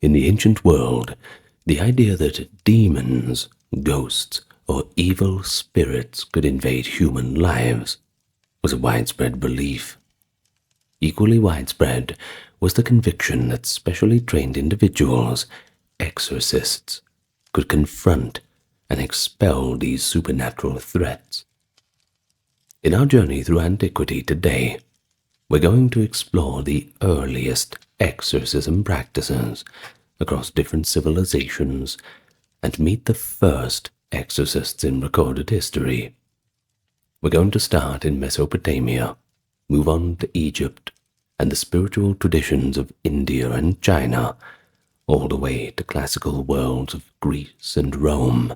In the ancient world, the idea that demons, ghosts, or evil spirits could invade human lives was a widespread belief. Equally widespread was the conviction that specially trained individuals, exorcists, could confront and expel these supernatural threats. In our journey through antiquity today, we're going to explore the earliest exorcism practices across different civilizations and meet the first exorcists in recorded history. We're going to start in Mesopotamia, move on to Egypt and the spiritual traditions of India and China, all the way to classical worlds of Greece and Rome,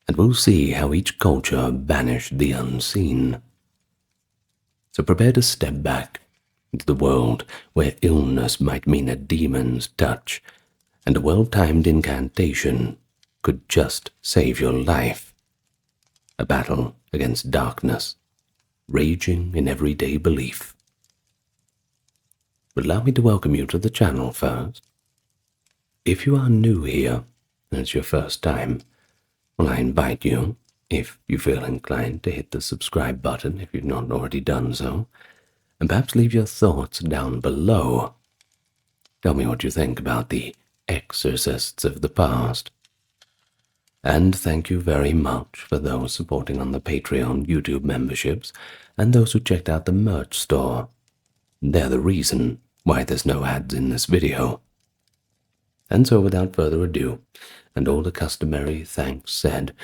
and we'll see how each culture banished the unseen. So prepare to step back into the world where illness might mean a demon's touch, and a well-timed incantation could just save your life. A battle against darkness, raging in everyday belief. But allow me to welcome you to the channel first. If you are new here, and it's your first time, well, I invite you, if you feel inclined, to hit the subscribe button if you've not already done so, and perhaps leave your thoughts down below. Tell me what you think about the exorcists of the past. And thank you very much for those supporting on the Patreon YouTube memberships and those who checked out the merch store. They're the reason why there's no ads in this video. And so without further ado, and all the customary thanks said,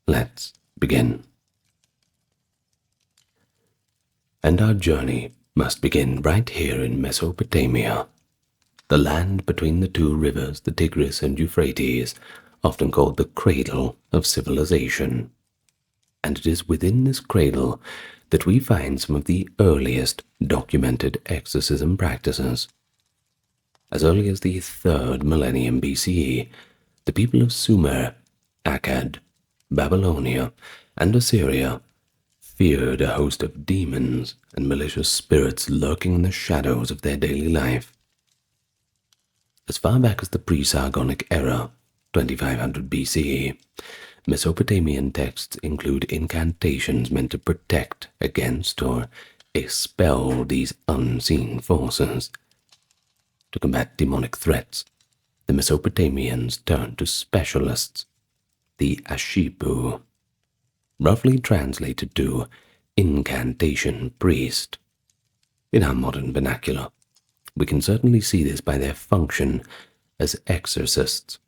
let's begin. And our journey must begin right here in Mesopotamia, the land between the two rivers, the Tigris and Euphrates, often called the cradle of civilization. And it is within this cradle that we find some of the earliest documented exorcism practices. As early as the 3rd millennium BCE, the people of Sumer, Akkad, Babylonia, and Assyria feared a host of demons and malicious spirits lurking in the shadows of their daily life. As far back as the pre-Sargonic era, 2500 BCE, Mesopotamian texts include incantations meant to protect against or expel these unseen forces. To combat demonic threats, the Mesopotamians turned to specialists, the Ashipu, roughly translated to incantation priest. In our modern vernacular, we can certainly see this by their function as exorcists.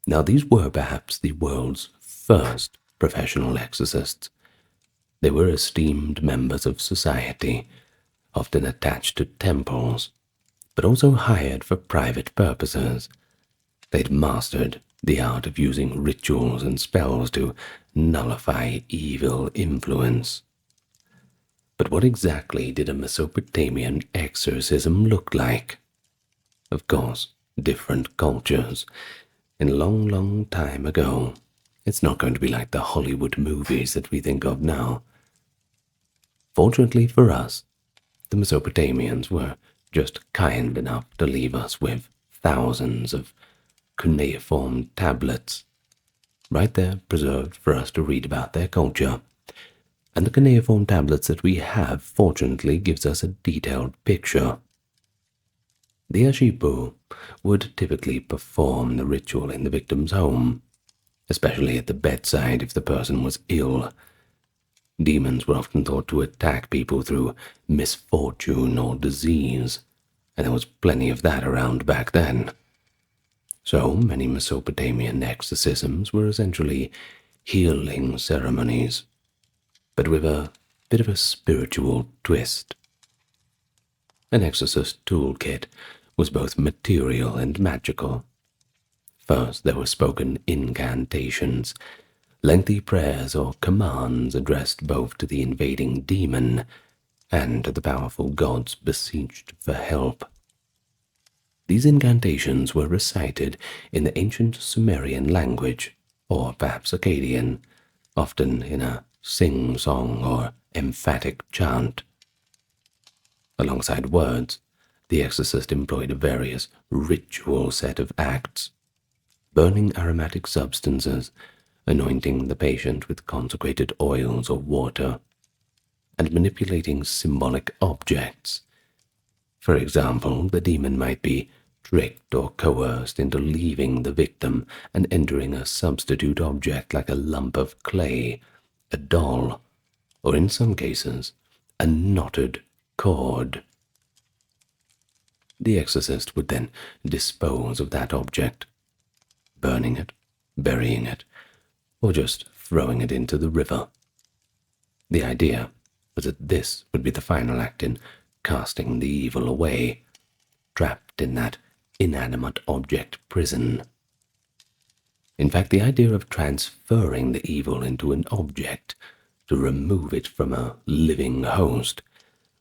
Now, these were perhaps the world's first professional exorcists. They were esteemed members of society, often attached to temples, but also hired for private purposes. They'd mastered the art of using rituals and spells to nullify evil influence. But what exactly did a Mesopotamian exorcism look like? Of course, different cultures. In a long, long time ago, it's not going to be like the Hollywood movies that we think of now. Fortunately for us, the Mesopotamians were just kind enough to leave us with thousands of cuneiform tablets, right there preserved for us to read about their culture. And the cuneiform tablets that we have, fortunately, gives us a detailed picture. The Ashipu would typically perform the ritual in the victim's home, especially at the bedside if the person was ill. Demons were often thought to attack people through misfortune or disease, and there was plenty of that around back then. So many Mesopotamian exorcisms were essentially healing ceremonies, but with a bit of a spiritual twist. An exorcist toolkit was both material and magical. First, there were spoken incantations, lengthy prayers or commands addressed both to the invading demon and to the powerful gods beseeched for help. These incantations were recited in the ancient Sumerian language, or perhaps Akkadian, often in a sing-song or emphatic chant. Alongside words, the the exorcist employed a various ritual set of acts, burning aromatic substances, anointing the patient with consecrated oils or water, and manipulating symbolic objects. For example, the demon might be tricked or coerced into leaving the victim and entering a substitute object like a lump of clay, a doll, or in some cases, a knotted cord. The exorcist would then dispose of that object, burning it, burying it, or just throwing it into the river. The idea was that this would be the final act in casting the evil away, trapped in that inanimate object prison. In fact, the idea of transferring the evil into an object to remove it from a living host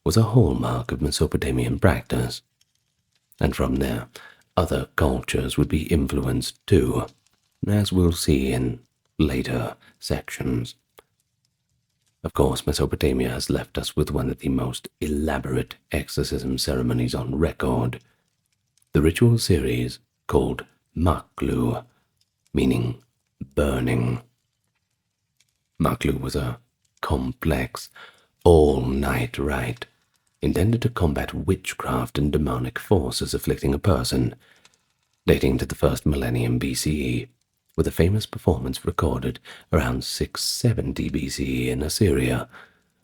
was a hallmark of Mesopotamian practice, and from there other cultures would be influenced too, as we'll see in later sections. Of course, Mesopotamia has left us with one of the most elaborate exorcism ceremonies on record, the ritual series called Maklu, meaning burning. Maklu was a complex, all-night rite intended to combat witchcraft and demonic forces afflicting a person, dating to the first millennium BCE, with a famous performance recorded around 670 BCE in Assyria.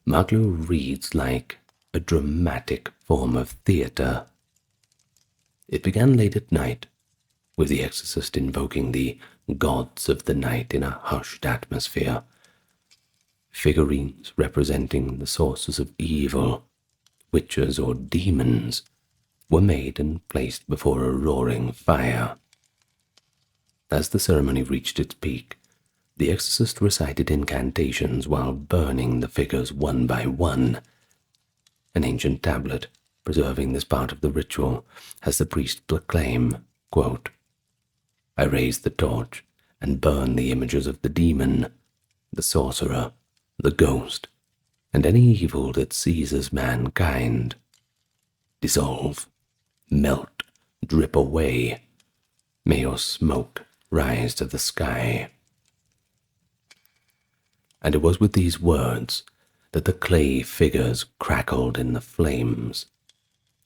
Maklu reads like a dramatic form of theatre. It began late at night, with the exorcist invoking the gods of the night in a hushed atmosphere. Figurines representing the sources of evil, witches or demons, were made and placed before a roaring fire. As the ceremony reached its peak, the exorcist recited incantations while burning the figures one by one. An ancient tablet preserving this part of the ritual has the priest proclaim, quote, "I raise the torch and burn the images of the demon, the sorcerer, the ghost, and any evil that seizes mankind. Dissolve, melt, drip away. May your smoke rise to the sky." And it was with these words that the clay figures crackled in the flames,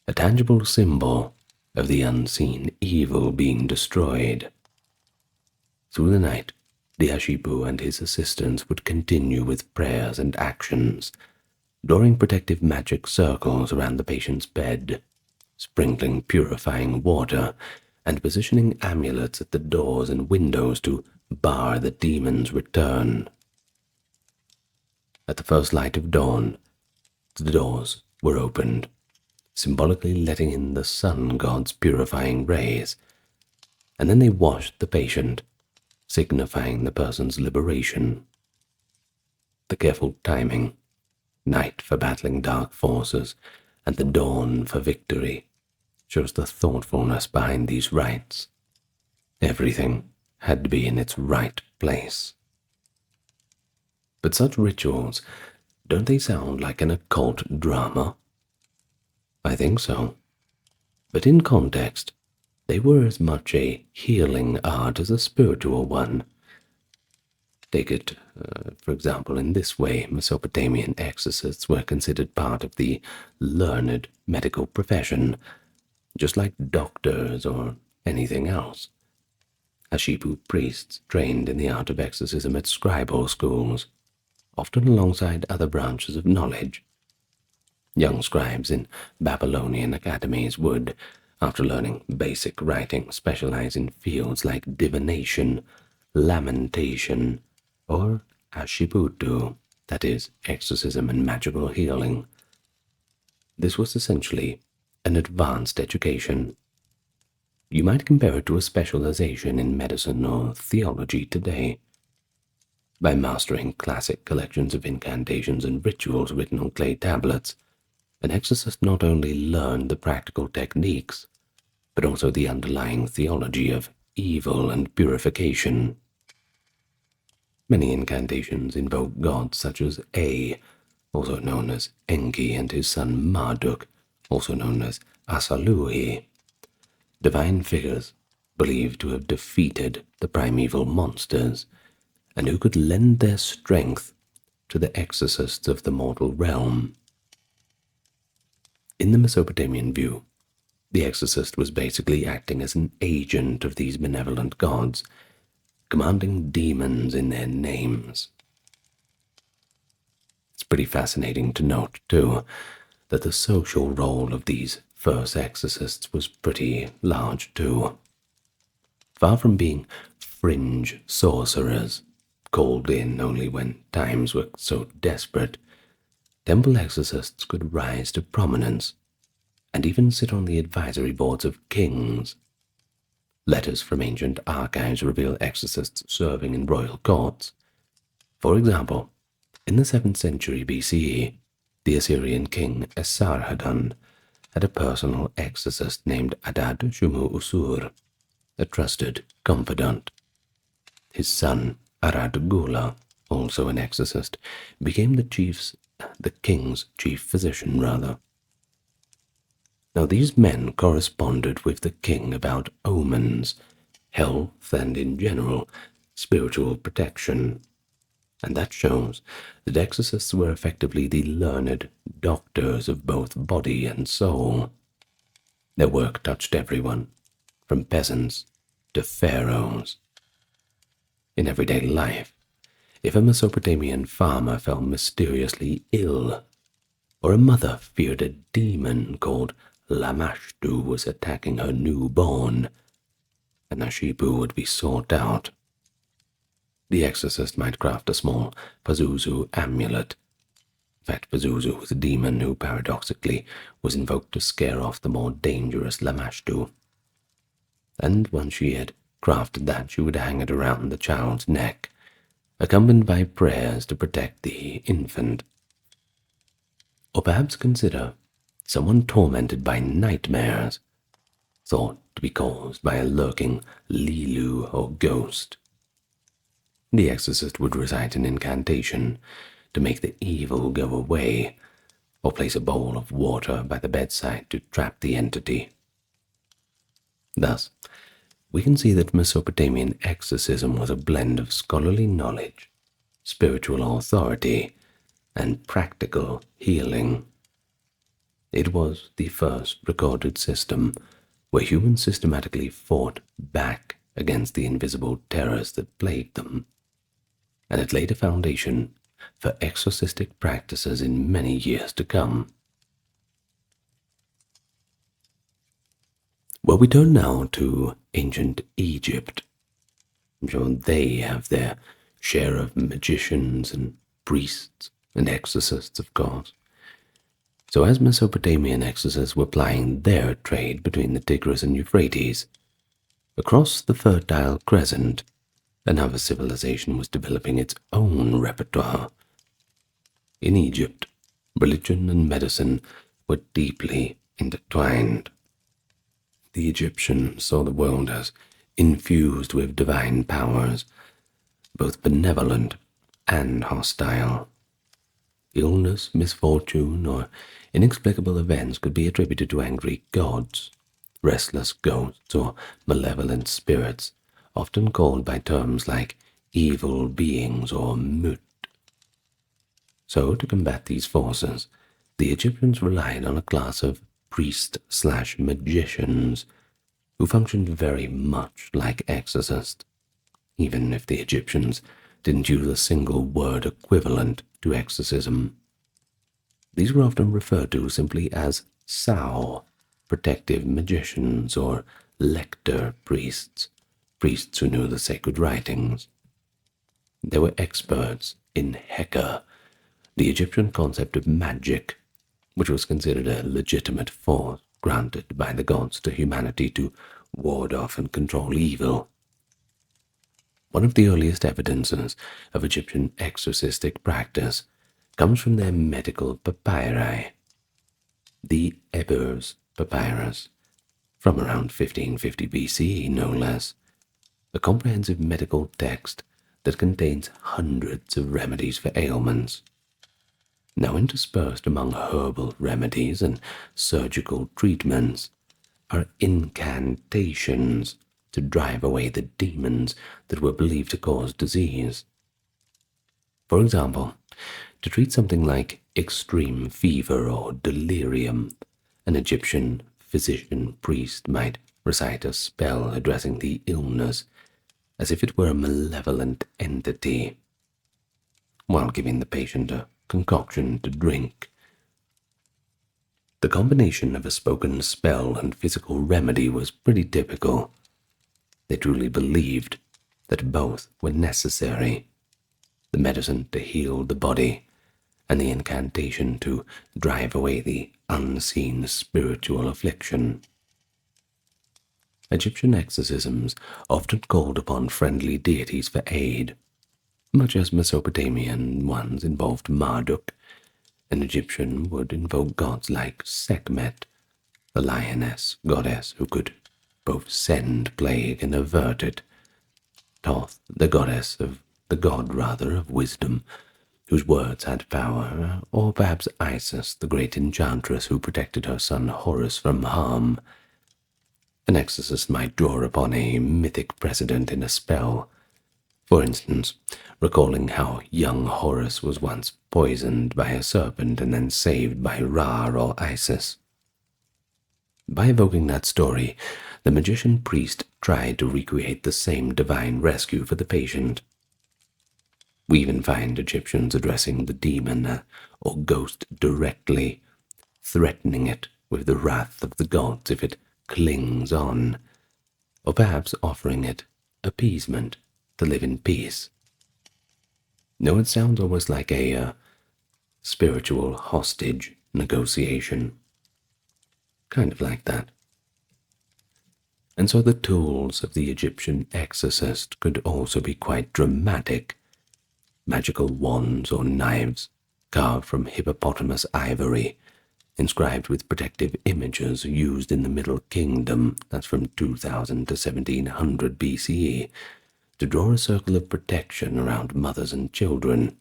a tangible symbol of the unseen evil being destroyed. Through the night, the Ashipu and his assistants would continue with prayers and actions, drawing protective magic circles around the patient's bed, sprinkling purifying water, and positioning amulets at the doors and windows to bar the demon's return. At the first light of dawn, the doors were opened, symbolically letting in the sun god's purifying rays, and then they washed the patient, signifying the person's liberation. The careful timing, night for battling dark forces, and the dawn for victory, shows the thoughtfulness behind these rites. Everything had to be in its right place. But such rituals, don't they sound like an occult drama? I think so. But in context, they were as much a healing art as a spiritual one. Take it, for example, in this way, Mesopotamian exorcists were considered part of the learned medical profession, just like doctors or anything else. Ashipu priests trained in the art of exorcism at scribal schools, often alongside other branches of knowledge. Young scribes in Babylonian academies would, after learning basic writing, specialize in fields like divination, lamentation, or Ashiputu, that is, exorcism and magical healing. This was essentially an advanced education. You might compare it to a specialization in medicine or theology today. By mastering classic collections of incantations and rituals written on clay tablets, an exorcist not only learned the practical techniques, but also the underlying theology of evil and purification. Many incantations invoke gods such as A, also known as Enki, and his son Marduk, also known as Asalui, divine figures believed to have defeated the primeval monsters and who could lend their strength to the exorcists of the mortal realm. In the Mesopotamian view, the exorcist was basically acting as an agent of these benevolent gods, commanding demons in their names. It's pretty fascinating to note, too, that the social role of these first exorcists was pretty large, too. Far from being fringe sorcerers, called in only when times were so desperate, temple exorcists could rise to prominence and even sit on the advisory boards of kings. Letters from ancient archives reveal exorcists serving in royal courts. For example, in the 7th century BCE, the Assyrian king Esarhaddon had a personal exorcist named Adad Shumu Usur, a trusted confidant. His son, Arad Gula, also an exorcist, became the king's chief physician. Now these men corresponded with the king about omens, health, and in general, spiritual protection. And that shows that exorcists were effectively the learned doctors of both body and soul. Their work touched everyone, from peasants to pharaohs. In everyday life, if a Mesopotamian farmer fell mysteriously ill, or a mother feared a demon called Lamashtu was attacking her newborn, a Nashibu would be sought out. The exorcist might craft a small Pazuzu amulet. In fact, Pazuzu was a demon who paradoxically was invoked to scare off the more dangerous Lamashtu. And once she had crafted that, she would hang it around the child's neck, accompanied by prayers to protect the infant. Or perhaps consider someone tormented by nightmares, thought to be caused by a lurking Lilu or ghost. The exorcist would recite an incantation to make the evil go away, or place a bowl of water by the bedside to trap the entity. Thus, we can see that Mesopotamian exorcism was a blend of scholarly knowledge, spiritual authority, and practical healing. It was the first recorded system where humans systematically fought back against the invisible terrors that plagued them, and it laid a foundation for exorcistic practices in many years to come. Well, we turn now to ancient Egypt. I'm sure they have their share of magicians and priests and exorcists, of course. So as Mesopotamian exorcists were plying their trade between the Tigris and Euphrates, across the Fertile Crescent, another civilization was developing its own repertoire. In Egypt, religion and medicine were deeply intertwined. The Egyptians saw the world as infused with divine powers, both benevolent and hostile. Illness, misfortune, or inexplicable events could be attributed to angry gods, restless ghosts, or malevolent spirits, often called by terms like evil beings or mut. So, to combat these forces, the Egyptians relied on a class of priest/magicians who functioned very much like exorcists, even if the Egyptians didn't use a single word equivalent to exorcism. These were often referred to simply as Sao, protective magicians, or lector priests, priests who knew the sacred writings. They were experts in Heka, the Egyptian concept of magic, which was considered a legitimate force granted by the gods to humanity to ward off and control evil. One of the earliest evidences of Egyptian exorcistic practice comes from their medical papyri, the Ebers Papyrus, from around 1550 BCE, no less, a comprehensive medical text that contains hundreds of remedies for ailments. Now interspersed among herbal remedies and surgical treatments are incantations to drive away the demons that were believed to cause disease. For example, to treat something like extreme fever or delirium, an Egyptian physician priest might recite a spell addressing the illness as if it were a malevolent entity, while giving the patient a concoction to drink. The combination of a spoken spell and physical remedy was pretty typical. They truly believed that both were necessary, the medicine to heal the body and the incantation to drive away the unseen spiritual affliction. Egyptian exorcisms often called upon friendly deities for aid, much as Mesopotamian ones involved Marduk. An Egyptian would invoke gods like Sekhmet, the lioness goddess who could both send plague and avert it, Thoth, the god of wisdom, whose words had power, or perhaps Isis, the great enchantress who protected her son Horus from harm. An exorcist might draw upon a mythic precedent in a spell, for instance, recalling how young Horus was once poisoned by a serpent and then saved by Ra or Isis. By evoking that story, the magician priest tried to recreate the same divine rescue for the patient. We even find Egyptians addressing the demon or ghost directly, threatening it with the wrath of the gods if it clings on, or perhaps offering it appeasement to live in peace. No, it sounds almost like a spiritual hostage negotiation. Kind of like that. And so the tools of the Egyptian exorcist could also be quite dramatic. Magical wands or knives carved from hippopotamus ivory, inscribed with protective images used in the Middle Kingdom, that's from 2000 to 1700 BCE, to draw a circle of protection around mothers and children,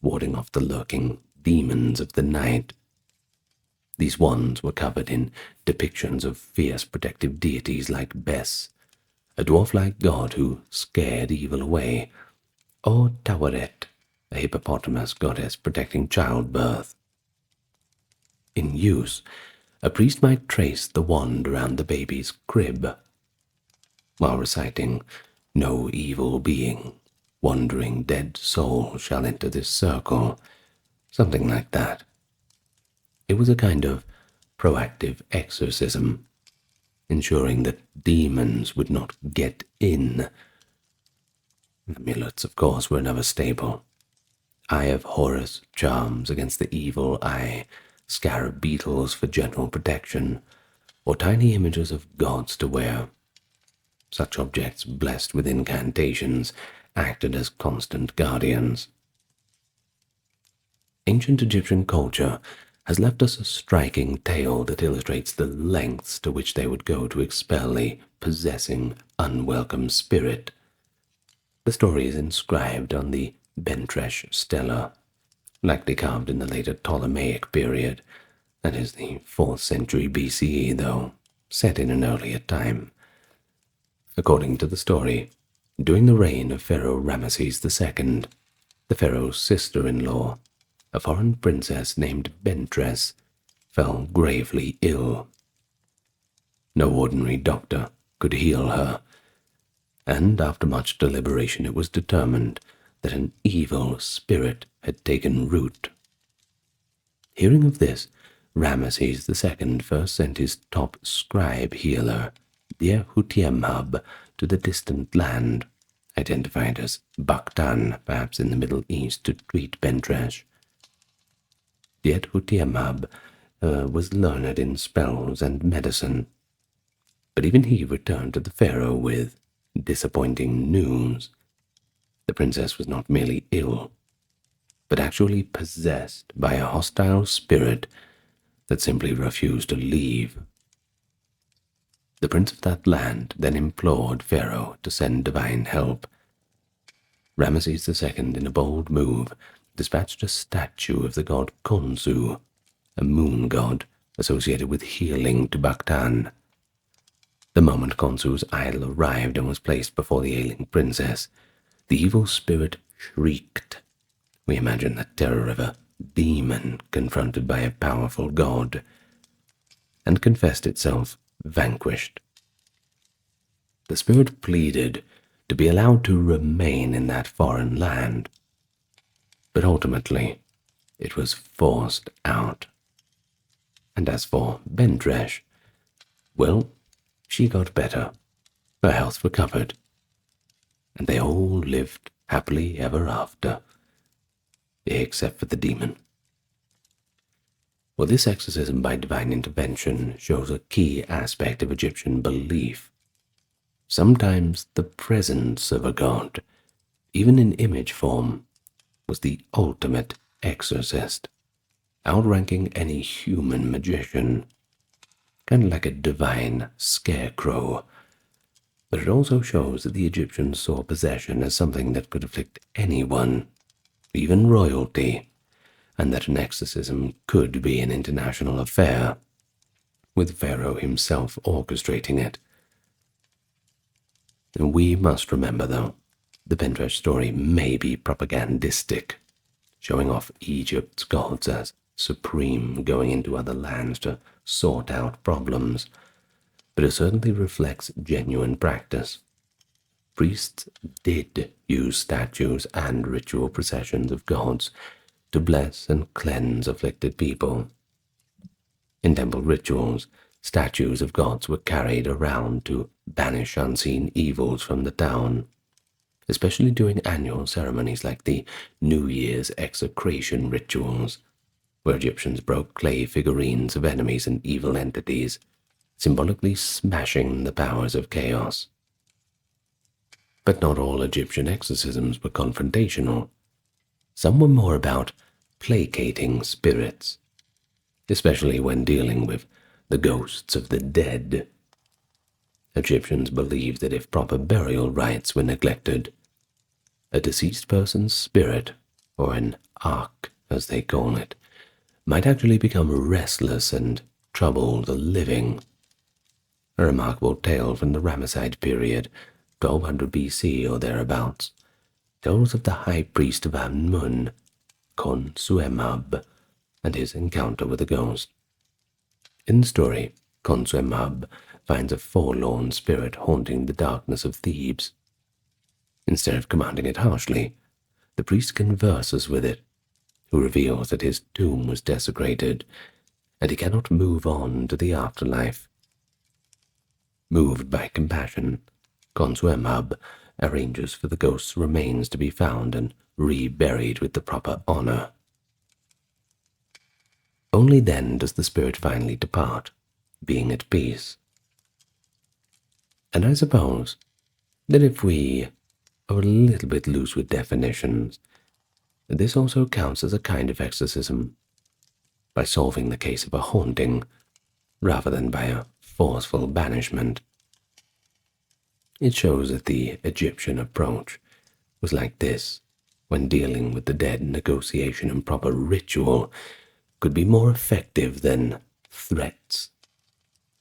warding off the lurking demons of the night. These wands were covered in depictions of fierce protective deities like Bes, a dwarf-like god who scared evil away, or Taweret, a hippopotamus goddess protecting childbirth. In use, a priest might trace the wand around the baby's crib, while reciting, "No evil being, wandering dead soul shall enter this circle," something like that. It was a kind of proactive exorcism, ensuring that demons would not get in. Amulets, of course, were never stable. Eye of Horus charms against the evil eye, scarab beetles for general protection, or tiny images of gods to wear. Such objects, blessed with incantations, acted as constant guardians. Ancient Egyptian culture has left us a striking tale that illustrates the lengths to which they would go to expel a possessing, unwelcome spirit. The story is inscribed on the Bentresh stela, likely carved in the later Ptolemaic period, that is the 4th century BCE, though set in an earlier time. According to the story, during the reign of Pharaoh Ramesses II, the pharaoh's sister-in-law, a foreign princess named Bentres, fell gravely ill. No ordinary doctor could heal her, and after much deliberation it was determined that an evil spirit had taken root. Hearing of this, Ramesses II first sent his top scribe healer, Hutiemhab, to the distant land, identified as Bakhtan, perhaps in the Middle East, to treat Bentresh. Hutiemhab was learned in spells and medicine, but even he returned to the pharaoh with disappointing news. The princess was not merely ill, but actually possessed by a hostile spirit that simply refused to leave. The prince of that land then implored Pharaoh to send divine help. Ramesses II, in a bold move, dispatched a statue of the god Khonsu, a moon god associated with healing to Bakhtan. The moment Khonsu's idol arrived and was placed before the ailing princess, the evil spirit shrieked. We imagine the terror of a demon confronted by a powerful god, and confessed itself vanquished. The spirit pleaded to be allowed to remain in that foreign land, but ultimately it was forced out. And as for Bentresh, well, she got better, her health recovered, and they all lived happily ever after, except for the demon. Well, this exorcism by divine intervention shows a key aspect of Egyptian belief. Sometimes the presence of a god, even in image form, was the ultimate exorcist, outranking any human magician, kind of like a divine scarecrow. But it also shows that the Egyptians saw possession as something that could afflict anyone, even royalty, and that an exorcism could be an international affair, with Pharaoh himself orchestrating it. And we must remember, though, the Bentresh story may be propagandistic, showing off Egypt's gods as supreme, going into other lands to sort out problems, but it certainly reflects genuine practice. Priests did use statues and ritual processions of gods to bless and cleanse afflicted people. In temple rituals, statues of gods were carried around to banish unseen evils from the town, especially during annual ceremonies like the New Year's execration rituals, where Egyptians broke clay figurines of enemies and evil entities, symbolically smashing the powers of chaos. But not all Egyptian exorcisms were confrontational. Some were more about placating spirits, especially when dealing with the ghosts of the dead. Egyptians believed that if proper burial rites were neglected, a deceased person's spirit, or an ark as they call it, might actually become restless and trouble the living. A remarkable tale from the Ramesside period, 1200 BC or thereabouts, tells of the high priest of Amun, Khonsuemab, and his encounter with a ghost. In the story, Khonsuemab finds a forlorn spirit haunting the darkness of Thebes. Instead of commanding it harshly, the priest converses with it, who reveals that his tomb was desecrated, and he cannot move on to the afterlife. Moved by compassion, Khonsuemab arranges for the ghost's remains to be found and reburied with the proper honor. Only then does the spirit finally depart, being at peace. And I suppose that if we are a little bit loose with definitions, this also counts as a kind of exorcism, by solving the case of a haunting, rather than by a forceful banishment. It shows that the Egyptian approach was like this: when dealing with the dead, negotiation and proper ritual could be more effective than threats.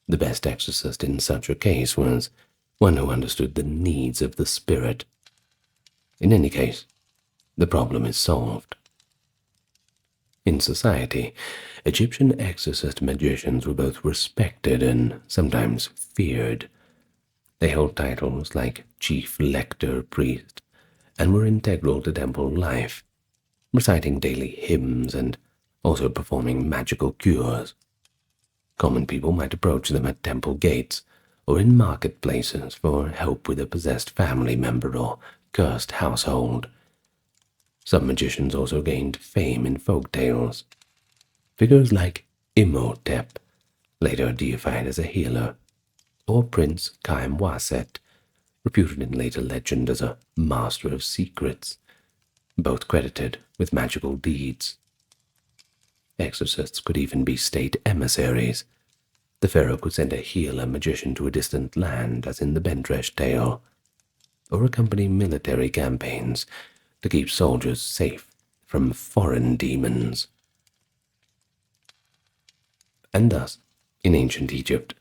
The best exorcist in such a case was one who understood the needs of the spirit. In any case, the problem is solved. In society, Egyptian exorcist magicians were both respected and sometimes feared. They held titles like chief lector priest and were integral to temple life, reciting daily hymns and also performing magical cures. Common people might approach them at temple gates or in marketplaces for help with a possessed family member or cursed household. Some magicians also gained fame in folk tales. Figures like Imhotep, later deified as a healer, or Prince Khaemwaset, reputed in later legend as a master of secrets, both credited with magical deeds. Exorcists could even be state emissaries. The pharaoh could send a healer magician to a distant land, as in the Bentresh tale, or accompany military campaigns to keep soldiers safe from foreign demons. And thus, in ancient Egypt,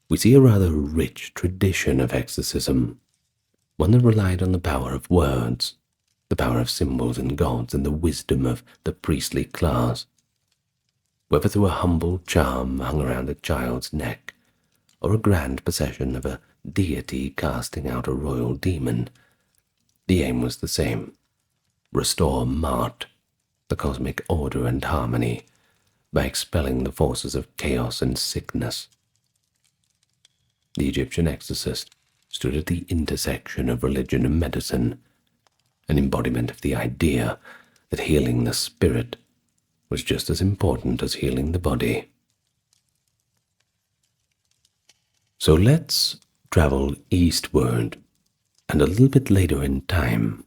we see a rather rich tradition of exorcism, one that relied on the power of words, the power of symbols and gods, and the wisdom of the priestly class. Whether through a humble charm hung around a child's neck, or a grand procession of a deity casting out a royal demon, the aim was the same: restore Ma'at, the cosmic order and harmony, by expelling the forces of chaos and sickness. The Egyptian exorcist stood at the intersection of religion and medicine, an embodiment of the idea that healing the spirit was just as important as healing the body. So let's travel eastward and a little bit later in time,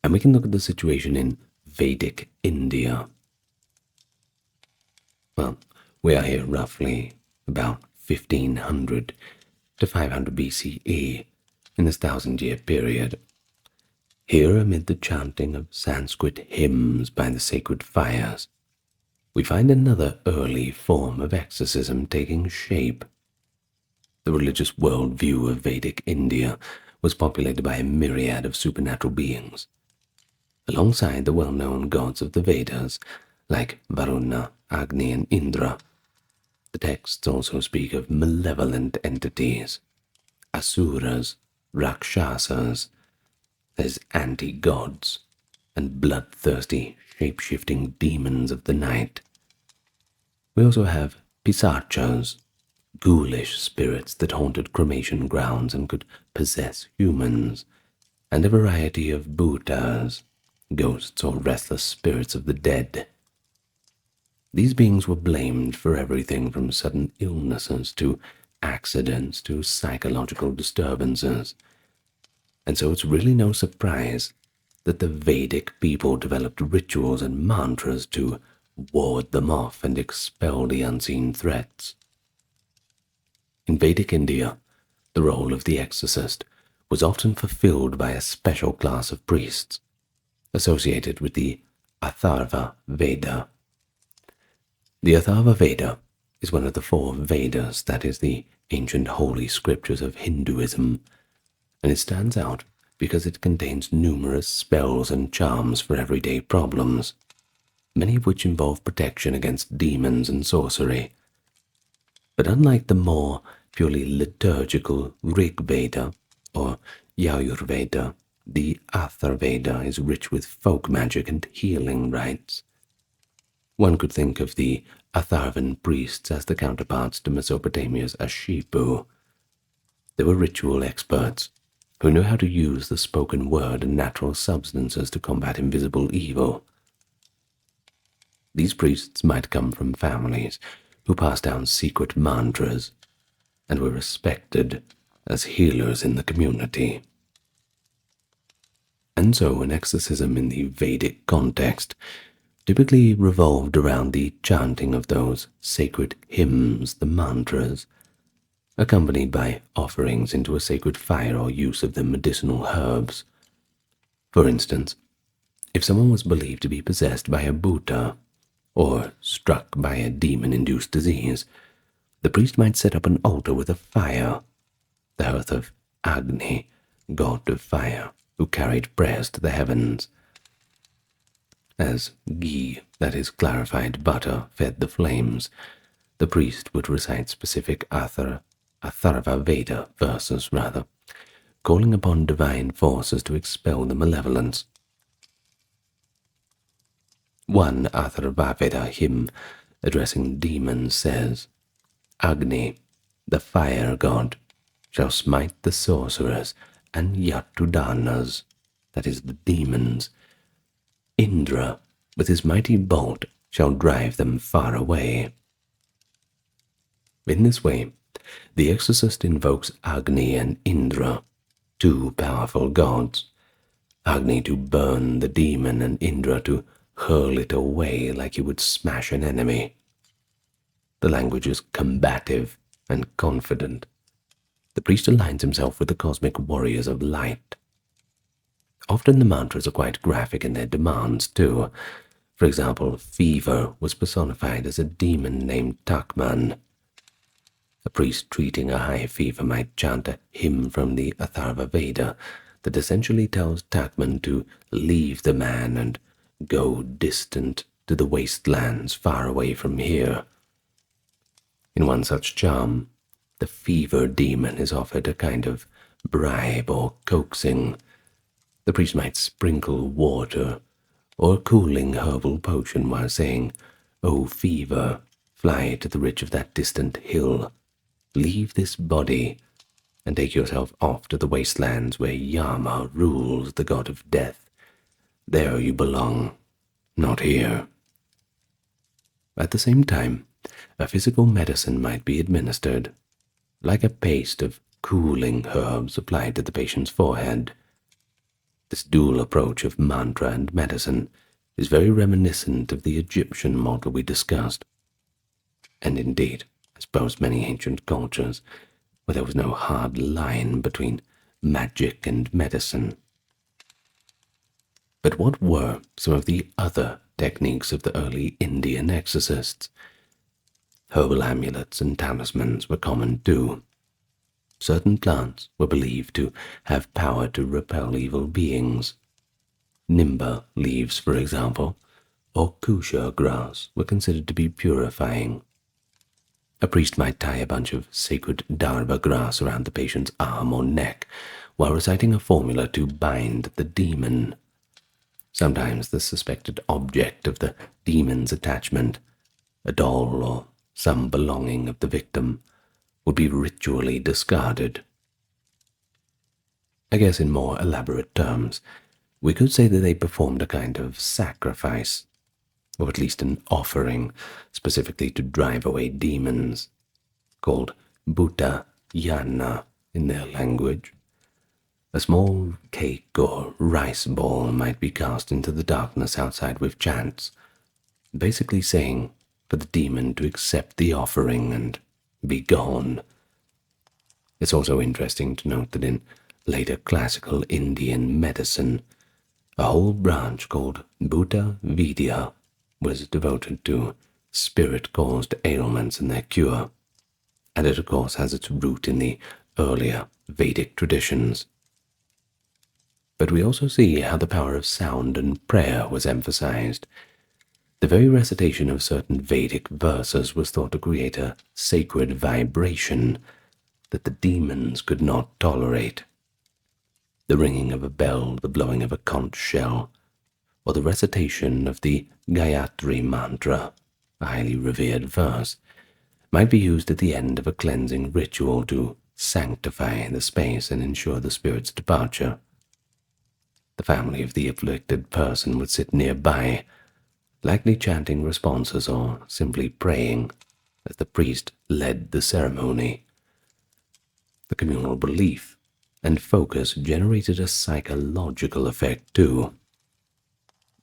and we can look at the situation in Vedic India. Well, we are here roughly about 1500 to 500 BCE in this 1,000-year period. Here, amid the chanting of Sanskrit hymns by the sacred fires, we find another early form of exorcism taking shape. The religious worldview of Vedic India was populated by a myriad of supernatural beings. Alongside the well-known gods of the Vedas, like Varuna, Agni, and Indra, the texts also speak of malevolent entities, asuras, rakshasas, as anti-gods, and bloodthirsty, shape-shifting demons of the night. We also have pisachas, ghoulish spirits that haunted cremation grounds and could possess humans, and a variety of bhutas, ghosts or restless spirits of the dead. These beings were blamed for everything from sudden illnesses to accidents to psychological disturbances, and so it's really no surprise that the Vedic people developed rituals and mantras to ward them off and expel the unseen threats. In Vedic India, the role of the exorcist was often fulfilled by a special class of priests, associated with the Atharva Veda. The Atharva Veda is one of the 4 Vedas, that is, the ancient holy scriptures of Hinduism, and it stands out because it contains numerous spells and charms for everyday problems, many of which involve protection against demons and sorcery. But unlike the more purely liturgical Rig Veda or Yajurveda, the Atharvaveda is rich with folk magic and healing rites. One could think of the Atharvan priests as the counterparts to Mesopotamia's Ashipu. They were ritual experts who knew how to use the spoken word and natural substances to combat invisible evil. These priests might come from families who passed down secret mantras and were respected as healers in the community. And so an exorcism in the Vedic context typically revolved around the chanting of those sacred hymns, the mantras, accompanied by offerings into a sacred fire or use of the medicinal herbs. For instance, if someone was believed to be possessed by a bhuta, or struck by a demon-induced disease, the priest might set up an altar with a fire, the hearth of Agni, god of fire, who carried prayers to the heavens. As ghee, that is clarified butter, fed the flames, the priest would recite specific Atharva Veda verses, calling upon divine forces to expel the malevolence. One Atharva Veda hymn addressing demons says, Agni, the fire god, shall smite the sorcerers and Yatudanas, that is the demons. Indra, with his mighty bolt, shall drive them far away. In this way, the exorcist invokes Agni and Indra, 2 powerful gods, Agni to burn the demon and Indra to hurl it away like he would smash an enemy. The language is combative and confident. The priest aligns himself with the cosmic warriors of light. Often the mantras are quite graphic in their demands too. For example, fever was personified as a demon named Takman. A priest treating a high fever might chant a hymn from the Atharva Veda that essentially tells Takman to leave the man and go distant to the wastelands far away from here. In one such charm, the fever demon is offered a kind of bribe or coaxing. The priest might sprinkle water or a cooling herbal potion while saying, "O fever, fly to the ridge of that distant hill. Leave this body and take yourself off to the wastelands where Yama rules, the god of death. There you belong, not here." At the same time, a physical medicine might be administered, like a paste of cooling herbs applied to the patient's forehead. This dual approach of mantra and medicine is very reminiscent of the Egyptian model we discussed, and indeed, I suppose many ancient cultures where there was no hard line between magic and medicine. But what were some of the other techniques of the early Indian exorcists? Herbal amulets and talismans were common too. Certain plants were believed to have power to repel evil beings. Nimba leaves, for example, or kusha grass were considered to be purifying. A priest might tie a bunch of sacred darba grass around the patient's arm or neck while reciting a formula to bind the demon. Sometimes the suspected object of the demon's attachment, a doll or some belonging of the victim, would be ritually discarded. I guess in more elaborate terms, we could say that they performed a kind of sacrifice, or at least an offering, specifically to drive away demons, called Bhuta Yana in their language. A small cake or rice ball might be cast into the darkness outside with chants, basically saying for the demon to accept the offering and be gone. It's also interesting to note that in later classical Indian medicine, a whole branch called Bhuta Vidya was devoted to spirit-caused ailments and their cure, and it of course has its root in the earlier Vedic traditions. But we also see how the power of sound and prayer was emphasized. The very recitation of certain Vedic verses was thought to create a sacred vibration that the demons could not tolerate. The ringing of a bell, the blowing of a conch shell, or the recitation of the Gayatri mantra, a highly revered verse, might be used at the end of a cleansing ritual to sanctify the space and ensure the spirit's departure. The family of the afflicted person would sit nearby, likely chanting responses or simply praying as the priest led the ceremony. The communal belief and focus generated a psychological effect too.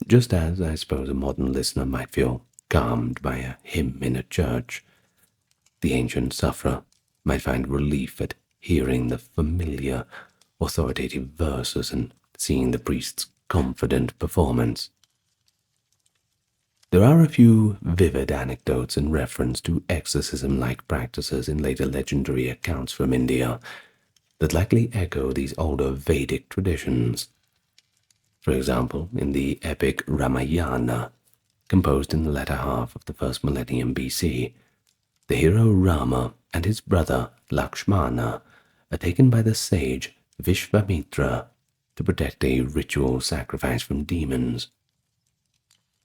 Just as I suppose a modern listener might feel calmed by a hymn in a church, the ancient sufferer might find relief at hearing the familiar, authoritative verses and seeing the priest's confident performance. There are a few vivid anecdotes in reference to exorcism-like practices in later legendary accounts from India that likely echo these older Vedic traditions. For example, in the epic Ramayana, composed in the latter half of the first millennium BC, the hero Rama and his brother Lakshmana are taken by the sage Vishvamitra to protect a ritual sacrifice from demons.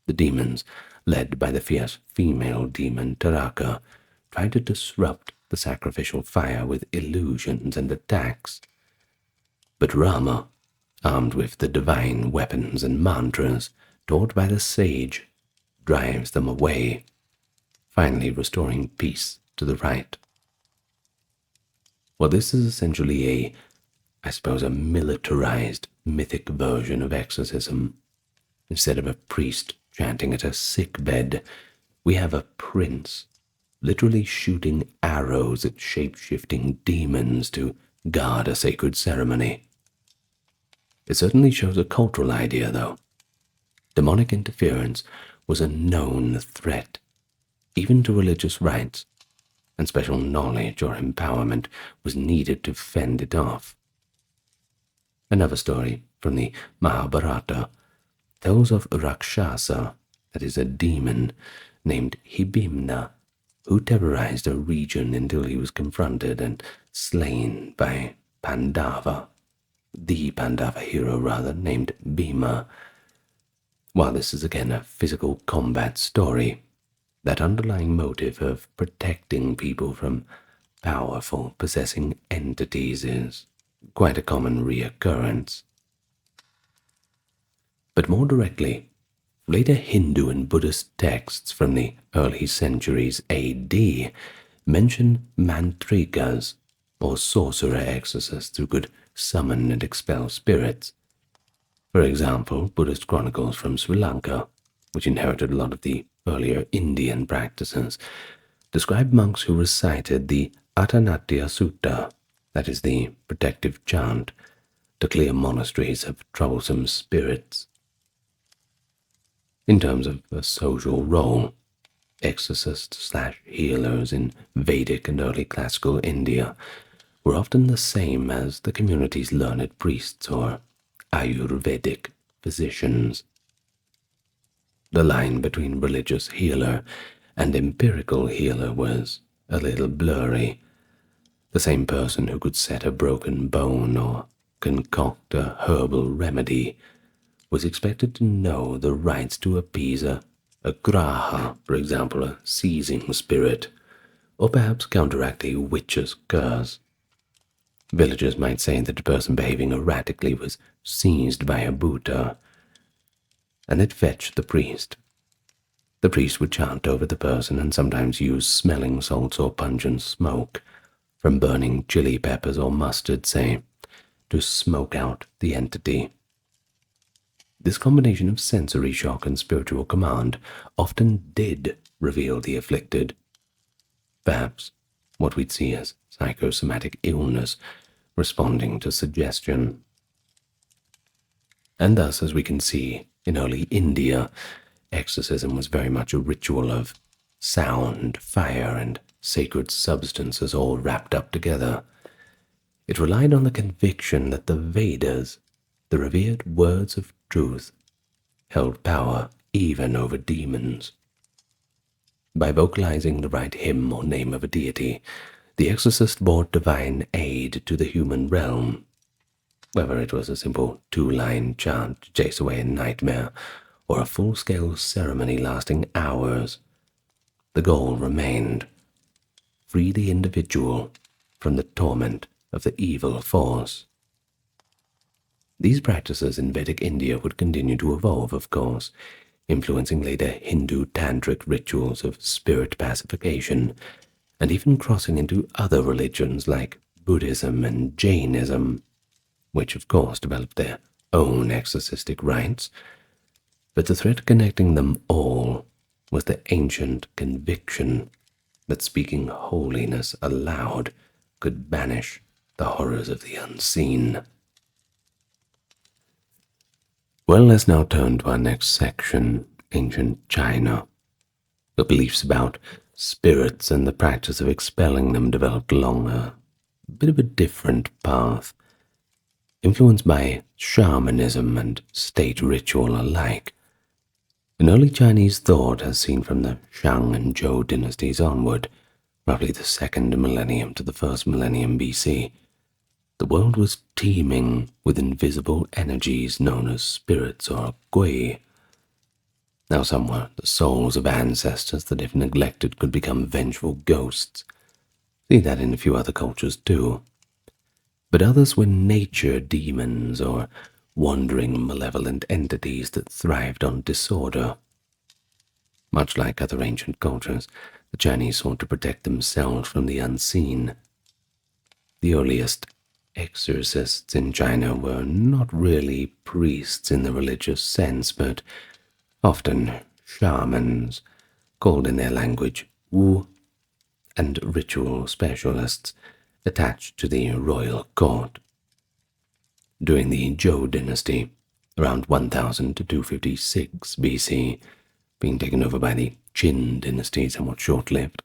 The demons, led by the fierce female demon Taraka, try to disrupt the sacrificial fire with illusions and attacks. But Rama, armed with the divine weapons and mantras taught by the sage, drives them away, finally restoring peace to the rite. Well, this is essentially a militarized, mythic version of exorcism. Instead of a priest chanting at a sick bed, we have a prince literally shooting arrows at shape-shifting demons to guard a sacred ceremony. It certainly shows a cultural idea, though. Demonic interference was a known threat, even to religious rites, and special knowledge or empowerment was needed to fend it off. Another story from the Mahabharata tells of a Rakshasa, that is a demon, named Hibimna, who terrorized a region until he was confronted and slain by Pandava, the Pandava hero rather, named Bhima. While this is again a physical combat story, that underlying motive of protecting people from powerful possessing entities is quite a common reoccurrence. But more directly, later Hindu and Buddhist texts from the early centuries AD mention mantrikas, or sorcerer exorcists who could summon and expel spirits. For example, Buddhist chronicles from Sri Lanka, which inherited a lot of the earlier Indian practices, describe monks who recited the Atanatya Sutta, that is the protective chant, to clear monasteries of troublesome spirits. In terms of a social role, exorcists/healers in Vedic and early classical India were often the same as the community's learned priests or Ayurvedic physicians. The line between religious healer and empirical healer was a little blurry. The same person who could set a broken bone or concoct a herbal remedy was expected to know the rites to appease a graha, for example, a seizing spirit, or perhaps counteract a witch's curse. Villagers might say that a person behaving erratically was seized by a Bhuta, and they'd fetch the priest. The priest would chant over the person and sometimes use smelling salts or pungent smoke from burning chili peppers or mustard, say, to smoke out the entity. This combination of sensory shock and spiritual command often did reveal the afflicted. Perhaps what we'd see as psychosomatic illness responding to suggestion. And thus, as we can see, in early India, exorcism was very much a ritual of sound, fire, and sacred substances all wrapped up together. It relied on the conviction that the Vedas, the revered words of truth, held power even over demons. By vocalizing the right hymn or name of a deity, the exorcist brought divine aid to the human realm. Whether it was a simple two-line chant to chase away a nightmare, or a full-scale ceremony lasting hours, the goal remained: free the individual from the torment of the evil force. These practices in Vedic India would continue to evolve, of course, influencing later Hindu tantric rituals of spirit pacification, and even crossing into other religions like Buddhism and Jainism, which of course developed their own exorcistic rites. But the thread connecting them all was the ancient conviction that speaking holiness aloud could banish the horrors of the unseen. Well, let's now turn to our next section, ancient China. The beliefs about spirits and the practice of expelling them developed along a bit of a different path, influenced by shamanism and state ritual alike. In early Chinese thought, as seen from the Shang and Zhou dynasties onward, roughly the 2nd millennium to the 1st millennium BC, the world was teeming with invisible energies known as spirits or gui. Now some were the souls of ancestors that, if neglected, could become vengeful ghosts. See that in a few other cultures too. But others were nature demons or wandering malevolent entities that thrived on disorder. Much like other ancient cultures, the Chinese sought to protect themselves from the unseen. The earliest exorcists in China were not really priests in the religious sense, but often shamans, called in their language Wu, and ritual specialists attached to the royal court. During the Zhou dynasty, around 1000 to 256 BC, being taken over by the Qin dynasty somewhat short-lived,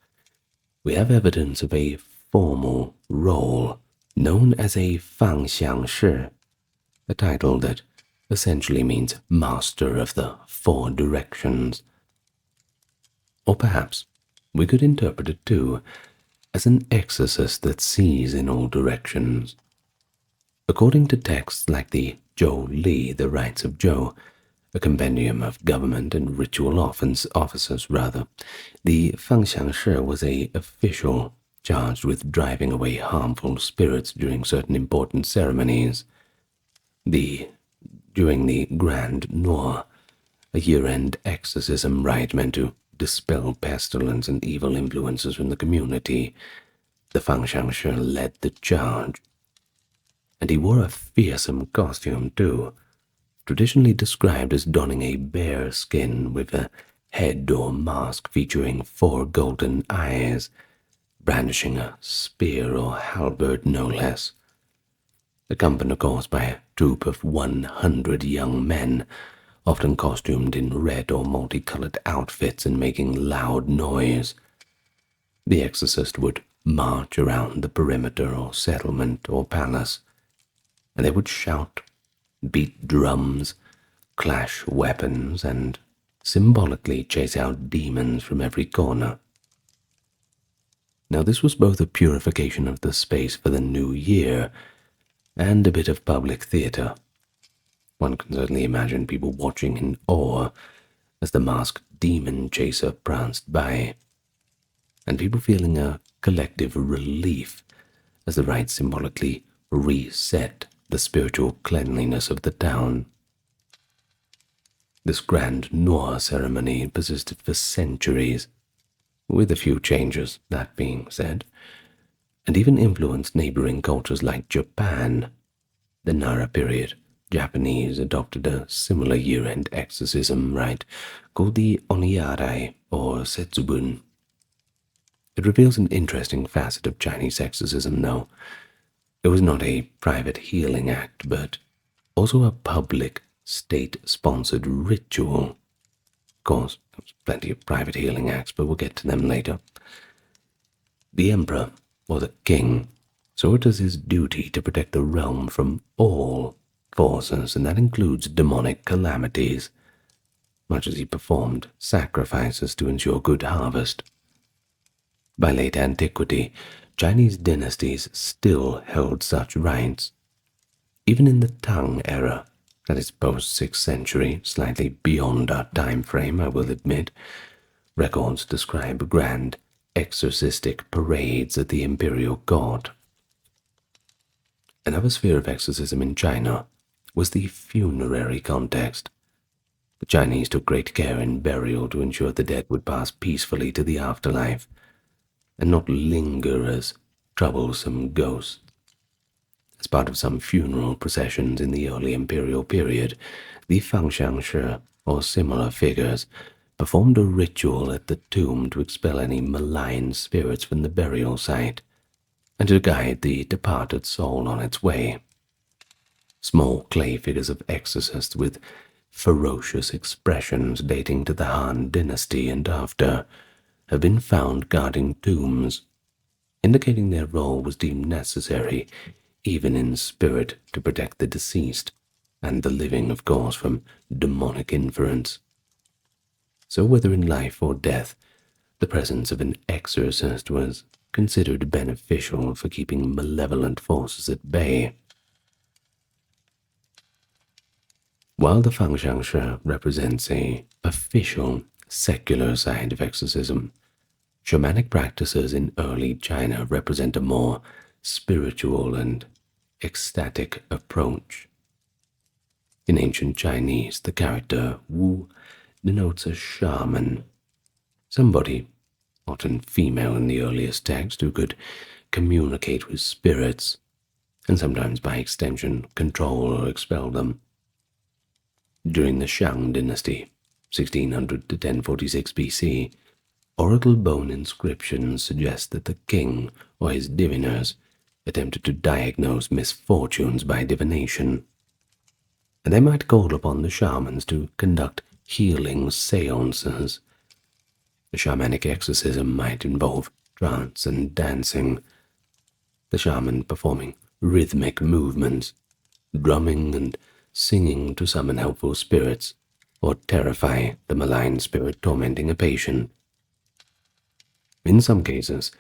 we have evidence of a formal role known as a fangxiangshi, a title that essentially means master of the four directions. Or perhaps we could interpret it too as an exorcist that sees in all directions. According to texts like the Zhou Li, the Rites of Zhou, a compendium of government and ritual officers, the fangxiangshi was an official charged with driving away harmful spirits during certain important ceremonies. During the Grand Noir, a year-end exorcism rite meant to dispel pestilence and evil influences from the community, the fangxiangshi led the charge. And he wore a fearsome costume too, traditionally described as donning a bear skin with a head or mask featuring 4 golden eyes, brandishing a spear or halberd no less, accompanied of course by a troop of 100 young men, often costumed in red or multicolored outfits and making loud noise. The exorcist would march around the perimeter or settlement or palace, and they would shout, beat drums, clash weapons, and symbolically chase out demons from every corner. Now this was both a purification of the space for the new year and a bit of public theatre. One can certainly imagine people watching in awe as the masked demon chaser pranced by, and people feeling a collective relief as the rite symbolically reset the spiritual cleanliness of the town. This Grand Noir ceremony persisted for centuries, with a few changes, that being said, and even influenced neighboring cultures like Japan. The Nara period, Japanese adopted a similar year-end exorcism rite called the Oniyarai or Setsubun. It reveals an interesting facet of Chinese exorcism, though. It was not a private healing act, but also a public, state-sponsored ritual. Of course, there's plenty of private healing acts, but we'll get to them later. The emperor, or the king, saw it as his duty to protect the realm from all forces, and that includes demonic calamities, much as he performed sacrifices to ensure good harvest. By late antiquity, Chinese dynasties still held such rites. Even in the Tang era, that is post-6th century, slightly beyond our time frame, I will admit, records describe grand exorcistic parades at the imperial court. Another sphere of exorcism in China was the funerary context. The Chinese took great care in burial to ensure the dead would pass peacefully to the afterlife, and not linger as troublesome ghosts. As part of some funeral processions in the early imperial period, the fangxiangshi, or similar figures, performed a ritual at the tomb to expel any malign spirits from the burial site, and to guide the departed soul on its way. Small clay figures of exorcists with ferocious expressions dating to the Han dynasty and after have been found guarding tombs, indicating their role was deemed necessary, even in spirit, to protect the deceased, and the living, of course, from demonic influence. So whether in life or death, the presence of an exorcist was considered beneficial for keeping malevolent forces at bay. While the fangxiangshi represents an official, secular side of exorcism, shamanic practices in early China represent a more spiritual and ecstatic approach. In ancient Chinese, the character Wu denotes a shaman, somebody, often female in the earliest text, who could communicate with spirits, and sometimes by extension control or expel them. During the Shang dynasty, 1600 to 1046 BC, oracle bone inscriptions suggest that the king or his diviners attempted to diagnose misfortunes by divination, and they might call upon the shamans to conduct healing seances. The shamanic exorcism might involve trance and dancing, the shaman performing rhythmic movements, drumming and singing to summon helpful spirits or terrify the malign spirit tormenting a patient. In some cases,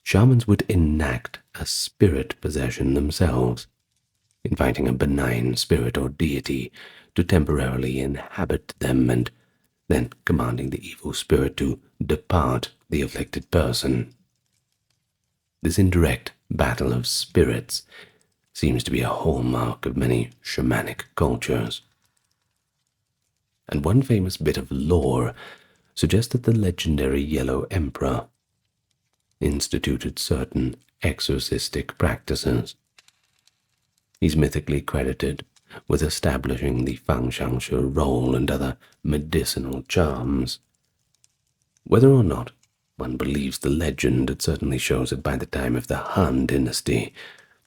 shamans would enact a spirit possession themselves, inviting a benign spirit or deity to temporarily inhabit them and then commanding the evil spirit to depart the afflicted person. This indirect battle of spirits seems to be a hallmark of many shamanic cultures. And one famous bit of lore suggests that the legendary Yellow Emperor instituted certain exorcistic practices. He's mythically credited with establishing the Fangshangshe roll and other medicinal charms. Whether or not one believes the legend, it certainly shows that by the time of the Han Dynasty,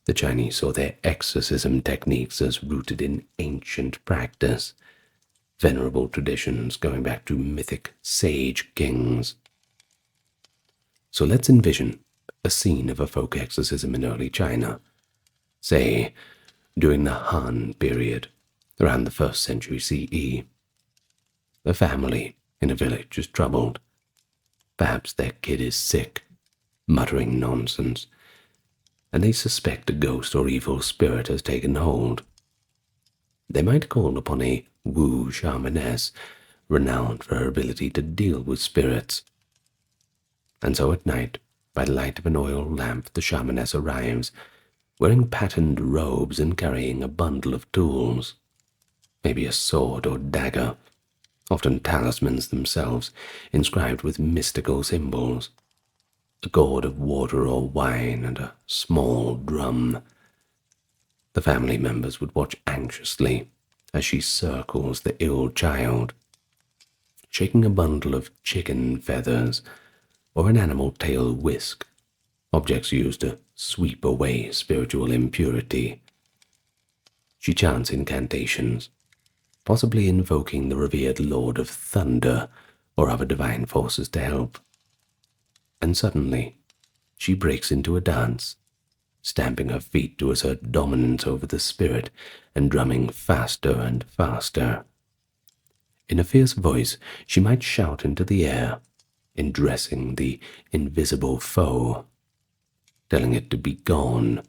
the Chinese saw their exorcism techniques as rooted in ancient practice, venerable traditions going back to mythic sage kings. So let's envision a scene of a folk exorcism in early China, say, during the Han period, around the 1st century CE. A family in a village is troubled. Perhaps their kid is sick, muttering nonsense, and they suspect a ghost or evil spirit has taken hold. They might call upon a Wu shamaness, renowned for her ability to deal with spirits. And so at night, by the light of an oil lamp, the shamaness arrives, wearing patterned robes and carrying a bundle of tools, maybe a sword or dagger, often talismans themselves, inscribed with mystical symbols, a gourd of water or wine, and a small drum. The family members would watch anxiously as she circles the ill child, shaking a bundle of chicken feathers or an animal tail whisk, objects used to sweep away spiritual impurity. She chants incantations, possibly invoking the revered Lord of Thunder or other divine forces to help. And suddenly, she breaks into a dance, stamping her feet to assert dominance over the spirit and drumming faster and faster. In a fierce voice, she might shout into the air, addressing the invisible foe, telling it to be gone,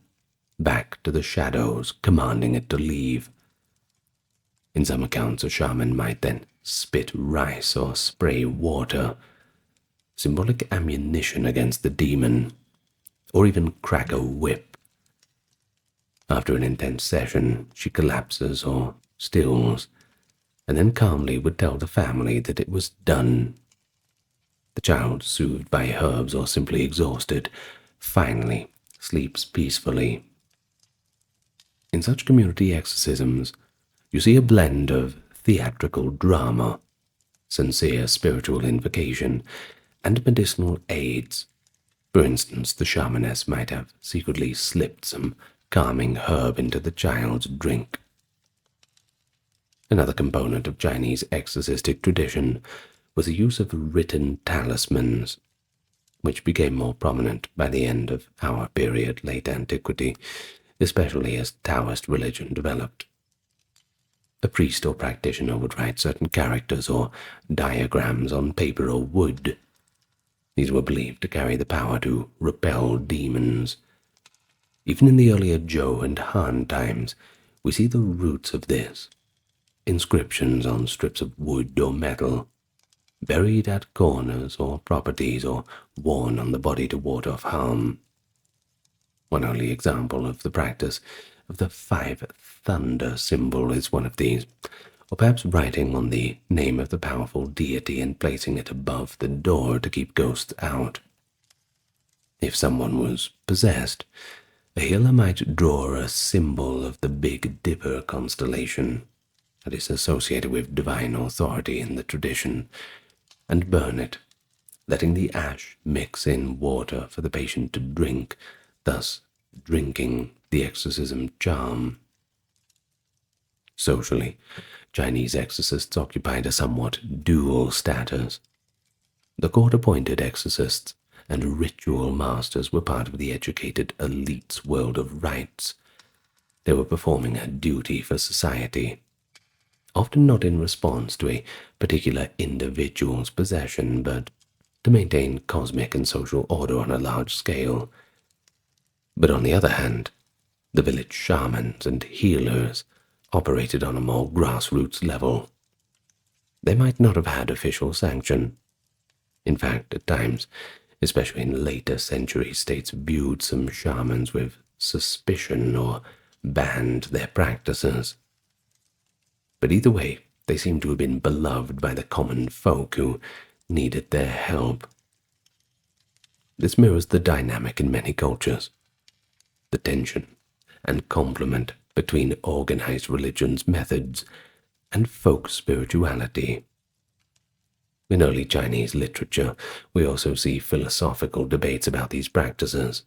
back to the shadows, commanding it to leave. In some accounts, a shaman might then spit rice or spray water, symbolic ammunition against the demon, or even crack a whip. After an intense session, she collapses or stills, and then calmly would tell the family that it was done. The child, soothed by herbs or simply exhausted, finally sleeps peacefully. In such community exorcisms, you see a blend of theatrical drama, sincere spiritual invocation, and medicinal aids. For instance, the shamaness might have secretly slipped some calming herb into the child's drink. Another component of Chinese exorcistic tradition was the use of written talismans, which became more prominent by the end of our period, late antiquity, especially as Taoist religion developed. A priest or practitioner would write certain characters or diagrams on paper or wood. These were believed to carry the power to repel demons. Even in the earlier Zhou and Han times, we see the roots of this. Inscriptions on strips of wood or metal, buried at corners or properties, or worn on the body to ward off harm. One early example of the practice of the 5 thunder symbol is one of these, or perhaps writing on the name of the powerful deity and placing it above the door to keep ghosts out. If someone was possessed, a healer might draw a symbol of the Big Dipper constellation that is associated with divine authority in the tradition, and burn it, letting the ash mix in water for the patient to drink, thus drinking the exorcism charm. Socially, Chinese exorcists occupied a somewhat dual status. The court-appointed exorcists and ritual masters were part of the educated elite's world of rites. They were performing a duty for society, often not in response to a particular individual's possession, but to maintain cosmic and social order on a large scale. But on the other hand, the village shamans and healers operated on a more grassroots level. They might not have had official sanction. In fact, at times, especially in later centuries, states viewed some shamans with suspicion or banned their practices. But either way, they seem to have been beloved by the common folk who needed their help. This mirrors the dynamic in many cultures, the tension and complement between organized religion's methods and folk spirituality. In early Chinese literature, we also see philosophical debates about these practices.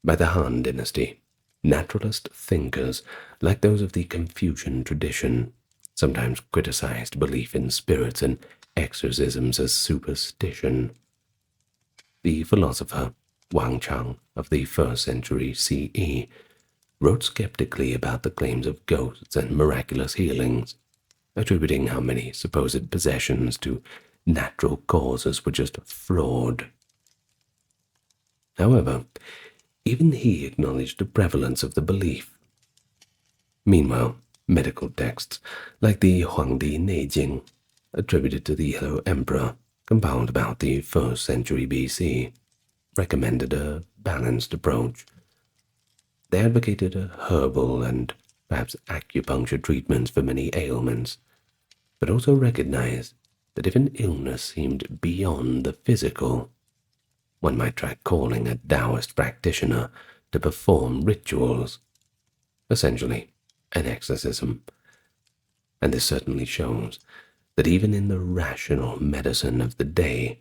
By the Han Dynasty, naturalist thinkers, like those of the Confucian tradition, sometimes criticized belief in spirits and exorcisms as superstition. The philosopher Wang Chang of the 1st century CE wrote skeptically about the claims of ghosts and miraculous healings, attributing how many supposed possessions to natural causes were just fraud. However, even he acknowledged the prevalence of the belief. Meanwhile, medical texts like the Huangdi Neijing, attributed to the Yellow Emperor, compiled about the 1st century BC, recommended a balanced approach. They advocated a herbal and perhaps acupuncture treatments for many ailments, but also recognized that if an illness seemed beyond the physical, one might try calling a Taoist practitioner to perform rituals, essentially an exorcism. And this certainly shows that even in the rational medicine of the day,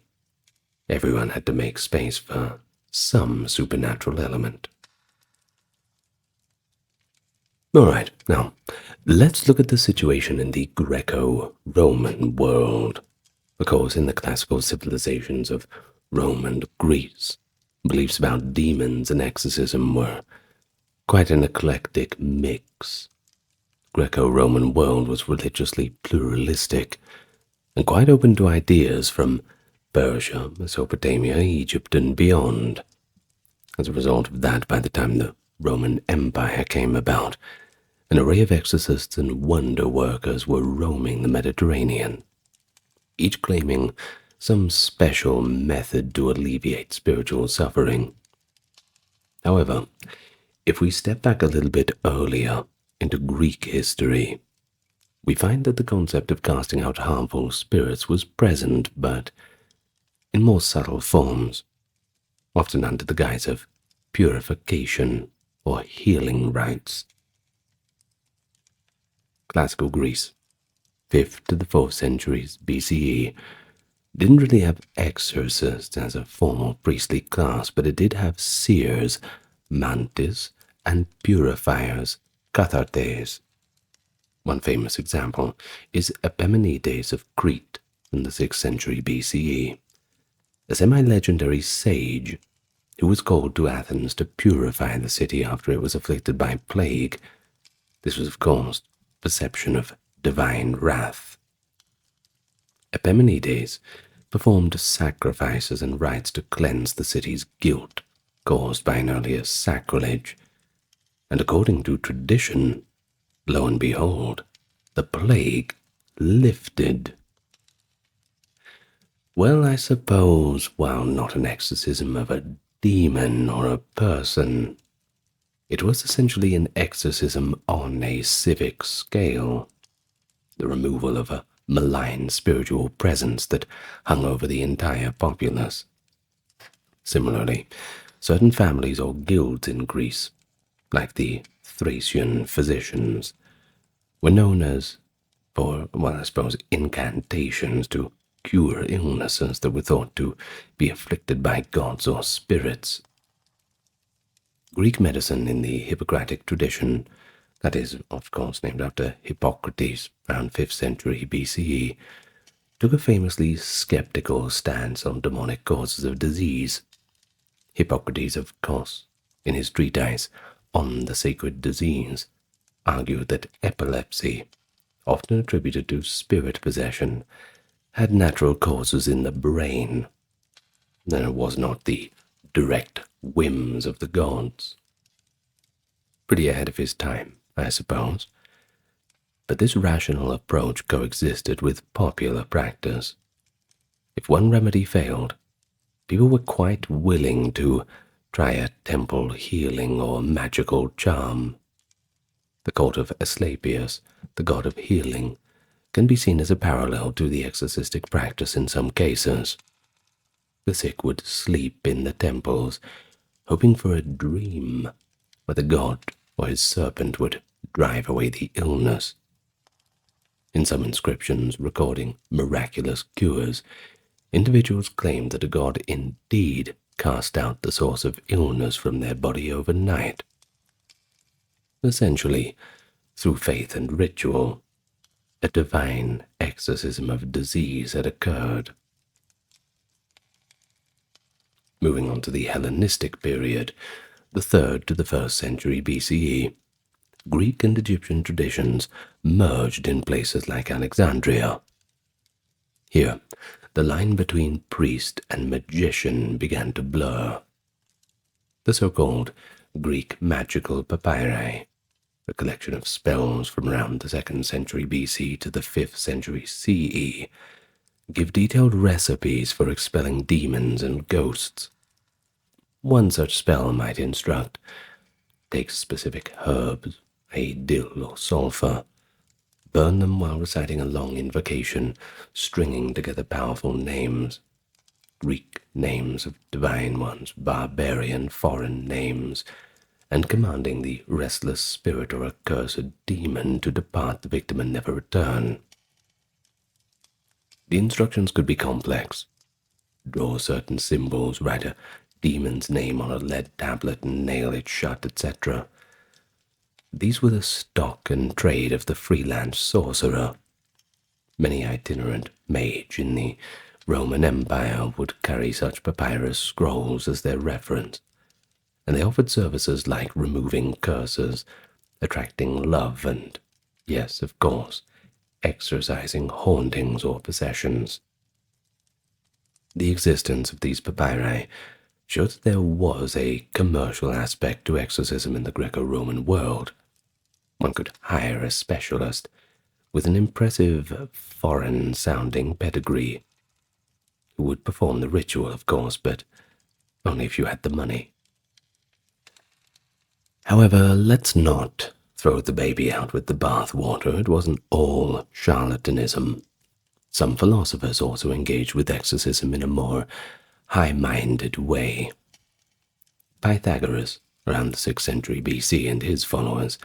everyone had to make space for some supernatural element. All right, now, let's look at the situation in the Greco-Roman world. Of course, in the classical civilizations of Rome and Greece, beliefs about demons and exorcism were quite an eclectic mix. The Greco-Roman world was religiously pluralistic and quite open to ideas from Persia, Mesopotamia, Egypt, and beyond. As a result of that, by the time the Roman Empire came about, an array of exorcists and wonder workers were roaming the Mediterranean, each claiming some special method to alleviate spiritual suffering. However, if we step back a little bit earlier into Greek history, we find that the concept of casting out harmful spirits was present, but in more subtle forms, often under the guise of purification or healing rites. Classical Greece, 5th to the 4th centuries BCE, didn't really have exorcists as a formal priestly class, but it did have seers, mantis, and purifiers, kathartes. One famous example is Epimenides of Crete in the 6th century BCE, a semi-legendary sage who was called to Athens to purify the city after it was afflicted by plague. This was, of course, perception of divine wrath. Epimenides performed sacrifices and rites to cleanse the city's guilt caused by an earlier sacrilege, and according to tradition, lo and behold, the plague lifted. Well, I suppose, while not an exorcism of a demon or a person, it was essentially an exorcism on a civic scale, the removal of a malign spiritual presence that hung over the entire populace. Similarly, certain families or guilds in Greece, like the Thracian physicians, were known as for, well, I suppose, incantations to cure illnesses that were thought to be afflicted by gods or spirits. Greek medicine in the Hippocratic tradition, that is, of course, named after Hippocrates, around 5th century BCE, took a famously skeptical stance on demonic causes of disease. Hippocrates, of course, in his treatise On the Sacred Disease, argued that epilepsy, often attributed to spirit possession, had natural causes in the brain, and it was not the direct whims of the gods. Pretty ahead of his time, I suppose. But this rational approach coexisted with popular practice. If one remedy failed, people were quite willing to try a temple healing or magical charm. The cult of Asclepius, the god of healing, can be seen as a parallel to the exorcistic practice in some cases. The sick would sleep in the temples, hoping for a dream where the god or his serpent would drive away the illness. In some inscriptions recording miraculous cures, individuals claimed that a god indeed cast out the source of illness from their body overnight. Essentially, through faith and ritual, a divine exorcism of disease had occurred. Moving on to the Hellenistic period, the 3rd to the 1st century BCE, Greek and Egyptian traditions merged in places like Alexandria. Here, the line between priest and magician began to blur. The so-called Greek magical papyri, a collection of spells from around the 2nd century BC to the 5th century CE, give detailed recipes for expelling demons and ghosts. One such spell might instruct: take specific herbs, dill or sulfur, burn them while reciting a long invocation, stringing together powerful names, Greek names of divine ones, barbarian foreign names, and commanding the restless spirit or accursed demon to depart the victim and never return. The instructions could be complex. Draw certain symbols, write a demon's name on a lead tablet and nail it shut, etc. These were the stock and trade of the freelance sorcerer. Many itinerant mage in the Roman Empire would carry such papyrus scrolls as their reference, and they offered services like removing curses, attracting love, and, yes, of course, exorcising hauntings or possessions. The existence of these papyri showed that there was a commercial aspect to exorcism in the Greco-Roman world. One could hire a specialist with an impressive foreign-sounding pedigree, who would perform the ritual, of course, but only if you had the money. However, let's not throw the baby out with the bathwater. It wasn't all charlatanism. Some philosophers also engaged with exorcism in a more high-minded way. Pythagoras, around the 6th century BC, and his followers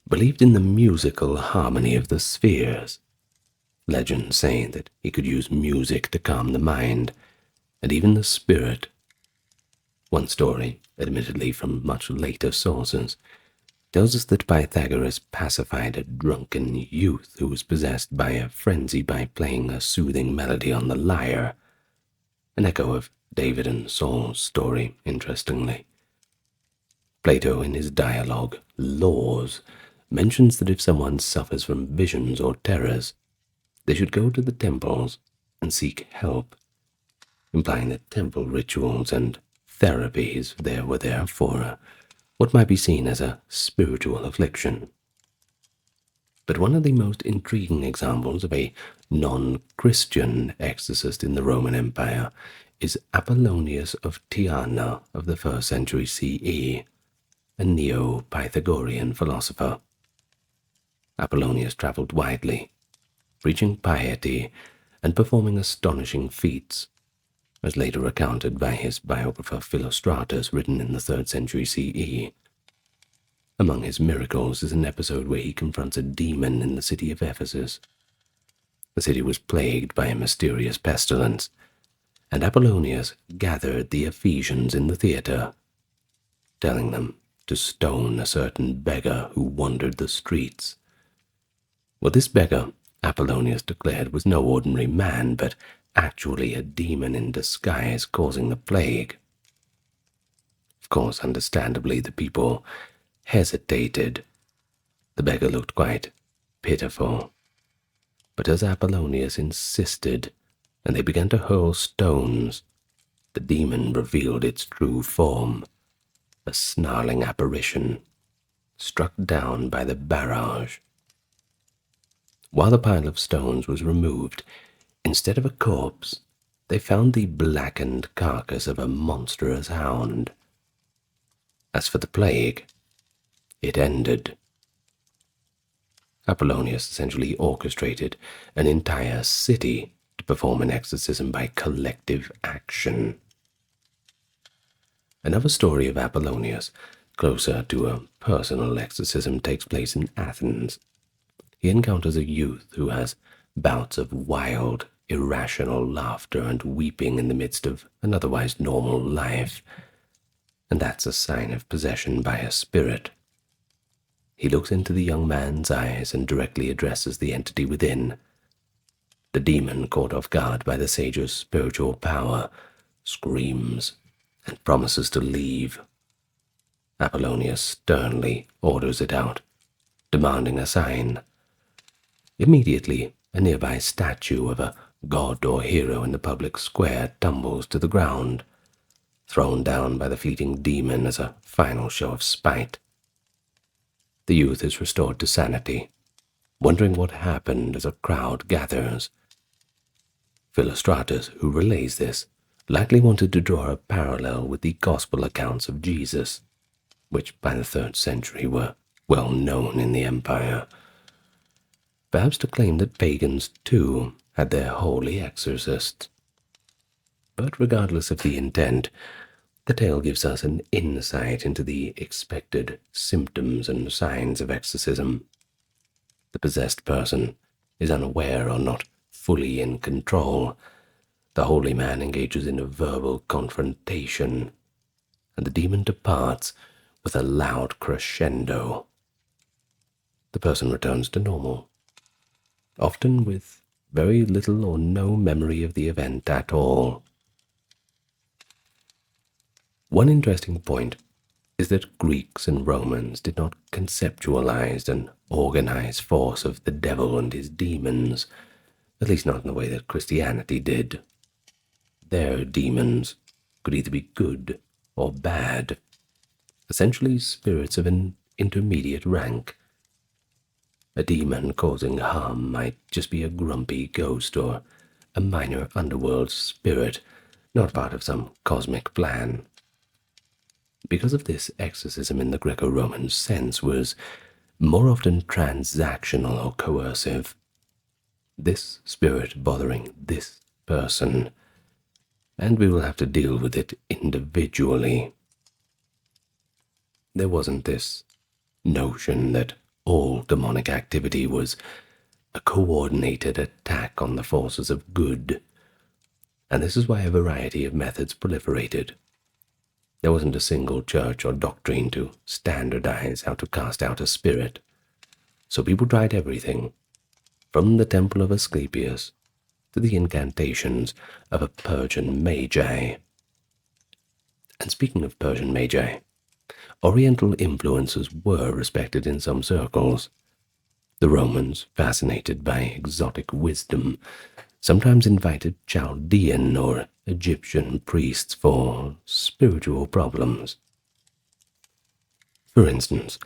believed in the musical harmony of the spheres. Legends say that he could use music to calm the mind, and even the spirit. One story, admittedly from much later sources, tells us that Pythagoras pacified a drunken youth who was possessed by a frenzy by playing a soothing melody on the lyre, an echo of David and Saul's story, interestingly. Plato, in his dialogue Laws, mentions that if someone suffers from visions or terrors, they should go to the temples and seek help, implying that temple rituals and therapies there were there for what might be seen as a spiritual affliction. But one of the most intriguing examples of a non-Christian exorcist in the Roman Empire is Apollonius of Tyana of the 1st century CE, a Neo-Pythagorean philosopher. Apollonius traveled widely, preaching piety and performing astonishing feats, as later recounted by his biographer Philostratus, written in the 3rd century CE. Among his miracles is an episode where he confronts a demon in the city of Ephesus. The city was plagued by a mysterious pestilence, and Apollonius gathered the Ephesians in the theater, telling them to stone a certain beggar who wandered the streets. Well, this beggar, Apollonius declared, was no ordinary man, but actually a demon in disguise causing the plague. Of course, understandably, the people hesitated. The beggar looked quite pitiful. But as Apollonius insisted, and they began to hurl stones, the demon revealed its true form, a snarling apparition, struck down by the barrage. While the pile of stones was removed, instead of a corpse, they found the blackened carcass of a monstrous hound. As for the plague, it ended. Apollonius essentially orchestrated an entire city to perform an exorcism by collective action. Another story of Apollonius, closer to a personal exorcism, takes place in Athens. He encounters a youth who has bouts of wild, irrational laughter and weeping in the midst of an otherwise normal life, and that's a sign of possession by a spirit. He looks into the young man's eyes and directly addresses the entity within. The demon, caught off guard by the sage's spiritual power, screams and promises to leave. Apollonius sternly orders it out, demanding a sign. Immediately, a nearby statue of a god or hero in the public square tumbles to the ground, thrown down by the fleeting demon as a final show of spite. The youth is restored to sanity, wondering what happened as a crowd gathers. Philostratus, who relays this, likely wanted to draw a parallel with the gospel accounts of Jesus, which by the 3rd century were well known in the empire. Perhaps to claim that pagans, too, had their holy exorcists. But regardless of the intent, the tale gives us an insight into the expected symptoms and signs of exorcism. The possessed person is unaware or not fully in control. The holy man engages in a verbal confrontation, and the demon departs with a loud crescendo. The person returns to normal, often with very little or no memory of the event at all. One interesting point is that Greeks and Romans did not conceptualize an organized force of the devil and his demons, at least not in the way that Christianity did. Their demons could either be good or bad, essentially spirits of an intermediate rank. A demon causing harm might just be a grumpy ghost or a minor underworld spirit, not part of some cosmic plan. Because of this, exorcism in the Greco-Roman sense was more often transactional or coercive. This spirit bothering this person, and we will have to deal with it individually. There wasn't this notion that all demonic activity was a coordinated attack on the forces of good, and this is why a variety of methods proliferated. There wasn't a single church or doctrine to standardize how to cast out a spirit, so people tried everything, from the temple of Asclepius to the incantations of a Persian magi. And speaking of Persian magi, Oriental influences were respected in some circles. The Romans, fascinated by exotic wisdom, sometimes invited Chaldean or Egyptian priests for spiritual problems. For instance,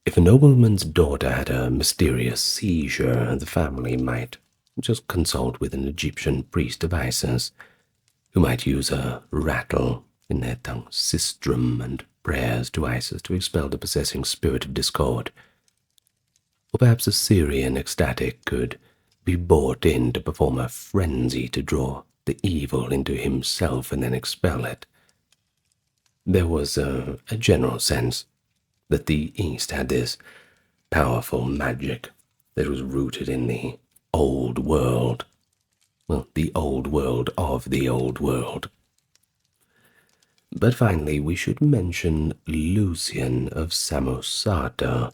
if a nobleman's daughter had a mysterious seizure, the family might just consult with an Egyptian priest of Isis, who might use a rattle, in their tongue sistrum, and prayers to Isis to expel the possessing spirit of discord. Or perhaps a Syrian ecstatic could be brought in to perform a frenzy to draw the evil into himself and then expel it. There was a general sense that the East had this powerful magic that was rooted in the old world. Well, the old world of the old world. But finally, we should mention Lucian of Samosata,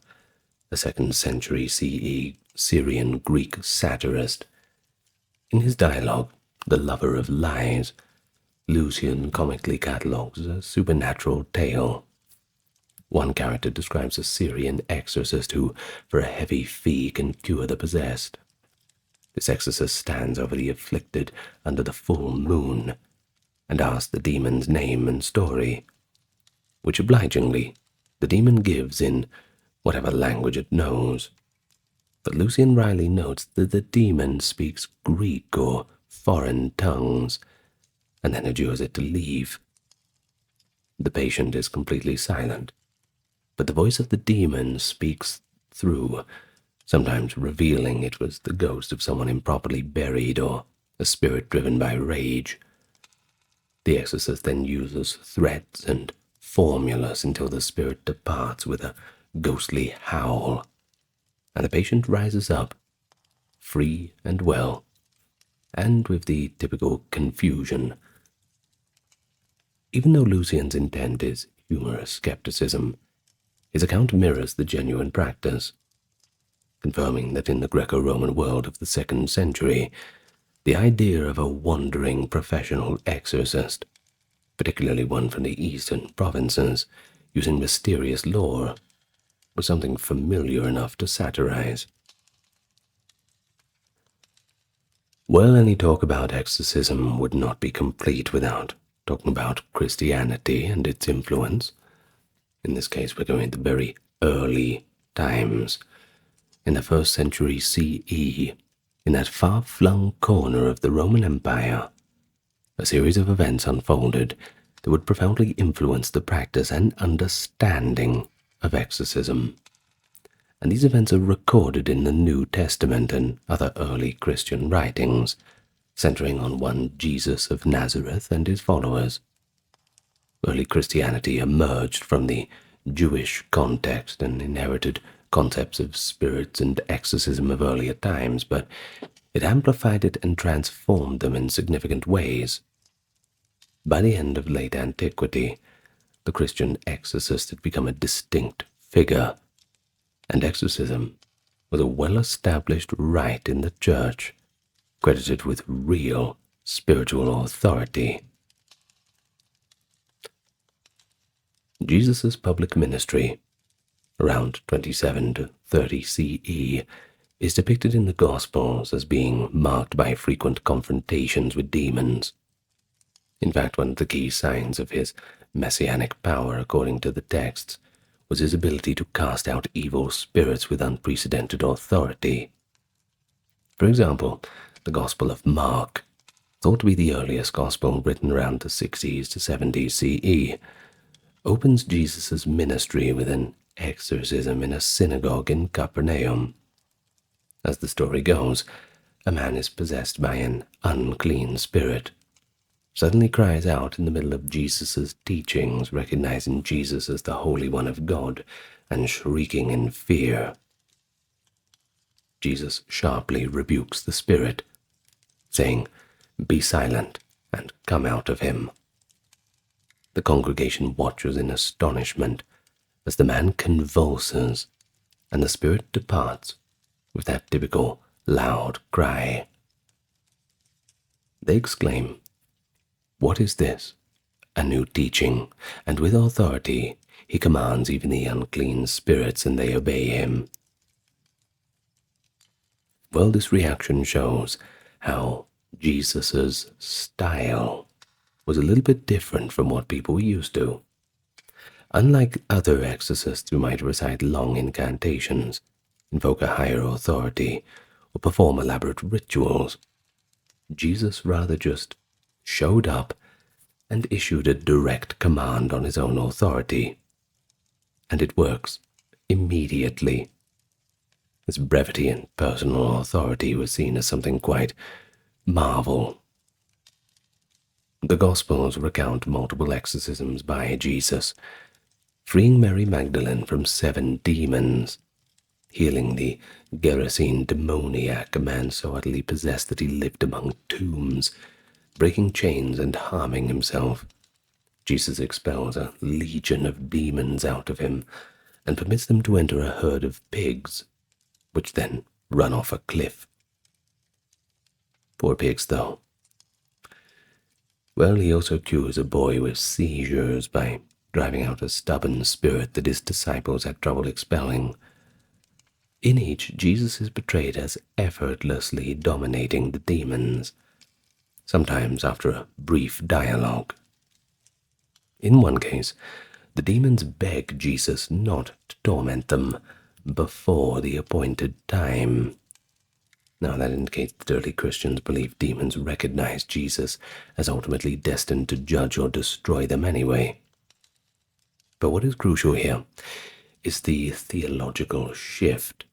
a 2nd century CE Syrian Greek satirist. In his dialogue, The Lover of Lies, Lucian comically catalogues a supernatural tale. One character describes a Syrian exorcist who, for a heavy fee, can cure the possessed. This exorcist stands over the afflicted under the full moon and asks the demon's name and story, which obligingly the demon gives in whatever language it knows. But Lucian Riley notes that the demon speaks Greek or foreign tongues, and then adjures it to leave. The patient is completely silent, but the voice of the demon speaks through, sometimes revealing it was the ghost of someone improperly buried or a spirit driven by rage. The exorcist then uses threats and formulas until the spirit departs with a ghostly howl, and the patient rises up, free and well, and with the typical confusion. Even though Lucian's intent is humorous skepticism, his account mirrors the genuine practice, confirming that in the Greco-Roman world of the 2nd century, the idea of a wandering professional exorcist, particularly one from the eastern provinces, using mysterious lore, was something familiar enough to satirize. Well, any talk about exorcism would not be complete without talking about Christianity and its influence. In this case, we're going to very early times. In the 1st century CE, in that far-flung corner of the Roman Empire, a series of events unfolded that would profoundly influence the practice and understanding of exorcism. And these events are recorded in the New Testament and other early Christian writings, centering on one Jesus of Nazareth and his followers. Early Christianity emerged from the Jewish context and inherited concepts of spirits and exorcism of earlier times, but it amplified it and transformed them in significant ways. By the end of late antiquity, the Christian exorcist had become a distinct figure, and exorcism was a well-established rite in the church, credited with real spiritual authority. Jesus' public ministry, around 27 to 30 CE, is depicted in the Gospels as being marked by frequent confrontations with demons. In fact, one of the key signs of his messianic power, according to the texts, was his ability to cast out evil spirits with unprecedented authority. For example, the Gospel of Mark, thought to be the earliest Gospel written around the 60s to 70s CE, opens Jesus' ministry with an exorcism in a synagogue in Capernaum. As the story goes, a man is possessed by an unclean spirit, suddenly cries out in the middle of Jesus' teachings, recognizing Jesus as the Holy One of God and shrieking in fear. Jesus sharply rebukes the spirit, saying, "Be silent and come out of him." The congregation watches in astonishment as the man convulses and the spirit departs with that typical loud cry. They exclaim, "What is this? A new teaching, and with authority he commands even the unclean spirits, and they obey him." Well, this reaction shows how Jesus' style was a little bit different from what people were used to. Unlike other exorcists who might recite long incantations, invoke a higher authority, or perform elaborate rituals, Jesus rather just showed up and issued a direct command on his own authority, and it works immediately. His brevity and personal authority was seen as something quite marvel. The Gospels recount multiple exorcisms by Jesus, freeing Mary Magdalene from 7 demons, healing the Gerasene demoniac, a man so utterly possessed that he lived among tombs, breaking chains and harming himself, Jesus expels a legion of demons out of him and permits them to enter a herd of pigs, which then run off a cliff. Poor pigs, though. Well, he also cures a boy with seizures by driving out a stubborn spirit that his disciples had trouble expelling. In each, Jesus is portrayed as effortlessly dominating the demons, sometimes after a brief dialogue. In one case, the demons beg Jesus not to torment them before the appointed time. Now, that indicates that early Christians believed demons recognized Jesus as ultimately destined to judge or destroy them anyway. But what is crucial here is the theological shift.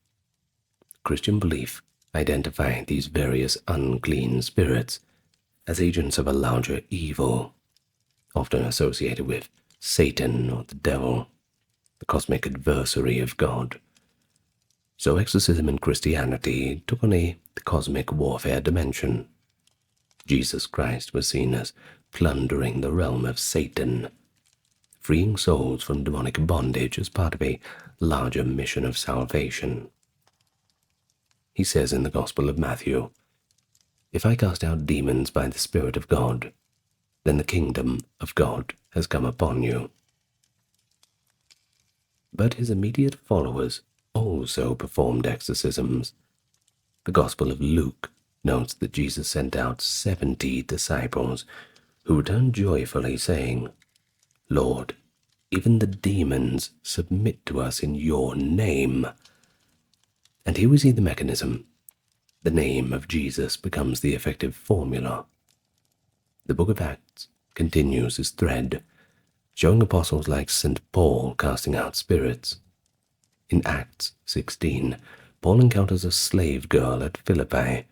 Christian belief identified these various unclean spirits as agents of a larger evil, often associated with Satan or the devil, the cosmic adversary of God. So exorcism in Christianity took on a cosmic warfare dimension. Jesus Christ was seen as plundering the realm of Satan, freeing souls from demonic bondage as part of a larger mission of salvation. He says in the Gospel of Matthew, "If I cast out demons by the Spirit of God, then the kingdom of God has come upon you." But his immediate followers also performed exorcisms. The Gospel of Luke notes that Jesus sent out 70 disciples who returned joyfully, saying, "Lord, even the demons submit to us in your name." And here we see the mechanism. The name of Jesus becomes the effective formula. The book of Acts continues this thread, showing apostles like St. Paul casting out spirits. In Acts 16, Paul encounters a slave girl at Philippi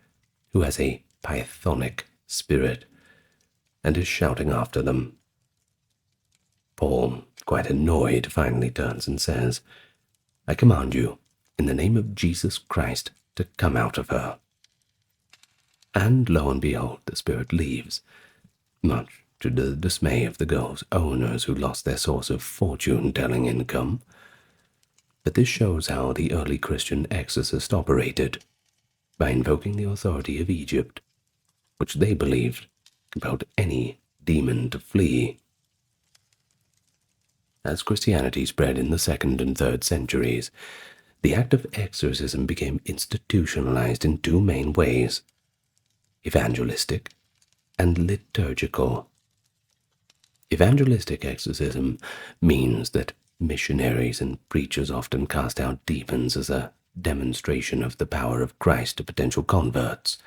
who has a pythonic spirit and is shouting after them. Paul, quite annoyed, finally turns and says, "I command you, in the name of Jesus Christ, to come out of her." And lo and behold, the spirit leaves, much to the dismay of the girl's owners, who lost their source of fortune-telling income. But this shows how the early Christian exorcist operated, by invoking the authority of Egypt, which they believed compelled any demon to flee. As Christianity spread in the 2nd and 3rd centuries, the act of exorcism became institutionalized in two main ways: evangelistic and liturgical. Evangelistic exorcism means that missionaries and preachers often cast out demons as a demonstration of the power of Christ to potential converts.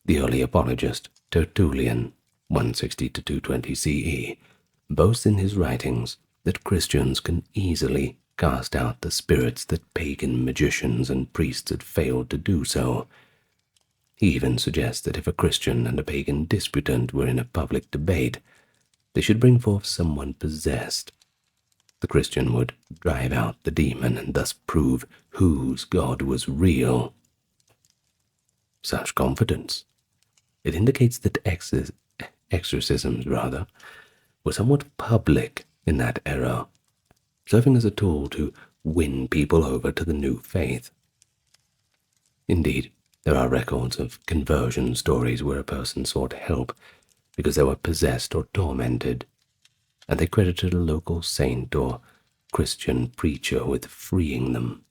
The early apologist Tertullian, 160 to 220 CE, boasts in his writings that Christians can easily cast out the spirits that pagan magicians and priests had failed to do so. He even suggests that if a Christian and a pagan disputant were in a public debate, they should bring forth someone possessed. The Christian would drive out the demon and thus prove whose God was real. Such confidence. It indicates that exorcisms were somewhat public in that era, serving as a tool to win people over to the new faith. Indeed, there are records of conversion stories where a person sought help because they were possessed or tormented, and they credited a local saint or Christian preacher with freeing them,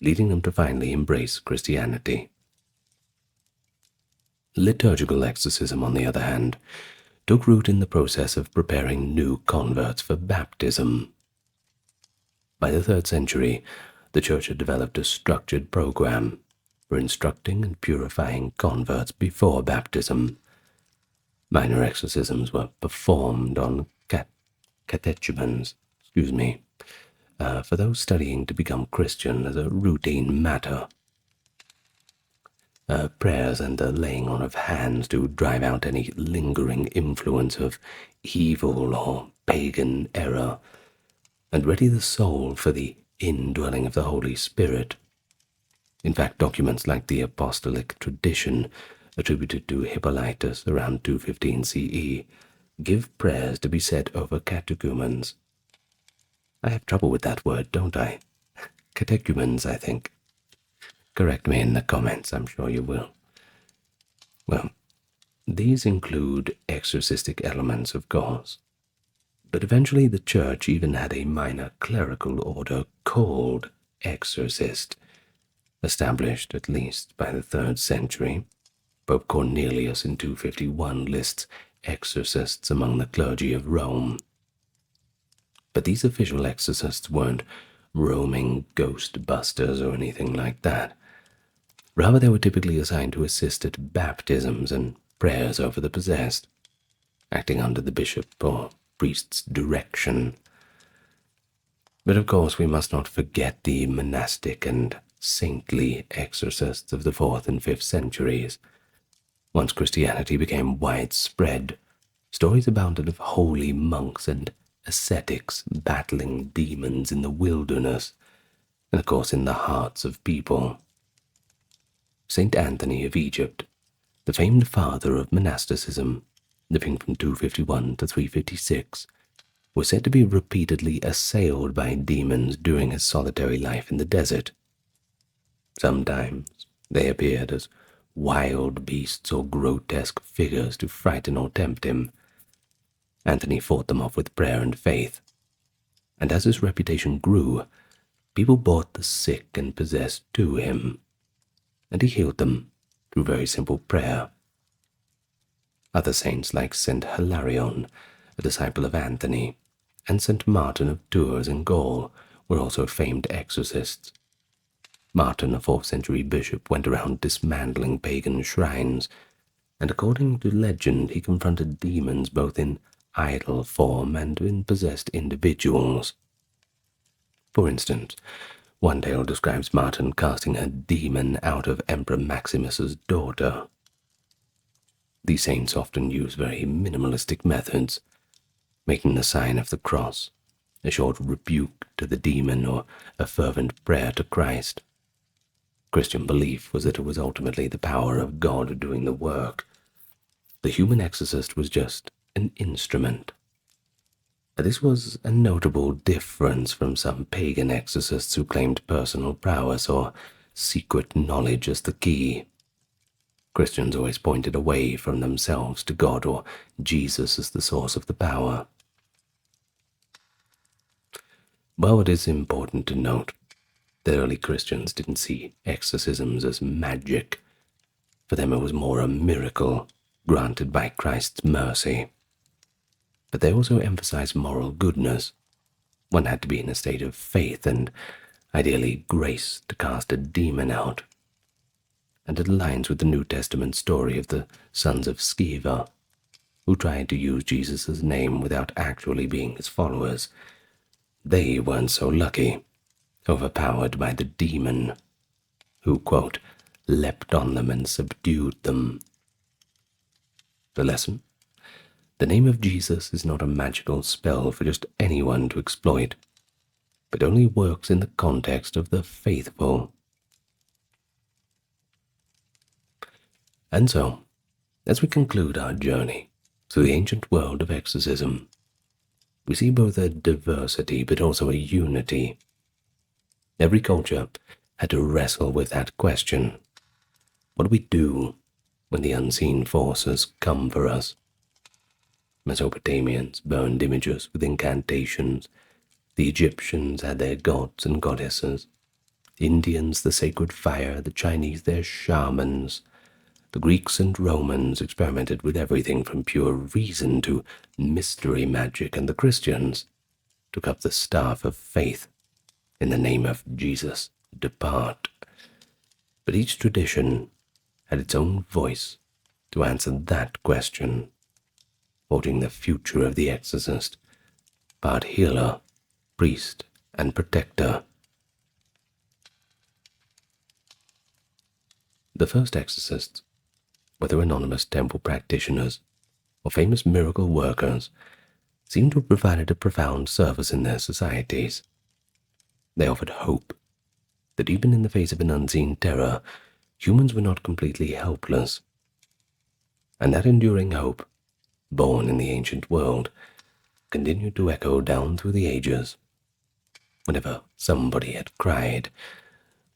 leading them to finally embrace Christianity. Liturgical exorcism, on the other hand, took root in the process of preparing new converts for baptism. By the 3rd century, the Church had developed a structured program for instructing and purifying converts before baptism. Minor exorcisms were performed on catechumens, for those studying to become Christian as a routine matter. Prayers and the laying on of hands to drive out any lingering influence of evil or pagan error, and ready the soul for the indwelling of the Holy Spirit. In fact, documents like the apostolic tradition attributed to Hippolytus around 215 CE give prayers to be said over catechumens. I have trouble with that word, don't I? Catechumens, I think. Correct me in the comments, I'm sure you will. Well, these include exorcistic elements, of course. But eventually the church even had a minor clerical order called Exorcist, established at least by the 3rd century. Pope Cornelius in 251 lists exorcists among the clergy of Rome. But these official exorcists weren't roaming ghost busters or anything like that. Rather, they were typically assigned to assist at baptisms and prayers over the possessed, acting under the bishop or priest's direction. But of course, we must not forget the monastic and saintly exorcists of the 4th and 5th centuries. Once Christianity became widespread, stories abounded of holy monks and ascetics battling demons in the wilderness, and of course in the hearts of people. Saint Anthony of Egypt, the famed father of monasticism, living from 251 to 356, was said to be repeatedly assailed by demons during his solitary life in the desert. Sometimes they appeared as wild beasts or grotesque figures to frighten or tempt him. Anthony fought them off with prayer and faith, and as his reputation grew, people brought the sick and possessed to him, and he healed them through very simple prayer. Other saints like Saint Hilarion, a disciple of Anthony, and Saint Martin of Tours in Gaul were also famed exorcists. Martin, a 4th century bishop, went around dismantling pagan shrines, and according to legend he confronted demons both in idol form and in possessed individuals. For instance, one tale describes Martin casting a demon out of Emperor Maximus's daughter. These saints often use very minimalistic methods, making the sign of the cross, a short rebuke to the demon, or a fervent prayer to Christ. Christian belief was that it was ultimately the power of God doing the work. The human exorcist was just an instrument. This was a notable difference from some pagan exorcists who claimed personal prowess or secret knowledge as the key. Christians always pointed away from themselves to God or Jesus as the source of the power. While it is important to note that early Christians didn't see exorcisms as magic. For them it was more a miracle granted by Christ's mercy. But they also emphasized moral goodness. One had to be in a state of faith and ideally grace to cast a demon out. And it aligns with the New Testament story of the sons of Sceva, who tried to use Jesus' name without actually being his followers. They weren't so lucky, overpowered by the demon, who, quote, leapt on them and subdued them. The lesson? The name of Jesus is not a magical spell for just anyone to exploit, but only works in the context of the faithful. And so, as we conclude our journey through the ancient world of exorcism, we see both a diversity but also a unity. Every culture had to wrestle with that question. What do we do when the unseen forces come for us? Mesopotamians burned images with incantations. The Egyptians had their gods and goddesses. The Indians the sacred fire, the Chinese their shamans. The Greeks and Romans experimented with everything from pure reason to mystery magic, and the Christians took up the staff of faith. In the name of Jesus, depart. But each tradition had its own voice to answer that question, holding the future of the exorcist, part healer, priest, and protector. The first exorcists, whether anonymous temple practitioners or famous miracle workers, seem to have provided a profound service in their societies. They offered hope that even in the face of an unseen terror, humans were not completely helpless, and that enduring hope born in the ancient world, continued to echo down through the ages whenever somebody had cried,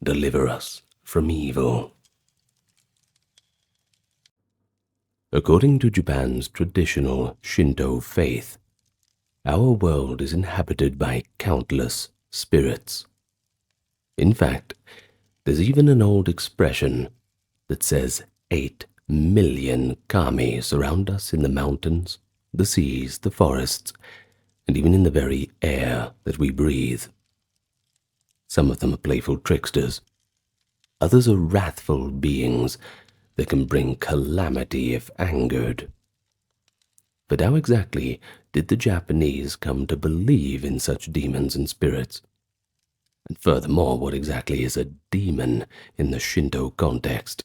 "Deliver us from evil." According to Japan's traditional Shinto faith, our world is inhabited by countless spirits. In fact, there's even an old expression that says 8 million kami surround us in the mountains, the seas, the forests, and even in the very air that we breathe. Some of them are playful tricksters. Others are wrathful beings that can bring calamity if angered. But how exactly did the Japanese come to believe in such demons and spirits? And furthermore, what exactly is a demon in the Shinto context?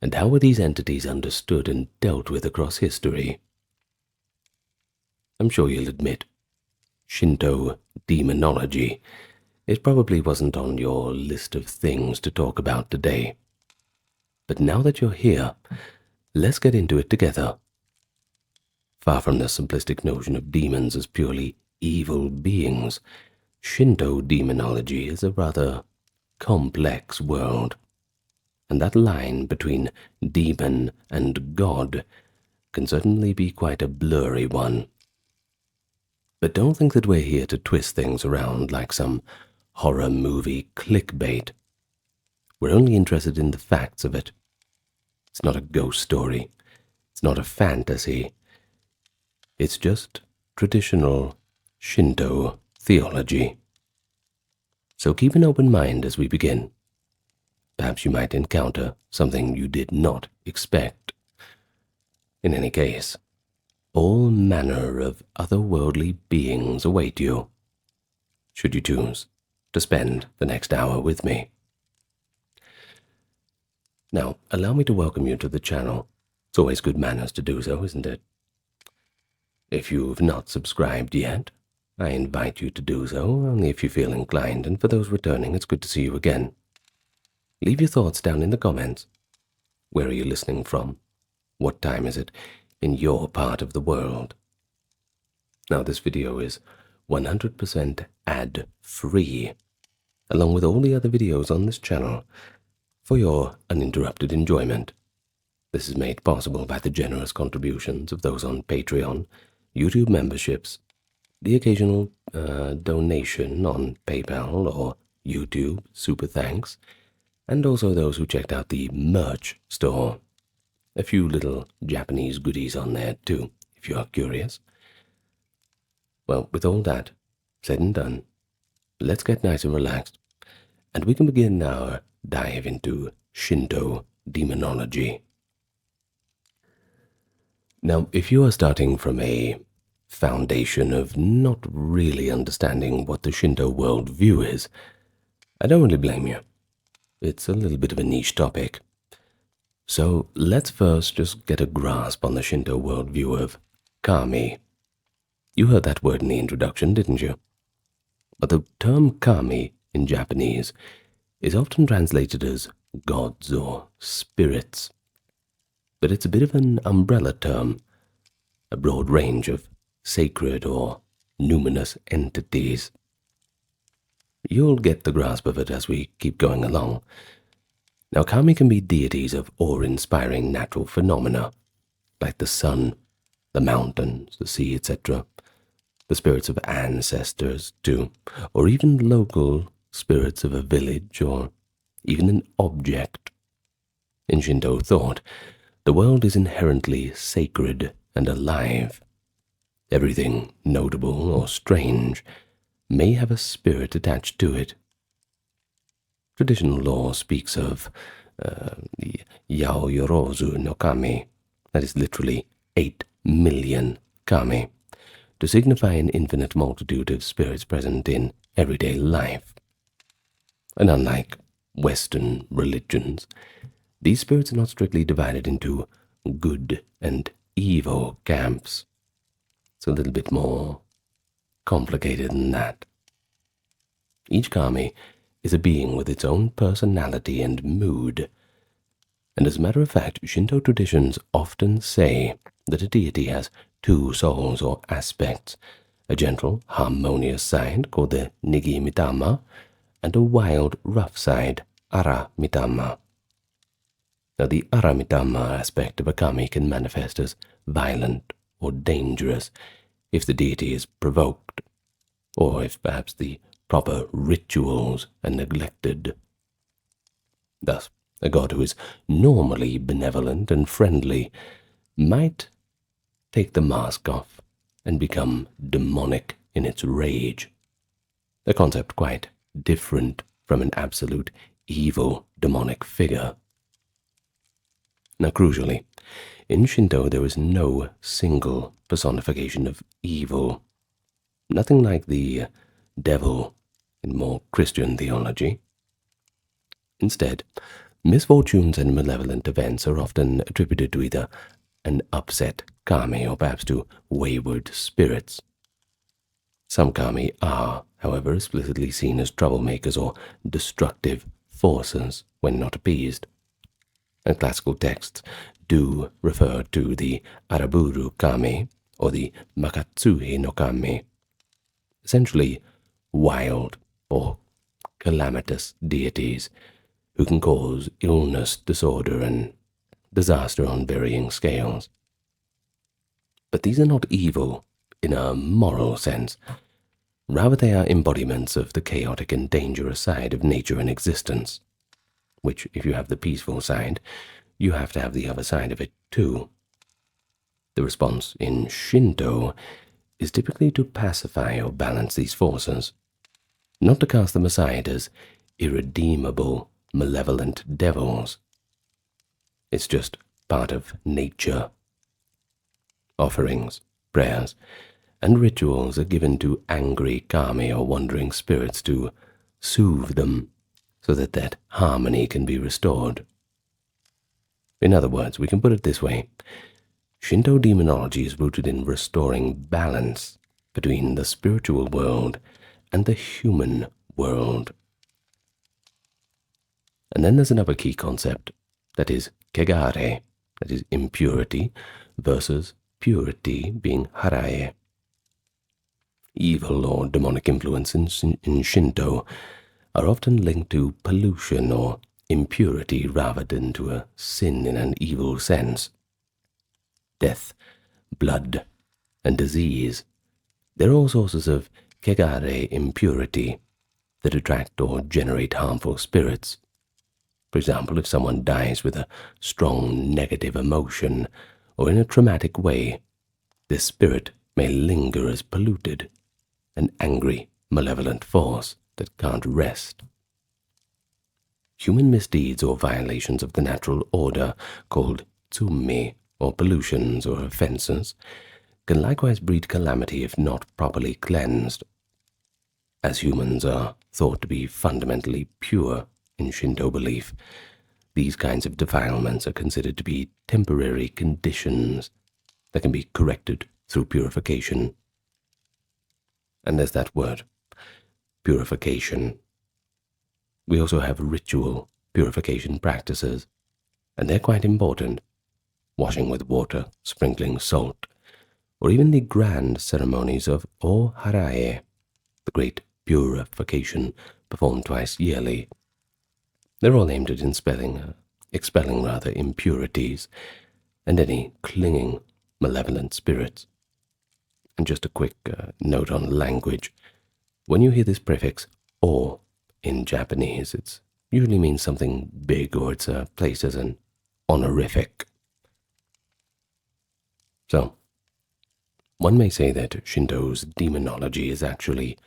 And how were these entities understood and dealt with across history? I'm sure you'll admit, Shinto demonology, it probably wasn't on your list of things to talk about today. But now that you're here, let's get into it together. Far from the simplistic notion of demons as purely evil beings, Shinto demonology is a rather complex world, and that line between demon and God can certainly be quite a blurry one. But don't think that we're here to twist things around like some horror movie clickbait. We're only interested in the facts of it. It's not a ghost story. It's not a fantasy. It's just traditional Shinto theology. So keep an open mind as we begin. Perhaps you might encounter something you did not expect. In any case, all manner of otherworldly beings await you, should you choose to spend the next hour with me. Now, allow me to welcome you to the channel. It's always good manners to do so, isn't it? If you've not subscribed yet, I invite you to do so, only if you feel inclined, and for those returning, it's good to see you again. Leave your thoughts down in the comments. Where are you listening from? What time is it in your part of the world? Now, this video is 100% ad-free, along with all the other videos on this channel, for your uninterrupted enjoyment. This is made possible by the generous contributions of those on Patreon, YouTube memberships, the occasional donation on PayPal or YouTube, super thanks, and also those who checked out the merch store. A few little Japanese goodies on there too, if you are curious. Well, with all that said and done, let's get nice and relaxed, and we can begin our dive into Shinto demonology. Now, if you are starting from a foundation of not really understanding what the Shinto worldview is, I don't really blame you. It's a little bit of a niche topic. So let's first just get a grasp on the Shinto worldview of kami. You heard that word in the introduction, didn't you? But the term kami in Japanese is often translated as gods or spirits. But it's a bit of an umbrella term, a broad range of sacred or numinous entities. You'll get the grasp of it as we keep going along. Now, kami can be deities of awe-inspiring natural phenomena, like the sun, the mountains, the sea, etc., the spirits of ancestors, too, or even local spirits of a village, or even an object. In Shinto thought, the world is inherently sacred and alive. Everything notable or strange may have a spirit attached to it. Traditional law speaks of Yaoyorozu no Kami, that is literally 8 million kami, to signify an infinite multitude of spirits present in everyday life. And unlike Western religions, these spirits are not strictly divided into good and evil camps. It's a little bit more complicated than that. Each kami is a being with its own personality and mood, And as a matter of fact, Shinto traditions often say that a deity has two souls or aspects, a gentle, harmonious side called the Nigi Mitama, and a wild, rough side, Ara Mitama. Now, the Ara Mitama aspect of a kami can manifest as violent or dangerous if the deity is provoked, or if perhaps the proper rituals are neglected. Thus, a god who is normally benevolent and friendly might take the mask off and become demonic in its rage, a concept quite different from an absolute evil demonic figure. Now, crucially, in Shinto there is no single personification of evil, nothing like the devil in more Christian theology. Instead, misfortunes and malevolent events are often attributed to either an upset kami or perhaps to wayward spirits. Some kami are, however, explicitly seen as troublemakers or destructive forces when not appeased. And classical texts do refer to the Araburu kami or the Makatsuhi no kami, essentially wild or calamitous deities who can cause illness, disorder, and disaster on varying scales. But these are not evil in a moral sense. Rather, they are embodiments of the chaotic and dangerous side of nature and existence, which, if you have the peaceful side, you have to have the other side of it too. The response in Shinto is typically to pacify or balance these forces, not to cast them aside as irredeemable, malevolent devils. It's just part of nature. Offerings, prayers, and rituals are given to angry kami or wandering spirits to soothe them so that harmony can be restored. In other words, we can put it this way: Shinto demonology is rooted in restoring balance between the spiritual world and the human world. And then there's another key concept, that is kegare, that is impurity, versus purity being harae. Evil or demonic influences in Shinto are often linked to pollution or impurity rather than to a sin in an evil sense. Death, blood, and disease, they're all sources of kegare impurity that attract or generate harmful spirits. For example, if someone dies with a strong negative emotion or in a traumatic way, this spirit may linger as polluted, an angry, malevolent force that can't rest. Human misdeeds or violations of the natural order, called tsumi, or pollutions or offenses, can likewise breed calamity if not properly cleansed. As humans are thought to be fundamentally pure in Shinto belief, these kinds of defilements are considered to be temporary conditions that can be corrected through purification. And there's that word, purification. We also have ritual purification practices, and they're quite important. Washing with water, sprinkling salt, or even the grand ceremonies of O Harae, the great purification performed twice yearly. They're all aimed at expelling impurities and any clinging malevolent spirits. And just a quick note on language. When you hear this prefix O in Japanese, it usually means something big, or it's placed as an honorific. So, one may say that Shinto's demonology is actually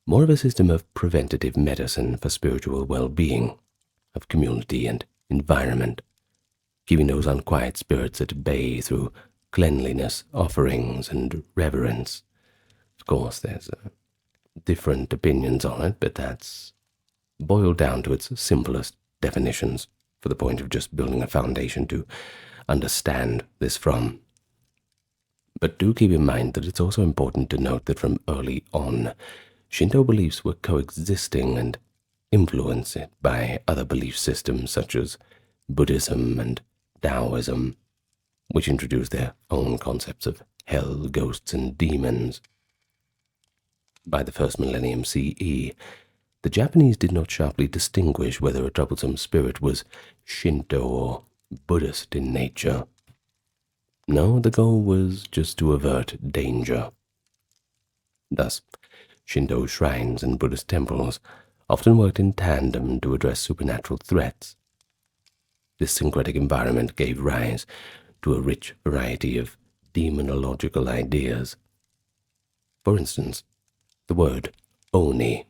more of a system of preventative medicine for spiritual well-being, of community and environment, keeping those unquiet spirits at bay through cleanliness, offerings, and reverence. Of course, there's different opinions on it, but that's boiled down to its simplest definitions for the point of just building a foundation to understand this from. But do keep in mind that it's also important to note that from early on, Shinto beliefs were coexisting and influenced by other belief systems such as Buddhism and Taoism, which introduced their own concepts of hell, ghosts, and demons. By the first millennium CE, the Japanese did not sharply distinguish whether a troublesome spirit was Shinto or Buddhist in nature. No, the goal was just to avert danger. Thus, Shinto shrines and Buddhist temples often worked in tandem to address supernatural threats. This syncretic environment gave rise to a rich variety of demonological ideas. For instance, the word oni,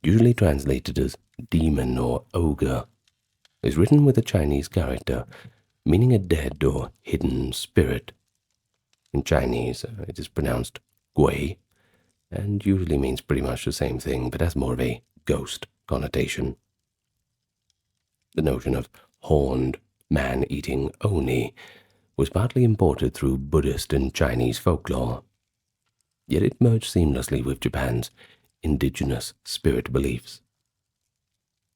usually translated as demon or ogre, is written with a Chinese character meaning a dead or hidden spirit. In Chinese, it is pronounced gui, and usually means pretty much the same thing, but has more of a ghost connotation. The notion of horned, man-eating oni was partly imported through Buddhist and Chinese folklore, yet it merged seamlessly with Japan's indigenous spirit beliefs.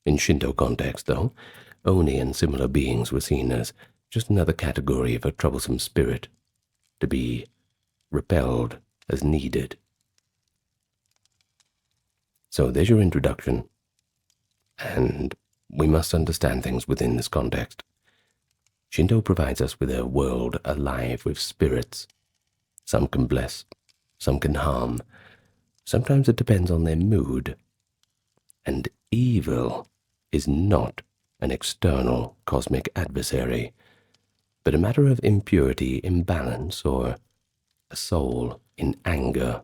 In Shinto context, though, oni and similar beings were seen as just another category of a troublesome spirit, to be repelled as needed. So there's your introduction, and we must understand things within this context. Shinto provides us with a world alive with spirits. Some can bless, some can harm. Sometimes it depends on their mood. And evil is not an external cosmic adversary, but a matter of impurity, imbalance, or a soul in anger.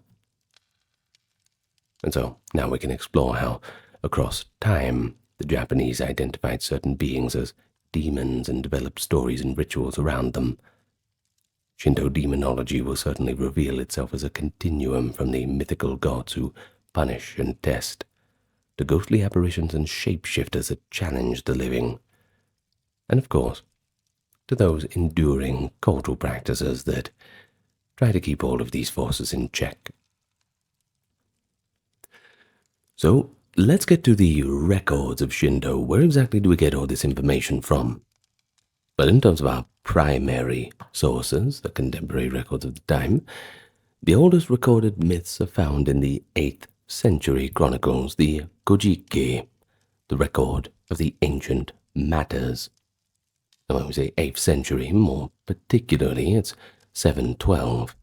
And so now we can explore how, across time, the Japanese identified certain beings as demons and developed stories and rituals around them. Shinto demonology will certainly reveal itself as a continuum from the mythical gods who punish and test, to ghostly apparitions and shapeshifters that challenge the living, and of course, to those enduring cultural practices that try to keep all of these forces in check. So, let's get to the records of Shinto. Where exactly do we get all this information from? But in terms of our primary sources, the contemporary records of the time, the oldest recorded myths are found in the 8th century chronicles, the Kojiki, the record of the ancient matters. Now when we say 8th century, more particularly, it's 712.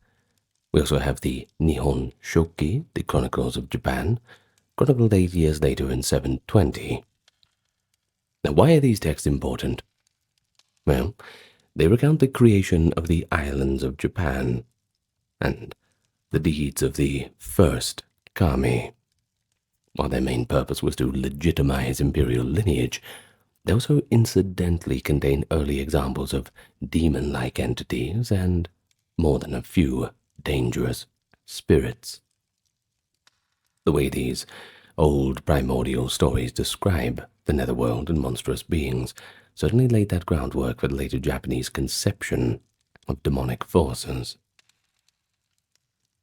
We also have the Nihon Shoki, the Chronicles of Japan, chronicled 8 years later in 720. Now why are these texts important? Well, they recount the creation of the islands of Japan and the deeds of the first kami. While their main purpose was to legitimize imperial lineage, they also incidentally contain early examples of demon-like entities and more than a few dangerous spirits. The way these old primordial stories describe the netherworld and monstrous beings certainly laid that groundwork for the later Japanese conception of demonic forces.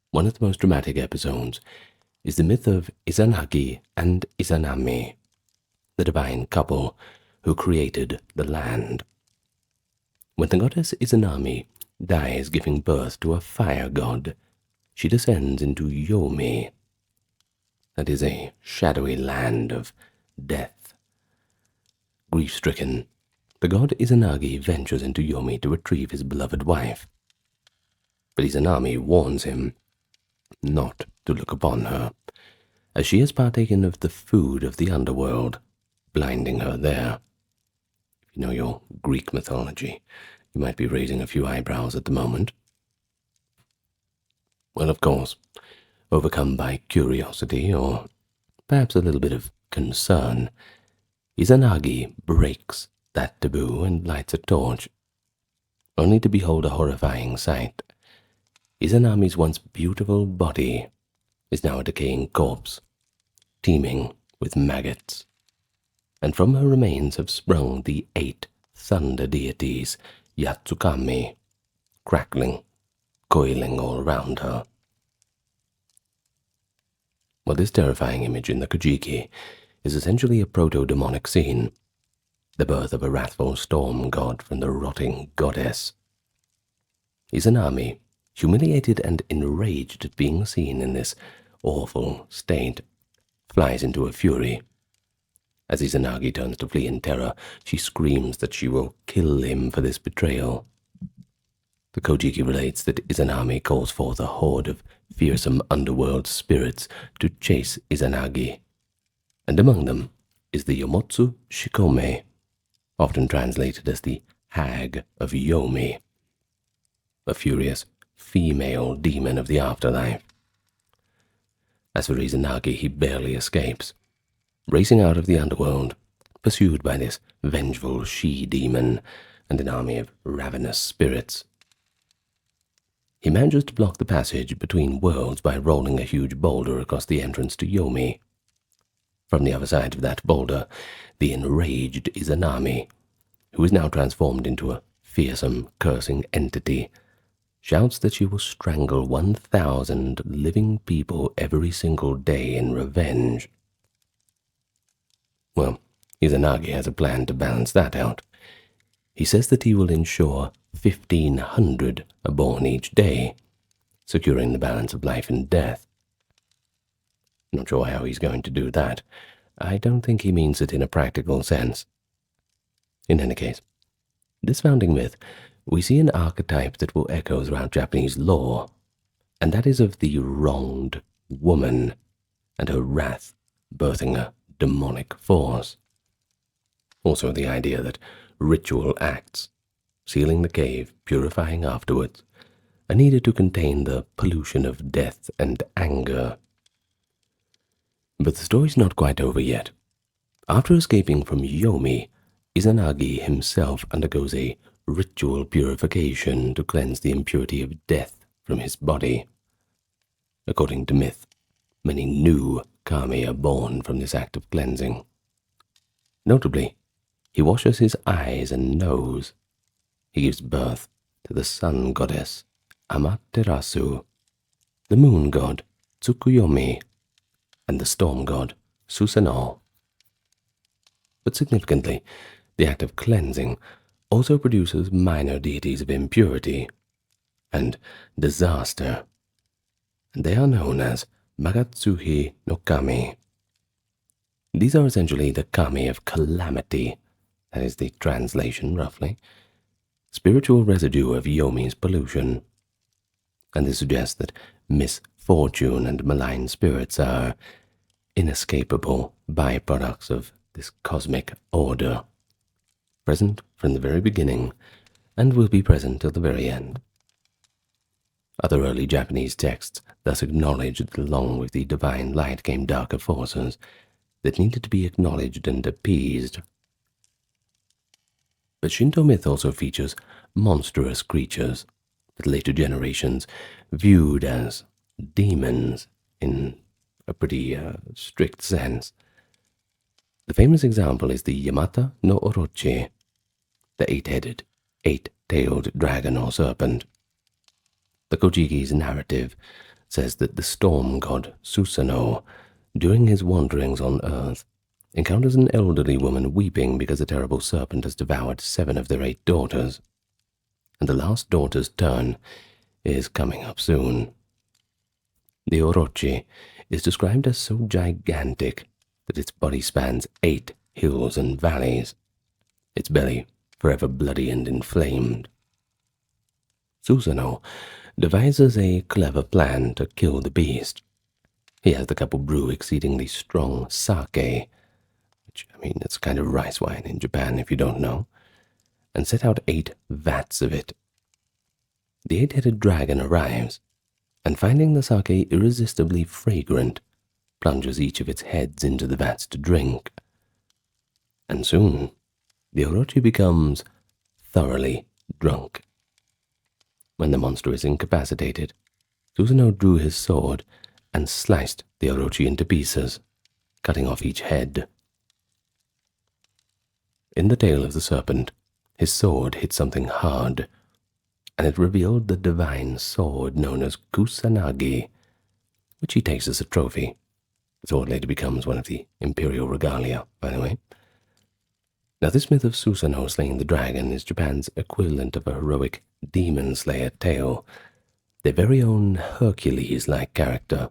One of the most dramatic episodes is the myth of Izanagi and Izanami, the divine couple who created the land. When the goddess Izanami dies giving birth to a fire god, she descends into Yomi. That is a shadowy land of death. Grief-stricken, the god Izanagi ventures into Yomi to retrieve his beloved wife. But Izanami warns him not to look upon her, as she has partaken of the food of the underworld, blinding her there. If you know your Greek mythology, you might be raising a few eyebrows at the moment. Well, of course, overcome by curiosity or perhaps a little bit of concern, Izanagi breaks that taboo and lights a torch, only to behold a horrifying sight. Izanami's once beautiful body is now a decaying corpse, teeming with maggots, and from her remains have sprung the 8 thunder deities, Yatsukami, crackling, coiling all around her. Well, this terrifying image in the Kojiki is essentially a proto-demonic scene. the birth of a wrathful storm god from the rotting goddess. Izanami, humiliated and enraged at being seen in this awful state, flies into a fury. As Izanagi turns to flee in terror, she screams that she will kill him for this betrayal. The Kojiki relates that Izanami calls forth a horde of fearsome underworld spirits to chase Izanagi, and among them is the Yomotsu Shikome, often translated as the Hag of Yomi, a furious female demon of the afterlife. As for Izanagi, he barely escapes, racing out of the underworld, pursued by this vengeful she-demon and an army of ravenous spirits. He manages to block the passage between worlds by rolling a huge boulder across the entrance to Yomi. From the other side of that boulder, the enraged Izanami, who is now transformed into a fearsome, cursing entity, shouts that she will strangle 1,000 living people every single day in revenge. Well, Izanagi has a plan to balance that out. He says that he will ensure 1,500 are born each day, securing the balance of life and death. Not sure how he's going to do that. I don't think he means it in a practical sense. In any case, this founding myth, we see an archetype that will echo throughout Japanese lore, and that is of the wronged woman and her wrath birthing a demonic force. Also the idea that ritual acts, sealing the cave, purifying afterwards, are needed to contain the pollution of death and anger. But the story's not quite over yet. After escaping from Yomi, Izanagi himself undergoes a ritual purification to cleanse the impurity of death from his body. According to myth, many new kami are born from this act of cleansing. Notably, he washes his eyes and nose. He gives birth to the sun goddess Amaterasu, the moon god Tsukuyomi, and the storm god Susanoo. But significantly, the act of cleansing also produces minor deities of impurity and disaster, and they are known as Magatsuhi no Kami. These are essentially the kami of calamity, that is the translation roughly, spiritual residue of Yomi's pollution, and this suggests that misfortune and malign spirits are inescapable byproducts of this cosmic order, present from the very beginning and will be present till the very end. Other early Japanese texts thus acknowledged that along with the divine light came darker forces that needed to be acknowledged and appeased. But Shinto myth also features monstrous creatures that later generations viewed as demons in a pretty strict sense. The famous example is the Yamata no Orochi, the eight-headed, eight-tailed dragon or serpent. The Kojiki's narrative says that the storm god Susanoo, during his wanderings on earth, encounters an elderly woman weeping because a terrible serpent has devoured 7 of their 8 daughters, and the last daughter's turn is coming up soon. The Orochi is described as so gigantic that its body spans 8 hills and valleys, its belly forever bloody and inflamed. Susanoo devises a clever plan to kill the beast. He has the couple brew exceedingly strong sake, which, it's kind of rice wine in Japan if you don't know, and set out 8 vats of it. The 8-headed dragon arrives, and finding the sake irresistibly fragrant, plunges each of its heads into the vats to drink. And soon, the Orochi becomes thoroughly drunk. When the monster is incapacitated, Susanoo drew his sword and sliced the Orochi into pieces, cutting off each head. In the tail of the serpent, his sword hit something hard, and it revealed the divine sword known as Kusanagi, which he takes as a trophy. The sword later becomes one of the imperial regalia, by the way. Now, this myth of Susanoo slaying the dragon is Japan's equivalent of a heroic demon slayer tale, their very own Hercules-like character.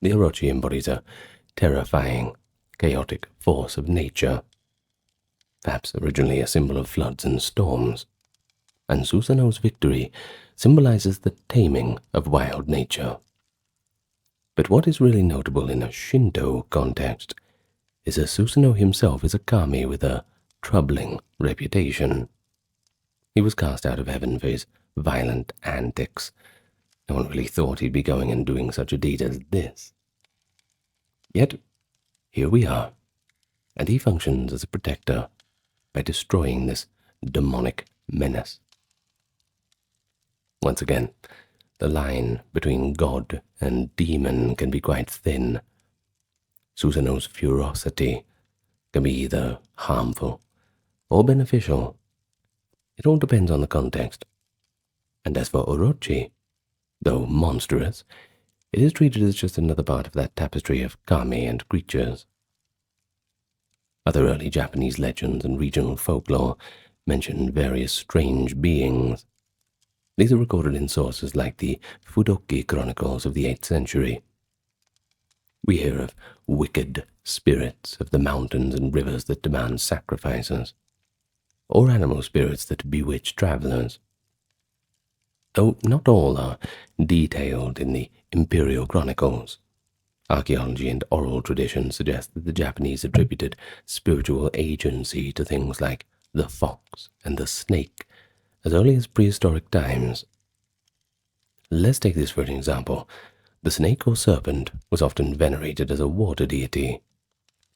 The Orochi embodies a terrifying, chaotic force of nature, perhaps originally a symbol of floods and storms, and Susanoo's victory symbolizes the taming of wild nature. But what is really notable in a Shinto context is that Susanoo himself is a kami with a troubling reputation. He was cast out of heaven for his violent antics. No one really thought he'd be going and doing such a deed as this. Yet, here we are, and he functions as a protector by destroying this demonic menace. Once again, the line between god and demon can be quite thin. Susanoo's ferocity can be either harmful or beneficial. It all depends on the context. And as for Orochi, though monstrous, it is treated as just another part of that tapestry of kami and creatures. Other early Japanese legends and regional folklore mention various strange beings. These are recorded in sources like the Fudoki Chronicles of the 8th century. We hear of wicked spirits of the mountains and rivers that demand sacrifices, or animal spirits that bewitch travelers. Though not all are detailed in the imperial chronicles, archaeology and oral tradition suggest that the Japanese attributed spiritual agency to things like the fox and the snake as early as prehistoric times. Let's take this for an example. The snake or serpent was often venerated as a water deity,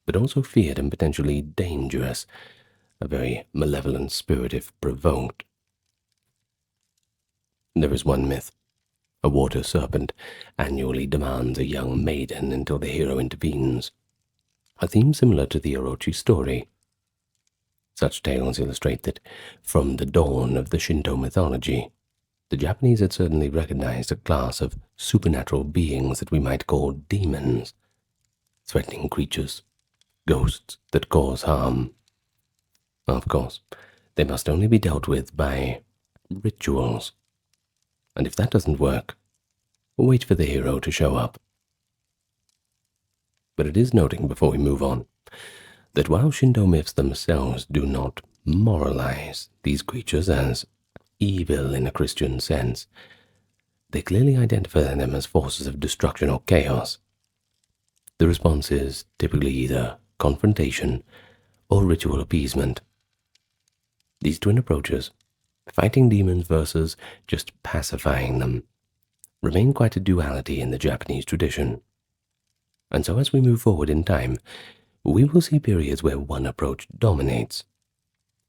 but also feared and potentially dangerous, a very malevolent spirit if provoked. There is one myth. A water serpent annually demands a young maiden until the hero intervenes, a theme similar to the Orochi story. Such tales illustrate that from the dawn of the Shinto mythology, the Japanese had certainly recognized a class of supernatural beings that we might call demons, threatening creatures, ghosts that cause harm. Of course, they must only be dealt with by rituals. And if that doesn't work, wait for the hero to show up. But it is noting, before we move on, that while Shinto myths themselves do not moralize these creatures as evil in a Christian sense, they clearly identify them as forces of destruction or chaos. The response is typically either confrontation or ritual appeasement. These twin approaches, fighting demons versus just pacifying them, remain quite a duality in the Japanese tradition. And so as we move forward in time, we will see periods where one approach dominates.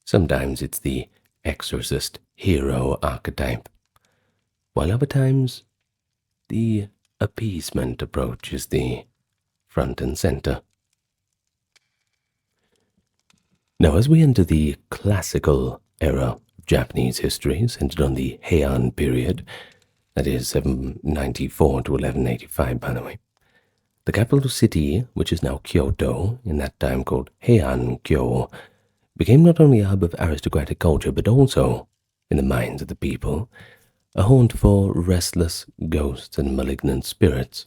Sometimes it's the exorcist hero archetype, while other times the appeasement approach is the front and center. Now, as we enter the classical era of Japanese history, centered on the Heian period, that is 794 to 1185, by the way, the capital city, which is now Kyoto, in that time called Heian-kyo, became not only a hub of aristocratic culture, but also, in the minds of the people, a haunt for restless ghosts and malignant spirits.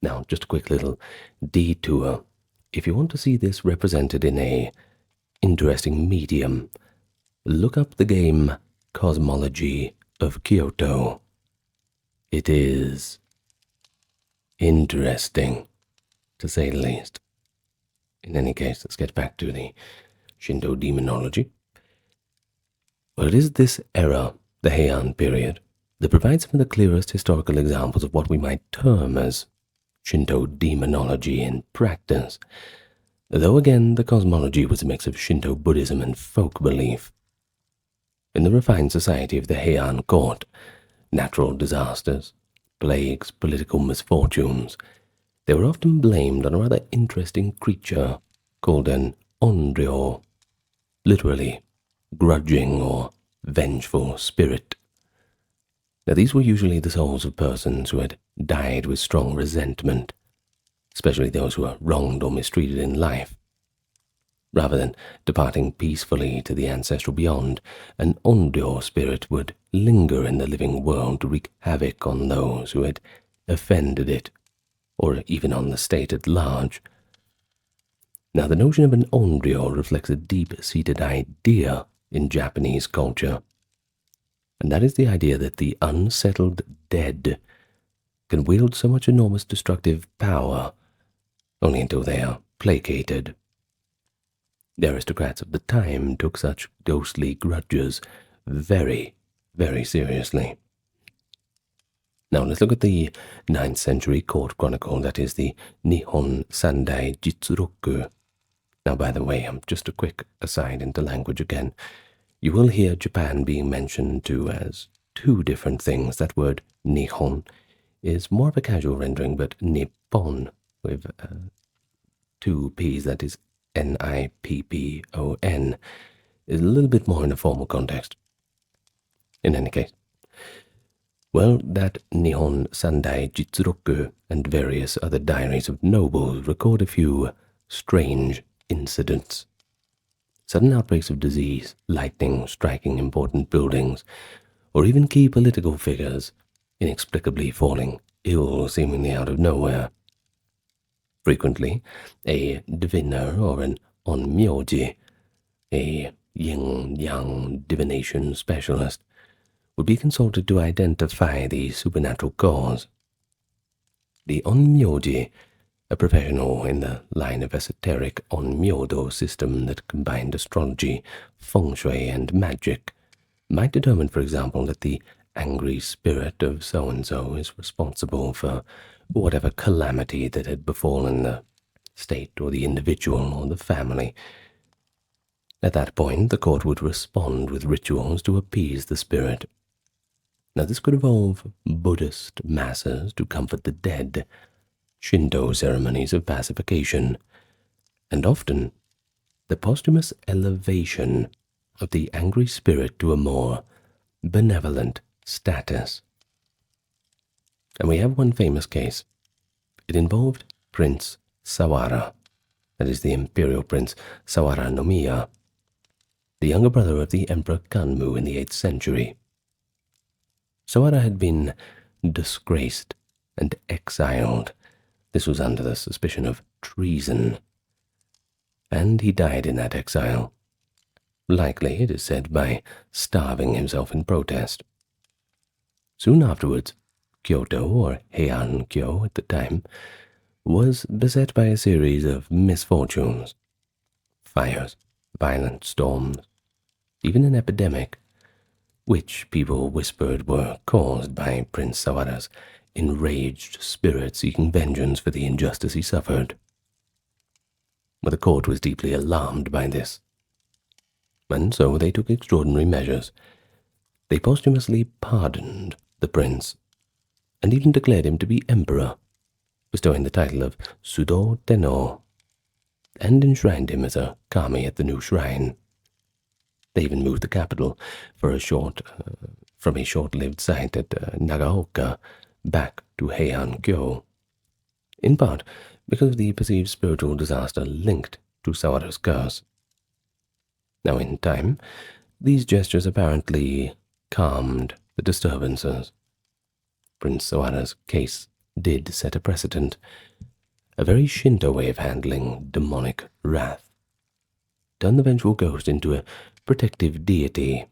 Now, just a quick little detour. If you want to see this represented in a interesting medium, look up the game Cosmology of Kyoto. It is interesting, to say the least. In any case, let's get back to the Shinto demonology. Well, it is this era, the Heian period, that provides some of the clearest historical examples of what we might term as Shinto demonology in practice, though again the cosmology was a mix of Shinto Buddhism and folk belief. In the refined society of the Heian court, natural disasters, plagues, political misfortunes, they were often blamed on a rather interesting creature called an onryo, literally grudging or vengeful spirit. Now, these were usually the souls of persons who had died with strong resentment, especially those who were wronged or mistreated in life. Rather than departing peacefully to the ancestral beyond, an onryo spirit would linger in the living world to wreak havoc on those who had offended it, or even on the state at large. Now, the notion of an onryo reflects a deep-seated idea in Japanese culture, and that is the idea that the unsettled dead can wield so much enormous destructive power only until they are placated. The aristocrats of the time took such ghostly grudges very, very seriously. Now let's look at the 9th century court chronicle, that is the Nihon Sandai Jitsuroku. Now, by the way, just a quick aside into language again. You will hear Japan being mentioned too as two different things. That word Nihon is more of a casual rendering, but Nippon with two P's, that is Nippon, is a little bit more in a formal context. In any case, well, that Nihon Sandai Jitsuroku and various other diaries of nobles record a few strange incidents. Sudden outbreaks of disease, lightning striking important buildings, or even key political figures inexplicably falling ill seemingly out of nowhere. Frequently, a diviner or an onmyoji, a yin-yang divination specialist, would be consulted to identify the supernatural cause. The onmyoji, a professional in the line of esoteric onmyodo system that combined astrology, feng shui, and magic, might determine, for example, that the angry spirit of so-and-so is responsible for whatever calamity that had befallen the state or the individual or the family. At that point, the court would respond with rituals to appease the spirit. Now, this could involve Buddhist masses to comfort the dead, Shinto ceremonies of pacification, and often the posthumous elevation of the angry spirit to a more benevolent status. And we have one famous case. It involved Prince Sawara, that is the imperial prince Sawara no Miya, the younger brother of the Emperor Kanmu in the 8th century. Sawara had been disgraced and exiled. This was under the suspicion of treason, and he died in that exile, likely, it is said, by starving himself in protest. Soon afterwards, Kyoto, or Heian-kyo at the time, was beset by a series of misfortunes, fires, violent storms, even an epidemic, which people whispered were caused by Prince Sawara's enraged spirit seeking vengeance for the injustice he suffered. But the court was deeply alarmed by this, and so they took extraordinary measures. They posthumously pardoned the prince, and even declared him to be emperor, bestowing the title of Sudo Tenno, and enshrined him as a kami at the new shrine. They even moved the capital for from a short-lived site at Nagaoka back to Heian-kyo, in part because of the perceived spiritual disaster linked to Sawara's curse. Now, in time, these gestures apparently calmed the disturbances. Prince Sawara's case did set a precedent, a very Shinto way of handling demonic wrath. Turn the vengeful ghost into a protective deity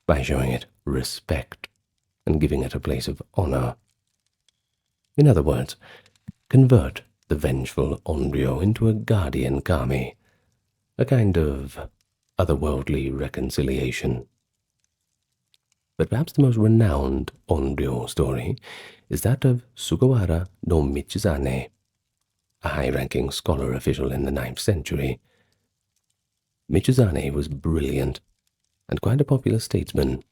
by showing it respect and giving it a place of honor. In other words, convert the vengeful onryo into a guardian kami, a kind of otherworldly reconciliation. But perhaps the most renowned onryo story is that of Sugawara no Michizane, a high-ranking scholar official in the 9th century. Michizane was brilliant and quite a popular statesman,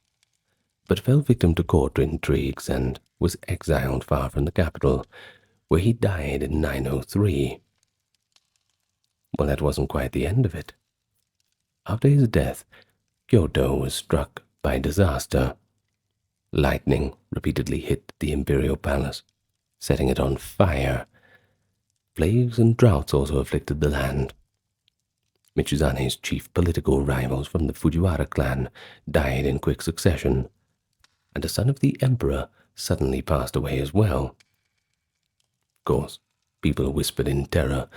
but fell victim to court intrigues and was exiled far from the capital, where he died in 903. Well, that wasn't quite the end of it. After his death, Kyoto was struck by disaster. Lightning repeatedly hit the imperial palace, setting it on fire. Plagues and droughts also afflicted the land. Michizane's chief political rivals from the Fujiwara clan died in quick succession, and a son of the emperor suddenly passed away as well. Of course, people whispered in terror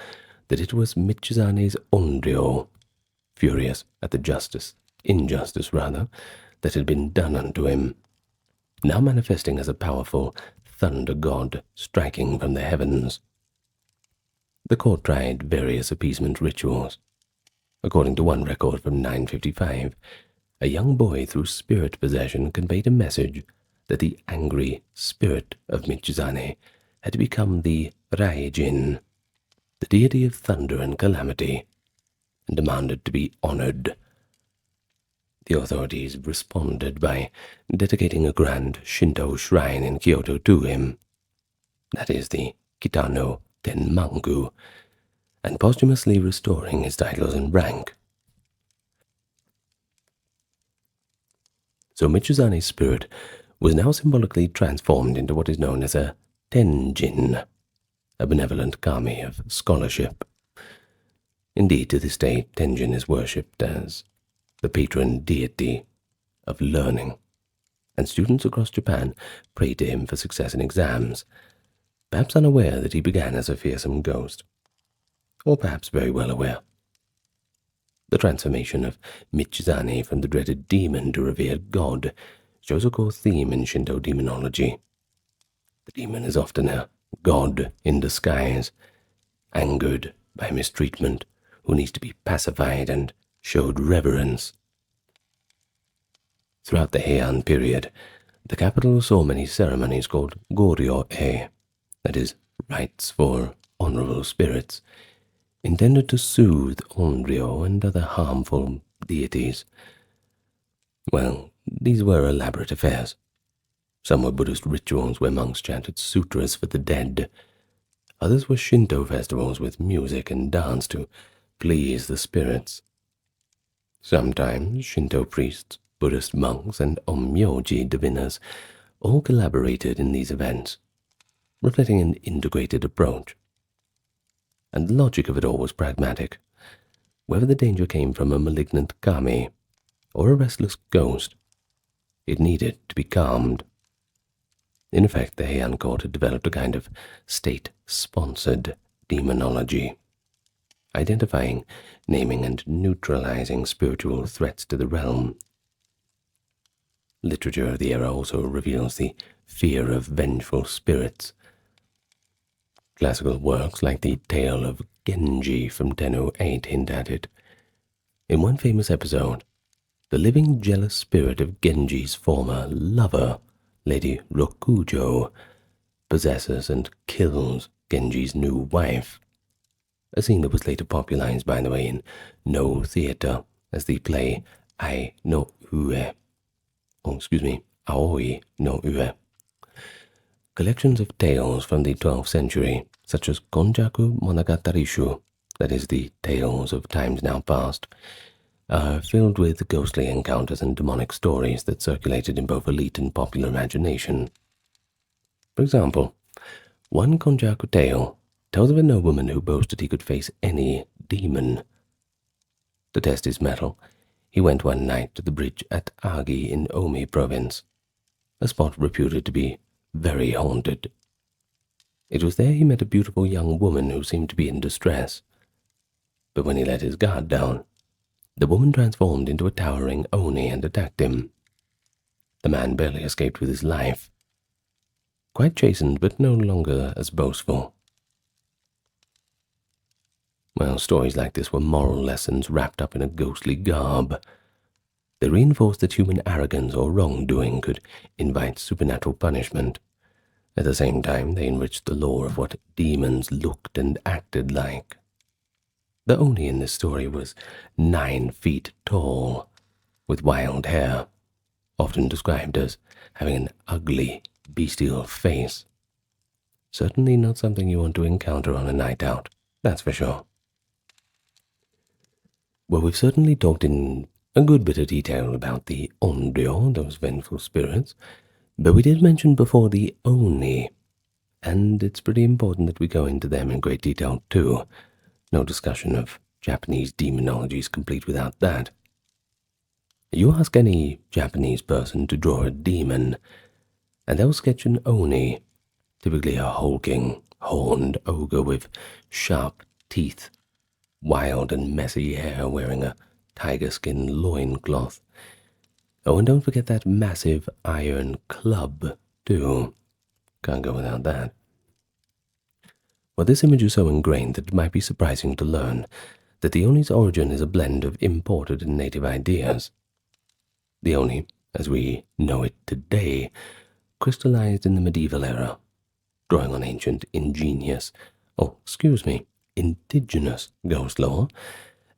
that it was Michizane's Onryo, furious at the injustice that had been done unto him, now manifesting as a powerful thunder god striking from the heavens. The court tried various appeasement rituals. According to one record from 955, a young boy through spirit possession conveyed a message that the angry spirit of Michizane had become the Raijin, the deity of thunder and calamity, and demanded to be honored. The authorities responded by dedicating a grand Shinto shrine in Kyoto to him, that is the Kitano Tenmangu, and posthumously restoring his titles and rank. So Michizane's spirit was now symbolically transformed into what is known as a Tenjin, a benevolent kami of scholarship. Indeed, to this day, Tenjin is worshipped as the patron deity of learning, and students across Japan pray to him for success in exams, perhaps unaware that he began as a fearsome ghost, or perhaps very well aware. The transformation of Michizane from the dreaded demon to revered god shows a core theme in Shinto demonology. The demon is often a god in disguise, angered by mistreatment, who needs to be pacified and showed reverence. Throughout the Heian period, the capital saw many ceremonies called Goryo-e, that is, rites for honorable spirits, intended to soothe Onryo and other harmful deities. Well, these were elaborate affairs. Some were Buddhist rituals where monks chanted sutras for the dead. Others were Shinto festivals with music and dance to please the spirits. Sometimes Shinto priests, Buddhist monks, and Onmyoji diviners all collaborated in these events, reflecting an integrated approach. And the logic of it all was pragmatic. Whether the danger came from a malignant kami or a restless ghost, it needed to be calmed. In effect, the Heian court had developed a kind of state-sponsored demonology, identifying, naming, and neutralizing spiritual threats to the realm. Literature of the era also reveals the fear of vengeful spirits. Classical works like the Tale of Genji from 1008 hint at it. In one famous episode, the living jealous spirit of Genji's former lover, Lady Rokujo, possesses and kills Genji's new wife, a scene that was later popularized, by the way, in No Theatre as the play Aoi no Ue. Collections of tales from the 12th century, such as Konjaku Monogatarishu, that is, the tales of times now past, are filled with ghostly encounters and demonic stories that circulated in both elite and popular imagination. For example, one Konjaku tale tells of a nobleman who boasted he could face any demon. To test his mettle, he went one night to the bridge at Agi in Omi province, a spot reputed to be very haunted. It was there he met a beautiful young woman who seemed to be in distress. But when he let his guard down, the woman transformed into a towering Oni and attacked him. The man barely escaped with his life, quite chastened but no longer as boastful. Well, stories like this were moral lessons wrapped up in a ghostly garb. They reinforced that human arrogance or wrongdoing could invite supernatural punishment. At the same time, they enriched the lore of what demons looked and acted like. The Oni in this story was 9 feet tall, with wild hair, often described as having an ugly, bestial face. Certainly not something you want to encounter on a night out, that's for sure. Well, we've certainly talked in a good bit of detail about the Onryo, those vengeful spirits, but we did mention before the Oni, and it's pretty important that we go into them in great detail too. No discussion of Japanese demonology is complete without that. You ask any Japanese person to draw a demon, and they'll sketch an oni, typically a hulking, horned ogre with sharp teeth, wild and messy hair, wearing a tiger-skin loincloth. Oh, and don't forget that massive iron club, too. Can't go without that. Well, this image is so ingrained that it might be surprising to learn that the Oni's origin is a blend of imported and native ideas. The Oni, as we know it today, crystallized in the medieval era, drawing on ancient indigenous ghost lore,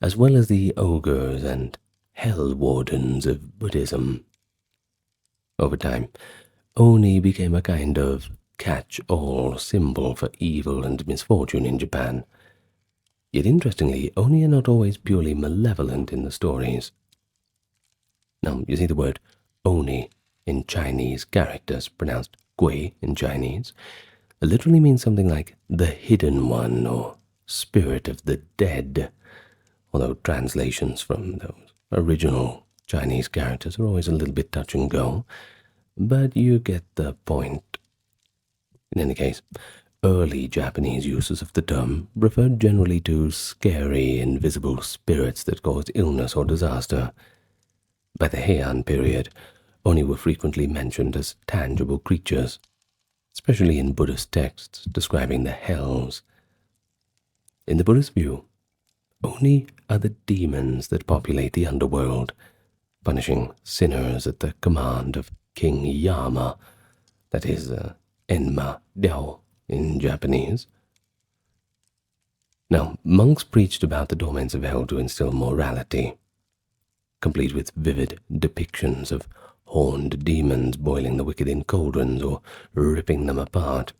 as well as the ogres and hell wardens of Buddhism. Over time, Oni became a kind of catch-all symbol for evil and misfortune in Japan. Yet interestingly, Oni are not always purely malevolent in the stories. Now, you see the word Oni in Chinese characters, pronounced Gui in Chinese, literally means something like the hidden one or spirit of the dead, although translations from those original Chinese characters are always a little bit touch and go, but you get the point. In any case, early Japanese uses of the term referred generally to scary, invisible spirits that caused illness or disaster. By the Heian period, Oni were frequently mentioned as tangible creatures, especially in Buddhist texts describing the hells. In the Buddhist view, Oni are the demons that populate the underworld, punishing sinners at the command of King Yama, that is, Enma Dao in Japanese. Now, monks preached about the torments of hell to instill morality, complete with vivid depictions of horned demons boiling the wicked in cauldrons or ripping them apart.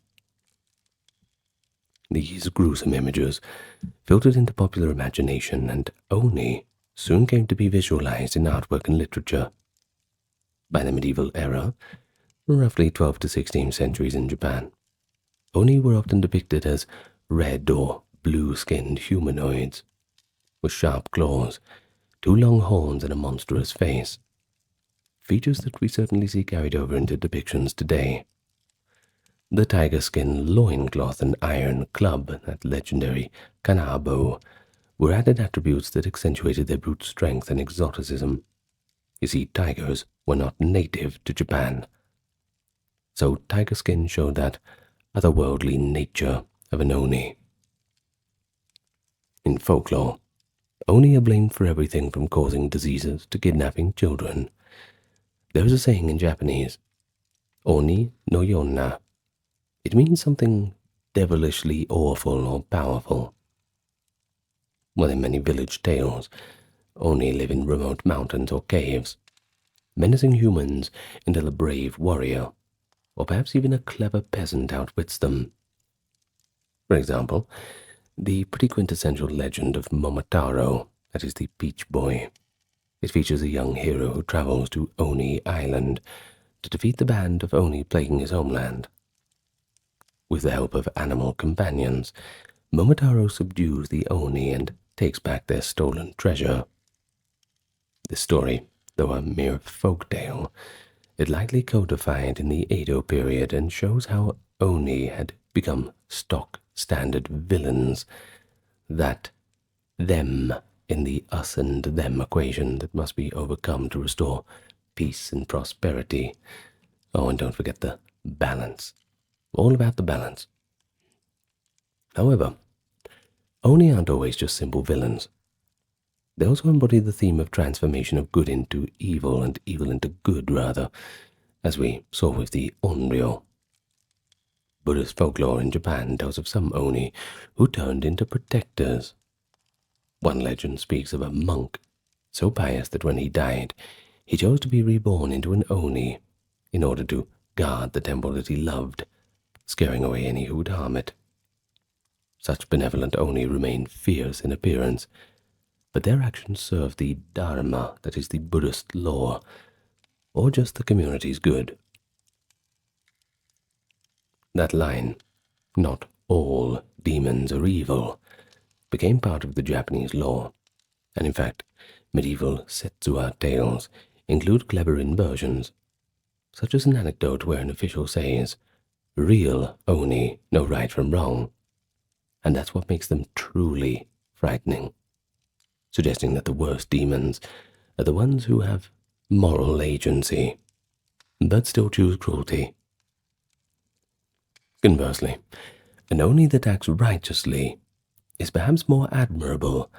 These gruesome images filtered into popular imagination, and Oni soon came to be visualized in artwork and literature. By the medieval era, roughly 12th to 16th centuries in Japan, Oni were often depicted as red or blue-skinned humanoids, with sharp claws, 2 long horns, and a monstrous face, features that we certainly see carried over into depictions today. The tiger-skin loincloth and iron club, that legendary kanabo, were added attributes that accentuated their brute strength and exoticism. You see, tigers were not native to Japan, so tiger skin showed that otherworldly nature of an Oni. In folklore, Oni are blamed for everything from causing diseases to kidnapping children. There is a saying in Japanese, Oni no yonna. It means something devilishly awful or powerful. Well, in many village tales, Oni live in remote mountains or caves, menacing humans until a brave warrior, or perhaps even a clever peasant, outwits them. For example, the pretty quintessential legend of Momotaro, that is the Peach Boy. It features a young hero who travels to Oni Island to defeat the band of Oni plaguing his homeland. With the help of animal companions, Momotaro subdues the Oni and takes back their stolen treasure. This story, though a mere folk tale, it likely codified in the Edo period and shows how Oni had become stock standard villains, that them in the us and them equation that must be overcome to restore peace and prosperity. Oh, and don't forget the balance. All about the balance. However, Oni aren't always just simple villains. They also embody the theme of transformation of good into evil, and evil into good, rather, as we saw with the Onryo. Buddhist folklore in Japan tells of some Oni who turned into protectors. One legend speaks of a monk so pious that when he died, he chose to be reborn into an Oni in order to guard the temple that he loved, scaring away any who would harm it. Such benevolent Oni remain fierce in appearance, but their actions serve the Dharma, that is the Buddhist law, or just the community's good. That line, not all demons are evil, became part of the Japanese lore, and in fact, medieval Setsuwa tales include clever inversions, such as an anecdote where an official says, "Real Oni know right from wrong," and that's what makes them truly frightening, suggesting that the worst demons are the ones who have moral agency, but still choose cruelty. Conversely, an Oni that acts righteously is perhaps more admirable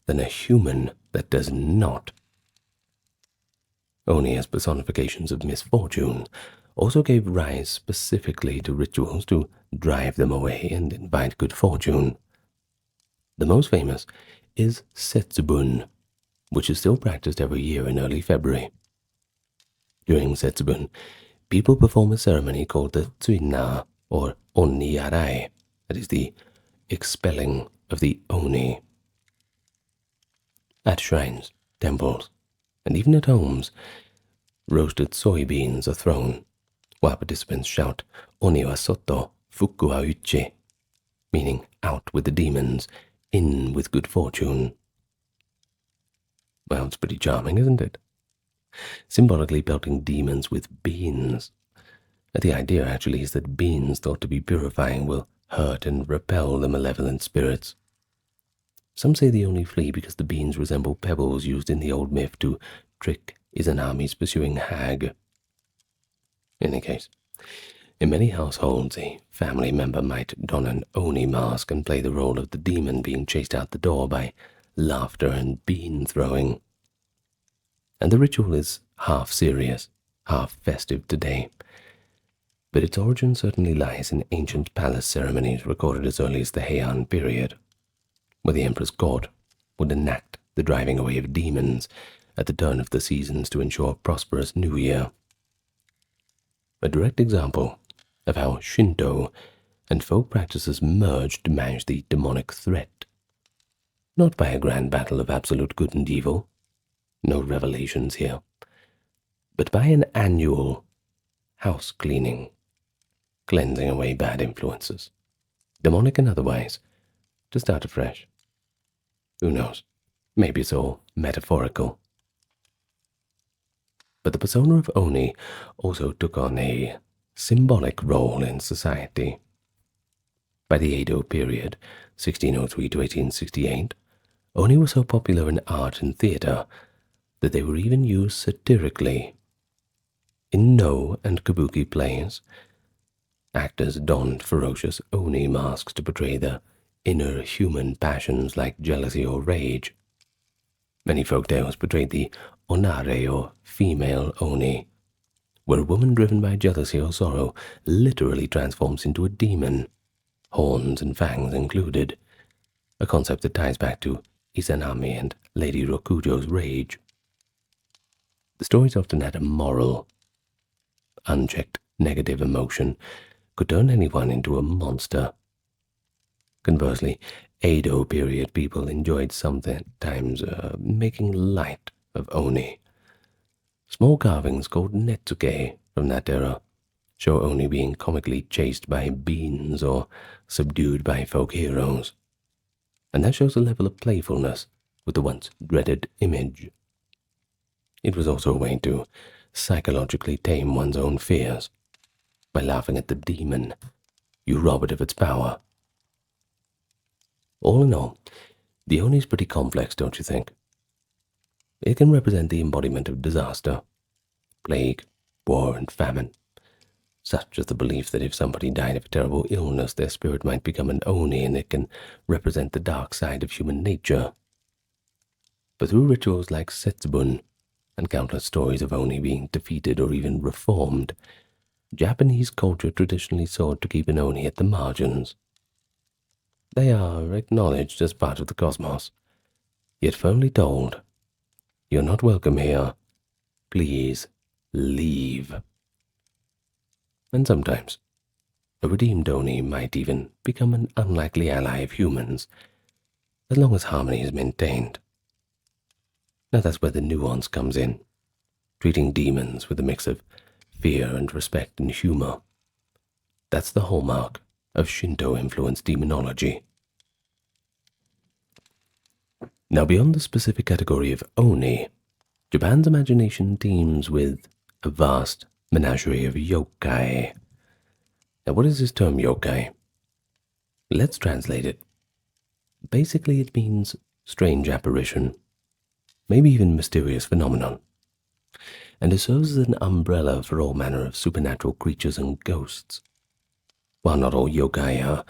than a human that does not. Oni as personifications of misfortune also gave rise specifically to rituals to drive them away and invite good fortune. The most famous is Setsubun, which is still practiced every year in early February. During Setsubun, people perform a ceremony called the Tsuina, or Oni Arai, that is the expelling of the Oni. At shrines, temples, and even at homes, roasted soybeans are thrown, while participants shout "Oni wa soto, fuku wa uchi," meaning out with the demons, in with good fortune. Well, it's pretty charming, isn't it? Symbolically pelting demons with beans. The idea actually is that beans thought to be purifying will hurt and repel the malevolent spirits. Some say they only flee because the beans resemble pebbles used in the old myth to trick Izanami's pursuing hag. In any case, in many households, a family member might don an Oni mask and play the role of the demon being chased out the door by laughter and bean throwing. And the ritual is half serious, half festive today, but its origin certainly lies in ancient palace ceremonies recorded as early as the Heian period, where the emperor's court would enact the driving away of demons at the turn of the seasons to ensure a prosperous new year. A direct example of how Shinto and folk practices merged to manage the demonic threat, not by a grand battle of absolute good and evil, no revelations here, but by an annual house cleaning, cleansing away bad influences, demonic and otherwise, to start afresh. Who knows? Maybe it's all metaphorical. But the persona of Oni also took on a symbolic role in society. By the Edo period, 1603 to 1868, Oni were so popular in art and theatre that they were even used satirically. In No and Kabuki plays, actors donned ferocious Oni masks to portray the inner human passions like jealousy or rage. Many folk tales portrayed the Onare, or female Oni, where a woman driven by jealousy or sorrow literally transforms into a demon, horns and fangs included, a concept that ties back to Izanami and Lady Rokujo's rage. The stories often had a moral. Unchecked negative emotion could turn anyone into a monster. Conversely, Edo period people enjoyed sometimes making light of Oni. Small carvings called netsuke from that era show Oni being comically chased by beans or subdued by folk heroes, and that shows a level of playfulness with the once dreaded image. It was also a way to psychologically tame one's own fears. By laughing at the demon, you rob it of its power. All in all, the Oni is pretty complex, don't you think? It can represent the embodiment of disaster, plague, war, and famine, such as the belief that if somebody died of a terrible illness, their spirit might become an Oni, and it can represent the dark side of human nature. But through rituals like Setsubun and countless stories of Oni being defeated or even reformed, Japanese culture traditionally sought to keep an Oni at the margins. They are acknowledged as part of the cosmos, yet firmly told, "You're not welcome here. Please leave." And sometimes, a redeemed Oni might even become an unlikely ally of humans, as long as harmony is maintained. Now that's where the nuance comes in, treating demons with a mix of fear and respect and humor. That's the hallmark of Shinto-influenced demonology. Now, beyond the specific category of oni, Japan's imagination teems with a vast menagerie of yokai. Now, what is this term yokai? Let's translate it. Basically, it means strange apparition, maybe even mysterious phenomenon, and it serves as an umbrella for all manner of supernatural creatures and ghosts. While not all yokai are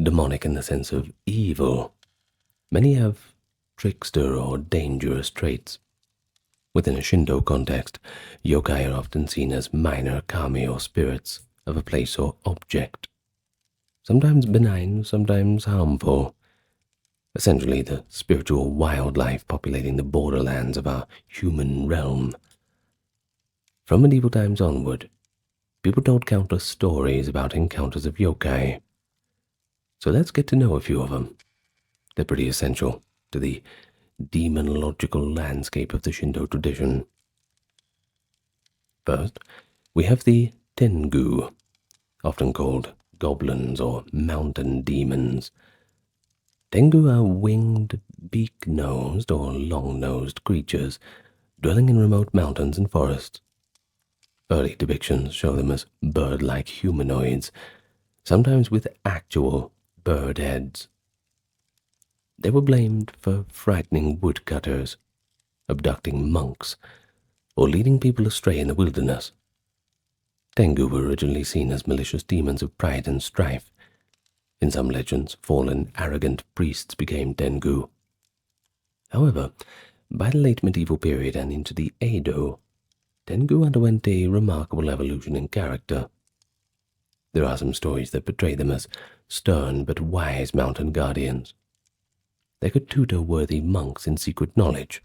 demonic in the sense of evil, many have trickster or dangerous traits. Within a Shinto context, yokai are often seen as minor kami or spirits of a place or object, sometimes benign, sometimes harmful, essentially the spiritual wildlife populating the borderlands of our human realm. From medieval times onward, people told countless stories about encounters of yokai. So let's get to know a few of them. They're pretty essential to the demonological landscape of the Shinto tradition. First, we have the Tengu, often called goblins or mountain demons. Tengu are winged, beak-nosed or long-nosed creatures dwelling in remote mountains and forests. Early depictions show them as bird-like humanoids, sometimes with actual bird heads. They were blamed for frightening woodcutters, abducting monks, or leading people astray in the wilderness. Tengu were originally seen as malicious demons of pride and strife. In some legends, fallen, arrogant priests became Tengu. However, by the late medieval period and into the Edo, Tengu underwent a remarkable evolution in character. There are some stories that portray them as stern but wise mountain guardians. They could tutor worthy monks in secret knowledge,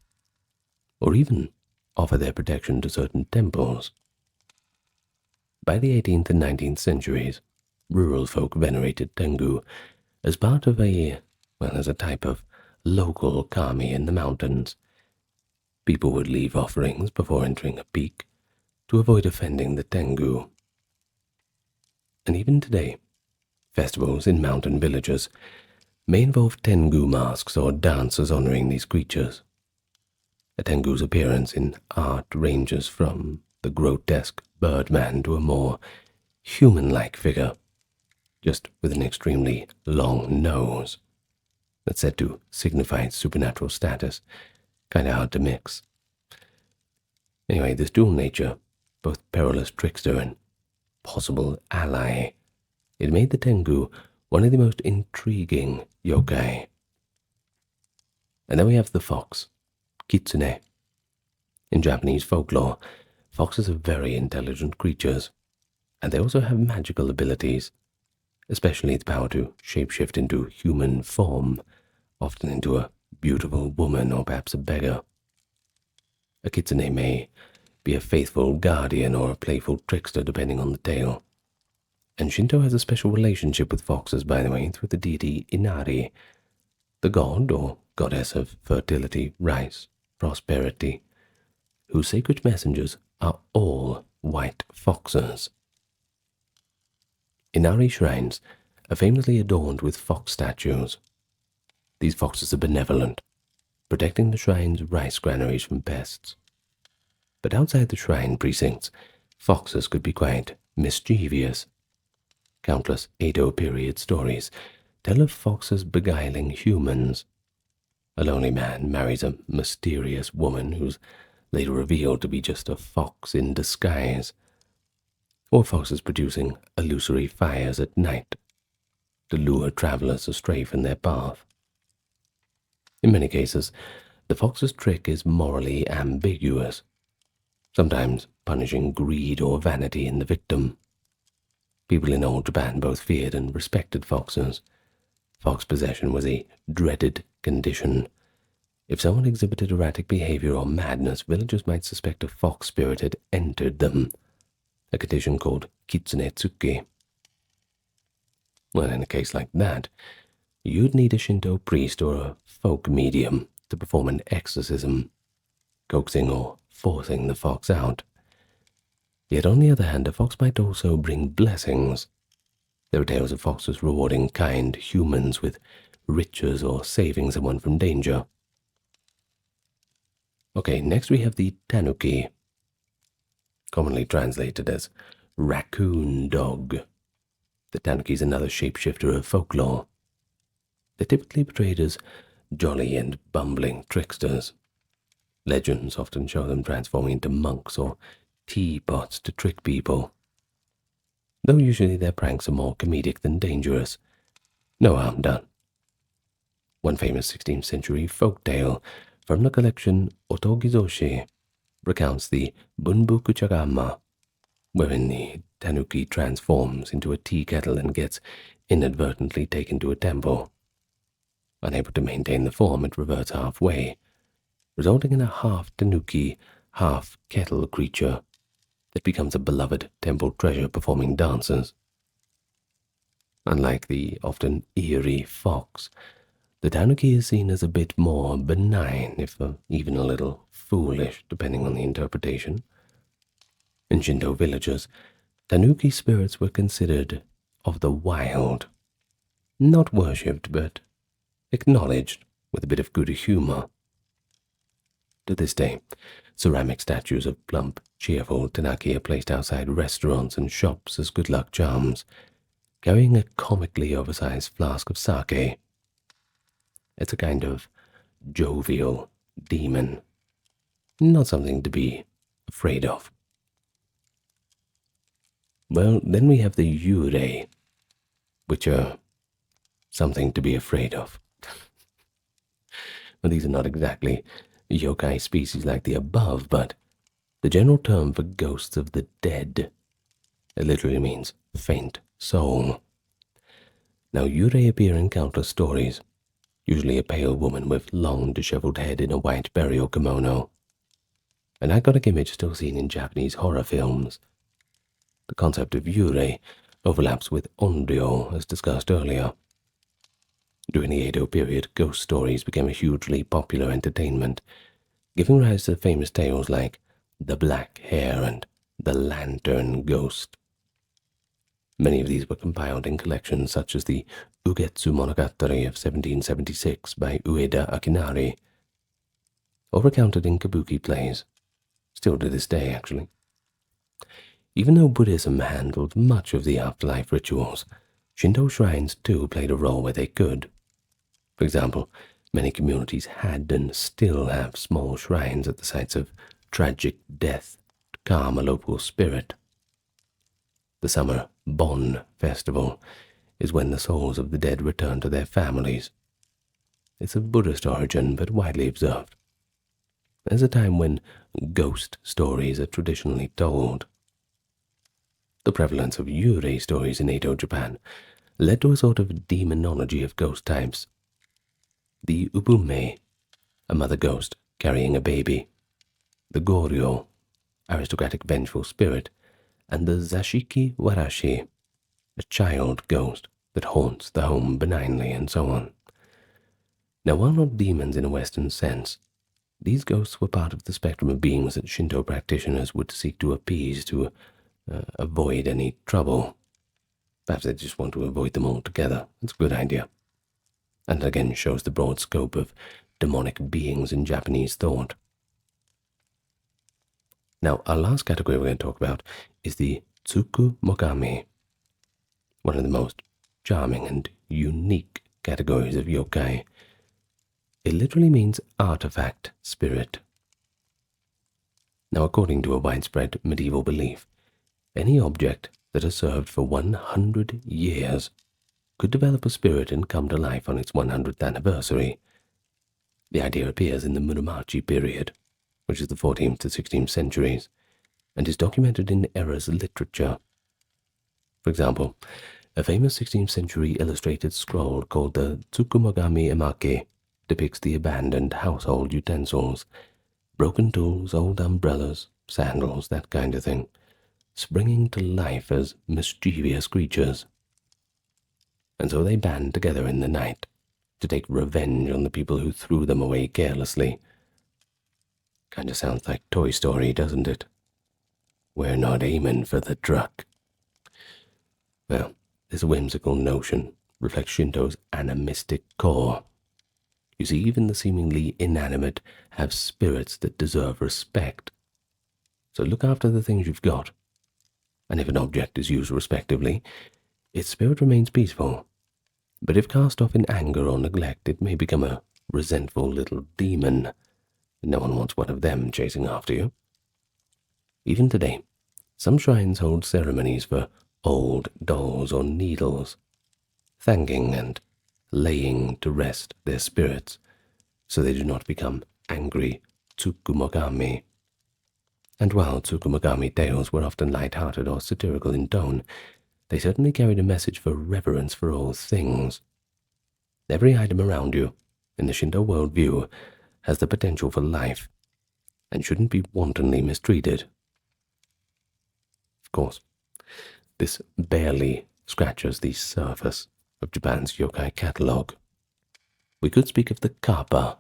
or even offer their protection to certain temples. By the 18th and 19th centuries, rural folk venerated Tengu as part of as a type of local kami in the mountains. People would leave offerings before entering a peak to avoid offending the Tengu. And even today, festivals in mountain villages may involve Tengu masks or dances honoring these creatures. A Tengu's appearance in art ranges from the grotesque birdman to a more human-like figure, just with an extremely long nose that's said to signify supernatural status. Kinda hard to mix. Anyway, this dual nature, both perilous trickster and possible ally, it made the Tengu one of the most intriguing yokai. And then we have the fox, kitsune. In Japanese folklore, foxes are very intelligent creatures, and they also have magical abilities, especially the power to shapeshift into human form, often into a beautiful woman or perhaps a beggar. A kitsune may be a faithful guardian or a playful trickster depending on the tale. And Shinto has a special relationship with foxes, by the way, through the deity Inari, the god or goddess of fertility, rice, prosperity, whose sacred messengers are all white foxes. Inari shrines are famously adorned with fox statues. These foxes are benevolent, protecting the shrine's rice granaries from pests. But outside the shrine precincts, foxes could be quite mischievous. Countless Edo period stories tell of foxes beguiling humans. A lonely man marries a mysterious woman who's later revealed to be just a fox in disguise, or foxes producing illusory fires at night to lure travelers astray from their path. In many cases, the fox's trick is morally ambiguous, sometimes punishing greed or vanity in the victim. People in old Japan both feared and respected foxes. Fox possession was a dreaded condition. If someone exhibited erratic behavior or madness, villagers might suspect a fox spirit had entered them, a condition called kitsunetsuki. Well, in a case like that, you'd need a Shinto priest or a folk medium to perform an exorcism, coaxing or forcing the fox out. Yet on the other hand, a fox might also bring blessings. There are tales of foxes rewarding kind humans with riches or saving someone from danger. Okay, next we have the tanuki, commonly translated as raccoon dog. The tanuki is another shapeshifter of folklore. They're typically portrayed as jolly and bumbling tricksters. Legends often show them transforming into monks or teapots to trick people, though usually their pranks are more comedic than dangerous. No harm done. One famous 16th century folk tale from the collection Otogizoshi recounts the Bunbuku Chagama, wherein the tanuki transforms into a tea kettle and gets inadvertently taken to a temple. Unable to maintain the form, it reverts halfway, resulting in a half-tanuki, half-kettle creature that becomes a beloved temple treasure performing dances. Unlike the often eerie fox, the tanuki is seen as a bit more benign, if even a little foolish, depending on the interpretation. In Shinto villages, tanuki spirits were considered of the wild, not worshipped, but acknowledged with a bit of good humor. To this day, ceramic statues of plump, cheerful tanuki are placed outside restaurants and shops as good luck charms, carrying a comically oversized flask of sake. It's a kind of jovial demon, not something to be afraid of. Well, then we have the yurei, which are something to be afraid of. Well, these are not exactly yokai species like the above, but the general term for ghosts of the dead. It literally means faint soul. Now, yurei appear in countless stories, usually a pale woman with long disheveled head in a white burial kimono. An iconic image still seen in Japanese horror films. The concept of yurei overlaps with onryo, as discussed earlier. During the Edo period, ghost stories became a hugely popular entertainment, giving rise to famous tales like The Black Hair and The Lantern Ghost. Many of these were compiled in collections such as the Ugetsu Monogatari of 1776 by Ueda Akinari, or recounted in kabuki plays, still to this day actually. Even though Buddhism handled much of the afterlife rituals, Shinto shrines too played a role where they could. For example, many communities had and still have small shrines at the sites of tragic death to calm a local spirit. The summer Bon festival is when the souls of the dead return to their families. It's of Buddhist origin, but widely observed. There's a time when ghost stories are traditionally told. The prevalence of yurei stories in Edo, Japan, led to a sort of demonology of ghost types. The ubume, a mother ghost carrying a baby, the goryo, aristocratic vengeful spirit, and the zashiki warashi, a child ghost that haunts the home benignly, and so on. Now, while not demons in a Western sense, these ghosts were part of the spectrum of beings that Shinto practitioners would seek to appease to avoid any trouble. Perhaps they just want to avoid them altogether. That's a good idea. And again shows the broad scope of demonic beings in Japanese thought. Now, our last category we're going to talk about is the Tsukumogami, one of the most charming and unique categories of yokai. It literally means artifact spirit. Now, according to a widespread medieval belief, any object that has served for 100 years could develop a spirit and come to life on its 100th anniversary. The idea appears in the Muromachi period, which is the 14th to 16th centuries, and is documented in Era's literature. For example, a famous 16th century illustrated scroll called the Tsukumogami Emake depicts the abandoned household utensils, broken tools, old umbrellas, sandals, that kind of thing, springing to life as mischievous creatures. And so they band together in the night to take revenge on the people who threw them away carelessly. Kind of sounds like Toy Story, doesn't it? We're not aiming for the truck. Well, this whimsical notion reflects Shinto's animistic core. You see, even the seemingly inanimate have spirits that deserve respect. So look after the things you've got, and if an object is used respectively, its spirit remains peaceful. But if cast off in anger or neglect, it may become a resentful little demon. No one wants one of them chasing after you. Even today, some shrines hold ceremonies for old dolls or needles, thanking and laying to rest their spirits so they do not become angry tsukumogami. And while tsukumogami tales were often light-hearted or satirical in tone, they certainly carried a message for reverence for all things. Every item around you, in the Shinto worldview, has the potential for life, and shouldn't be wantonly mistreated. Of course, this barely scratches the surface of Japan's yokai catalogue. We could speak of the kappa,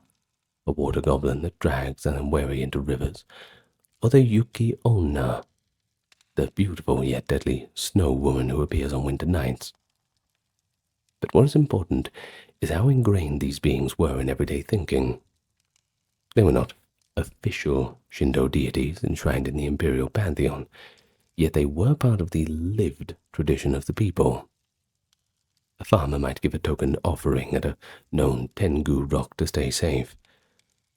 a water goblin that drags an unwary into rivers, or the yuki onna, the beautiful yet deadly snow woman who appears on winter nights. But what is important is how ingrained these beings were in everyday thinking. They were not official Shinto deities enshrined in the imperial pantheon, yet they were part of the lived tradition of the people. A farmer might give a token offering at a known Tengu rock to stay safe,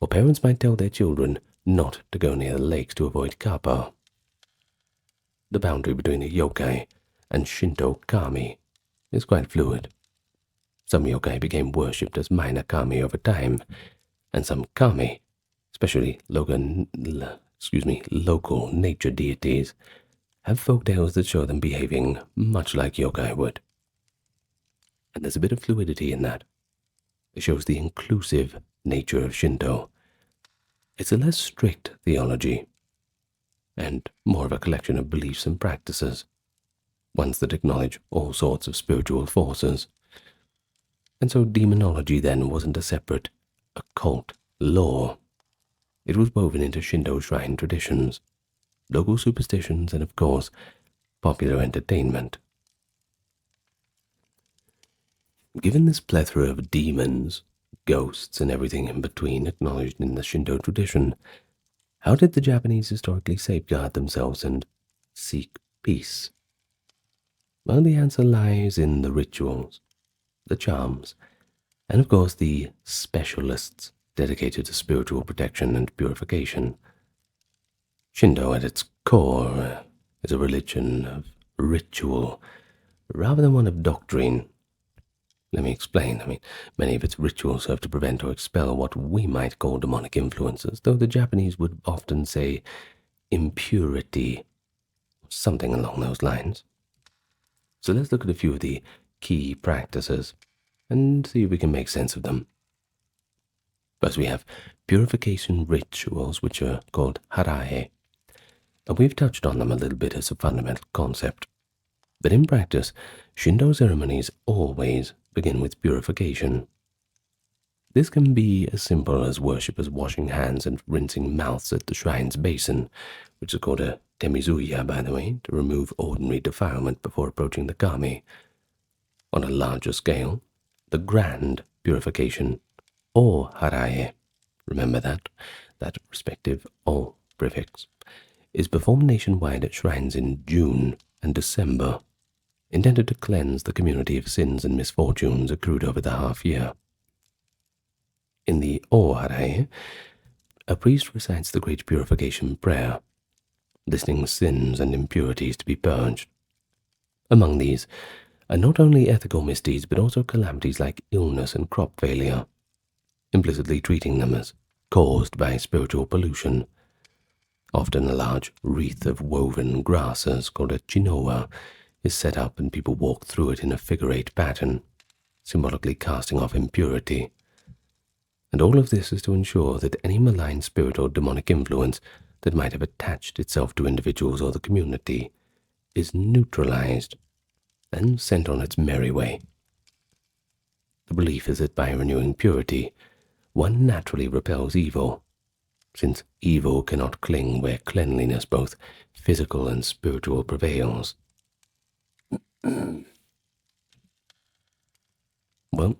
or parents might tell their children not to go near the lakes to avoid kappa. The boundary between a yokai and Shinto kami is quite fluid. Some yokai became worshipped as minor kami over time, and some kami, especially local nature deities, have folk tales that show them behaving much like yokai would. And there's a bit of fluidity in that. It shows the inclusive nature of Shinto. It's a less strict theology, and more of a collection of beliefs and practices, ones that acknowledge all sorts of spiritual forces. And so demonology then wasn't a separate, occult law. It was woven into Shinto shrine traditions, local superstitions, and of course, popular entertainment. Given this plethora of demons, ghosts, and everything in between acknowledged in the Shinto tradition, how did the Japanese historically safeguard themselves and seek peace? Well, the answer lies in the rituals, the charms, and of course the specialists dedicated to spiritual protection and purification. Shinto at its core is a religion of ritual rather than one of doctrine. Let me explain. Many of its rituals serve to prevent or expel what we might call demonic influences, though the Japanese would often say impurity, something along those lines. So let's look at a few of the key practices and see if we can make sense of them. First, we have purification rituals, which are called harae, and we've touched on them a little bit as a fundamental concept. But in practice, Shinto ceremonies always begin with purification. This can be as simple as worshippers washing hands and rinsing mouths at the shrine's basin, which is called a temizuya, by the way, to remove ordinary defilement before approaching the kami. On a larger scale, the grand purification, or harae, remember that respective o prefix, is performed nationwide at shrines in June and December, intended to cleanse the community of sins and misfortunes accrued over the half year. In the o-harae, a priest recites the Great Purification Prayer, listing sins and impurities to be purged. Among these are not only ethical misdeeds but also calamities like illness and crop failure, implicitly treating them as caused by spiritual pollution. Often a large wreath of woven grasses called a chinoa is set up and people walk through it in a figure-8 pattern, symbolically casting off impurity. And all of this is to ensure that any malign spirit or demonic influence that might have attached itself to individuals or the community is neutralized and sent on its merry way. The belief is that by renewing purity, one naturally repels evil, since evil cannot cling where cleanliness, both physical and spiritual, prevails. Well,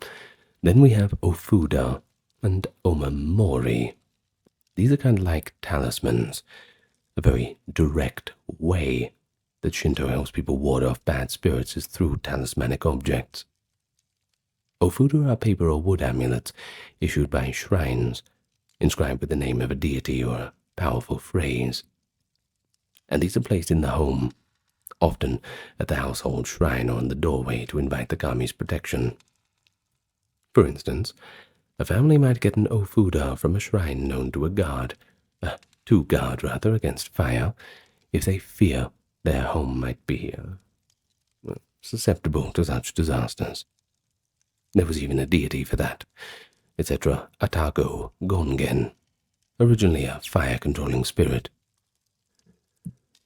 then we have ofuda, and omamori. These are kind of like talismans, a very direct way that Shinto helps people ward off bad spirits is through talismanic objects. Ofuda are paper or wood amulets issued by shrines, inscribed with the name of a deity or a powerful phrase. And these are placed in the home, often at the household shrine or in the doorway to invite the kami's protection. For instance, a family might get an ofuda from a shrine known to guard against fire, if they fear their home might be susceptible to such disasters. There was even a deity for that, etc. Atago Gongen, originally a fire-controlling spirit.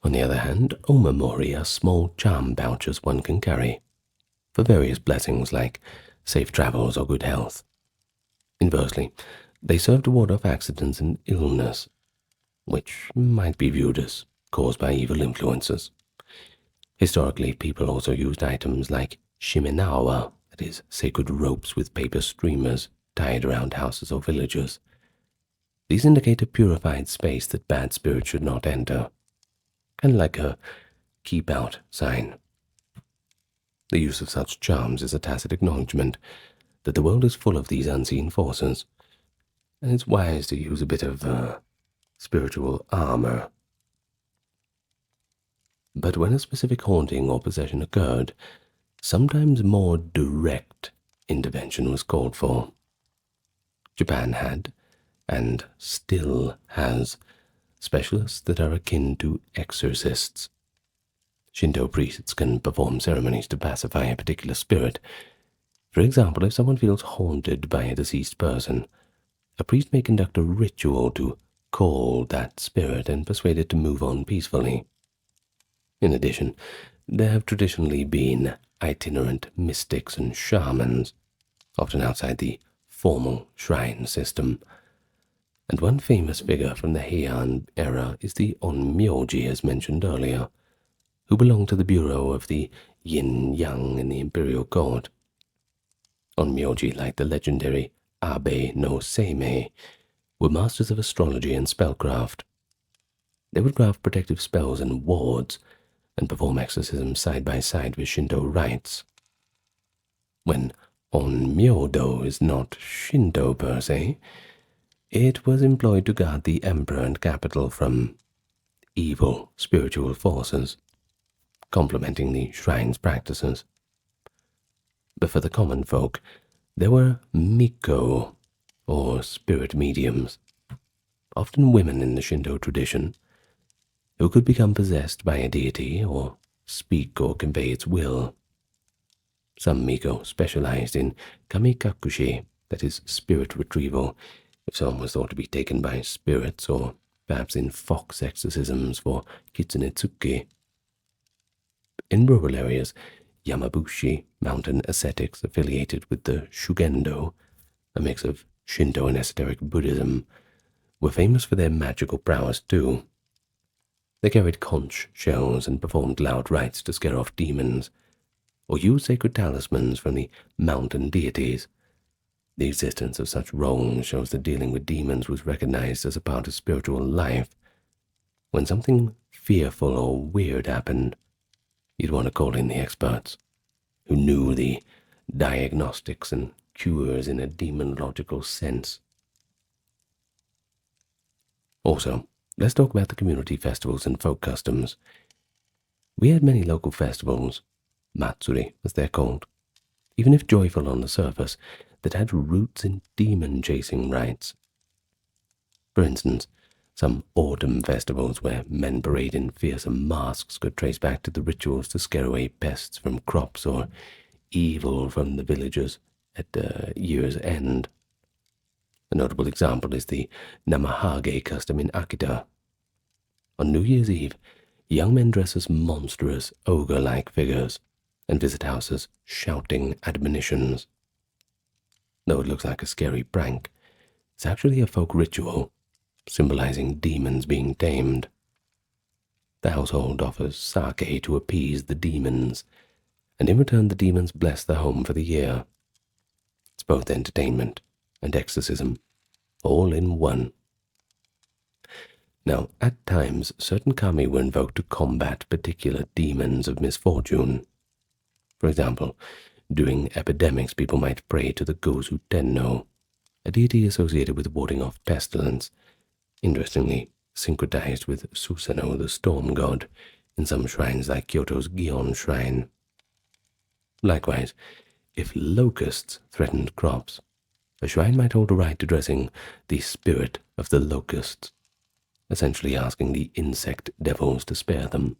On the other hand, omamori are small charm pouches one can carry, for various blessings like safe travels or good health. Inversely, they serve to ward off accidents and illness, which might be viewed as caused by evil influences. Historically, people also used items like shimenawa, that is, sacred ropes with paper streamers tied around houses or villages. These indicate a purified space that bad spirits should not enter, kind of like a keep-out sign. The use of such charms is a tacit acknowledgement that the world is full of these unseen forces, and it's wise to use a bit of spiritual armor. But when a specific haunting or possession occurred, sometimes more direct intervention was called for. Japan had, and still has, specialists that are akin to exorcists. Shinto priests can perform ceremonies to pacify a particular spirit. For example, if someone feels haunted by a deceased person, a priest may conduct a ritual to call that spirit and persuade it to move on peacefully. In addition, there have traditionally been itinerant mystics and shamans, often outside the formal shrine system. And one famous figure from the Heian era is the onmyoji, as mentioned earlier, who belonged to the bureau of the yin-yang in the imperial court. Onmyoji, like the legendary Abe no Seimei, were masters of astrology and spellcraft. They would craft protective spells and wards, and perform exorcisms side by side with Shinto rites. When onmyodo is not Shinto per se, it was employed to guard the emperor and capital from evil spiritual forces, complementing the shrine's practices. But for the common folk, there were miko, or spirit mediums, often women in the Shinto tradition, who could become possessed by a deity or speak or convey its will. Some miko specialized in kamikakushi, that is, spirit retrieval, if someone was thought to be taken by spirits, or perhaps in fox exorcisms for kitsunetsuki. In rural areas, Yamabushi, mountain ascetics affiliated with the Shugendo, a mix of Shinto and esoteric Buddhism, were famous for their magical prowess too. They carried conch shells and performed loud rites to scare off demons, or used sacred talismans from the mountain deities. The existence of such roles shows that dealing with demons was recognized as a part of spiritual life. When something fearful or weird happened, you'd want to call in the experts, who knew the diagnostics and cures in a demonological sense. Also, let's talk about the community festivals and folk customs. We had many local festivals, matsuri as they're called, even if joyful on the surface, that had roots in demon-chasing rites. For instance, some autumn festivals where men parade in fearsome masks could trace back to the rituals to scare away pests from crops or evil from the villagers at year's end. A notable example is the Namahage custom in Akita. On New Year's Eve, young men dress as monstrous, ogre-like figures and visit houses shouting admonitions. Though it looks like a scary prank, it's actually a folk ritual, symbolizing demons being tamed. The household offers sake to appease the demons, and in return the demons bless the home for the year. It's both entertainment and exorcism, all in one. Now, at times, certain kami were invoked to combat particular demons of misfortune. For example, during epidemics, people might pray to the Gozu Tenno, a deity associated with warding off pestilence, interestingly syncretized with Susanoo, the storm god, in some shrines like Kyoto's Gion shrine. Likewise, if locusts threatened crops, a shrine might hold a rite addressing the spirit of the locusts, essentially asking the insect devils to spare them.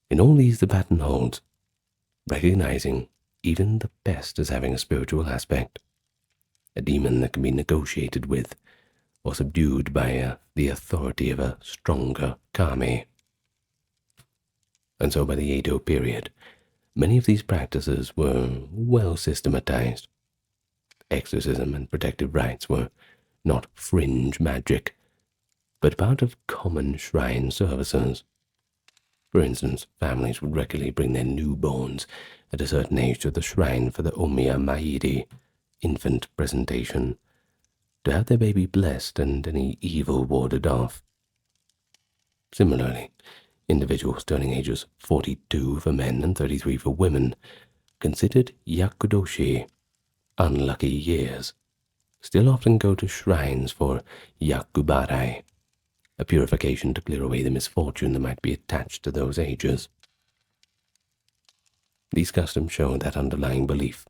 In all these the pattern holds, recognizing even the pest as having a spiritual aspect, a demon that can be negotiated with or subdued by the authority of a stronger kami. And so by the Edo period, many of these practices were well systematized. Exorcism and protective rites were not fringe magic, but part of common shrine services. For instance, families would regularly bring their newborns at a certain age to the shrine for the Omiya Mairi, infant presentation, to have their baby blessed and any evil warded off. Similarly, individuals turning ages 42 for men and 33 for women, considered yakudoshi, unlucky years, still often go to shrines for yakubarai, a purification to clear away the misfortune that might be attached to those ages. These customs show that underlying belief.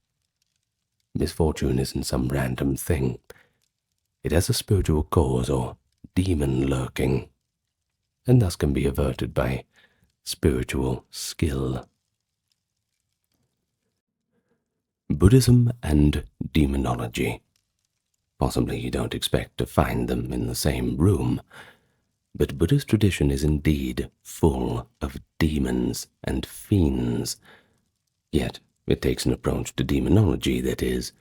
Misfortune isn't some random thing. It has a spiritual cause or demon lurking, and thus can be averted by spiritual skill. Buddhism and demonology. Possibly you don't expect to find them in the same room, but Buddhist tradition is indeed full of demons and fiends. Yet it takes an approach to demonology that is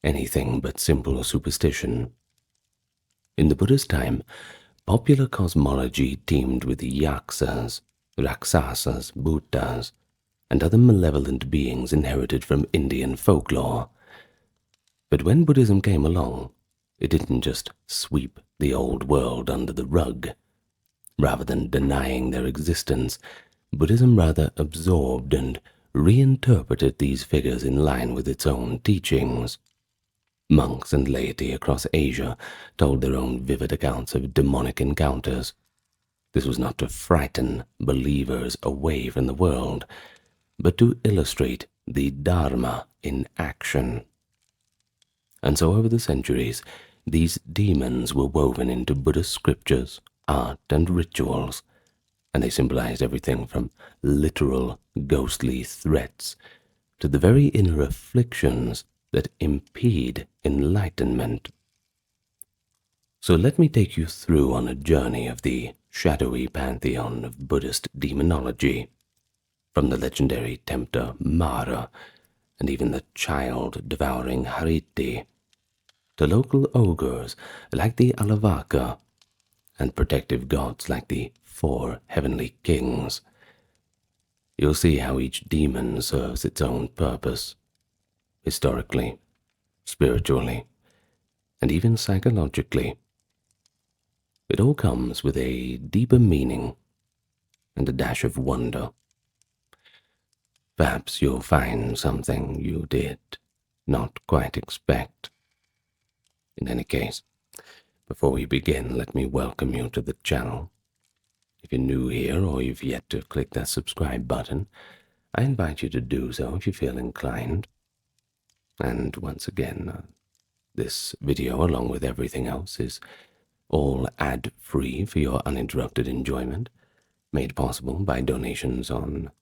anything but simple superstition. In the Buddhist time, popular cosmology teemed with yaksas, rakshasas, bhutas, and other malevolent beings inherited from Indian folklore. But when Buddhism came along, it didn't just sweep the old world under the rug. Rather than denying their existence, Buddhism rather absorbed and reinterpreted these figures in line with its own teachings. Monks and laity across Asia told their own vivid accounts of demonic encounters. This was not to frighten believers away from the world, but to illustrate the Dharma in action. And so over the centuries, these demons were woven into Buddhist scriptures, art, and rituals, and they symbolized everything from literal ghostly threats to the very inner afflictions that impede enlightenment. So let me take you through on a journey of the shadowy pantheon of Buddhist demonology, from the legendary tempter Mara and even the child-devouring Hariti, to local ogres like the Alavaka, and protective gods like the 4 heavenly kings. You'll see how each demon serves its own purpose, historically, spiritually, and even psychologically. It all comes with a deeper meaning and a dash of wonder. Perhaps you'll find something you did not quite expect. In any case, before we begin, let me welcome you to the channel. If you're new here or you've yet to click that subscribe button, I invite you to do so if you feel inclined. And once again, this video, along with everything else, is all ad-free for your uninterrupted enjoyment, made possible by donations on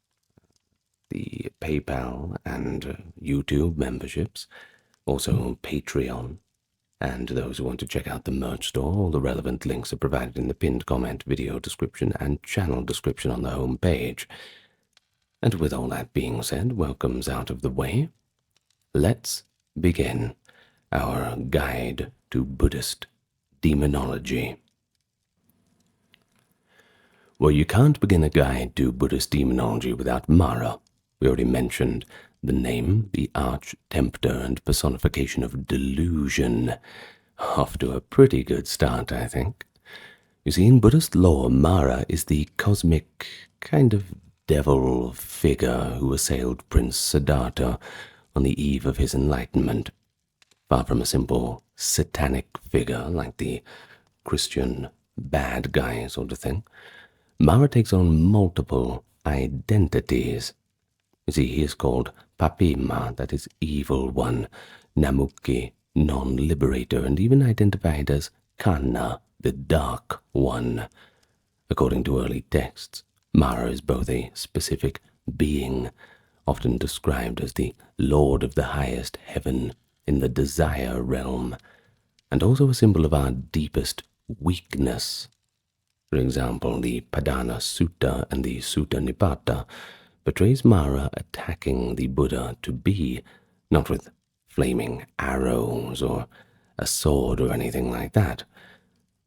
the PayPal and YouTube memberships, also Patreon, and those who want to check out the merch store. All the relevant links are provided in the pinned comment, video description, and channel description on the home page. And with all that being said, welcome's out of the way, let's begin our guide to Buddhist demonology. Well, you can't begin a guide to Buddhist demonology without Mara. We already mentioned The name, the arch-tempter and personification of delusion. Off to a pretty good start, I think. You see, in Buddhist lore, Mara is the cosmic kind of devil figure who assailed Prince Siddhartha on the eve of his enlightenment. Far from a simple satanic figure like the Christian bad guy sort of thing, Mara takes on multiple identities. You see, he is called Papima, that is evil one, Namuki, non-liberator, and even identified as Kanna, the dark one. According to early texts, Mara is both a specific being, often described as the Lord of the highest heaven in the desire realm, and also a symbol of our deepest weakness. For example, the Padana Sutta and the Sutta Nipata portrays Mara attacking the Buddha to be, not with flaming arrows or a sword or anything like that,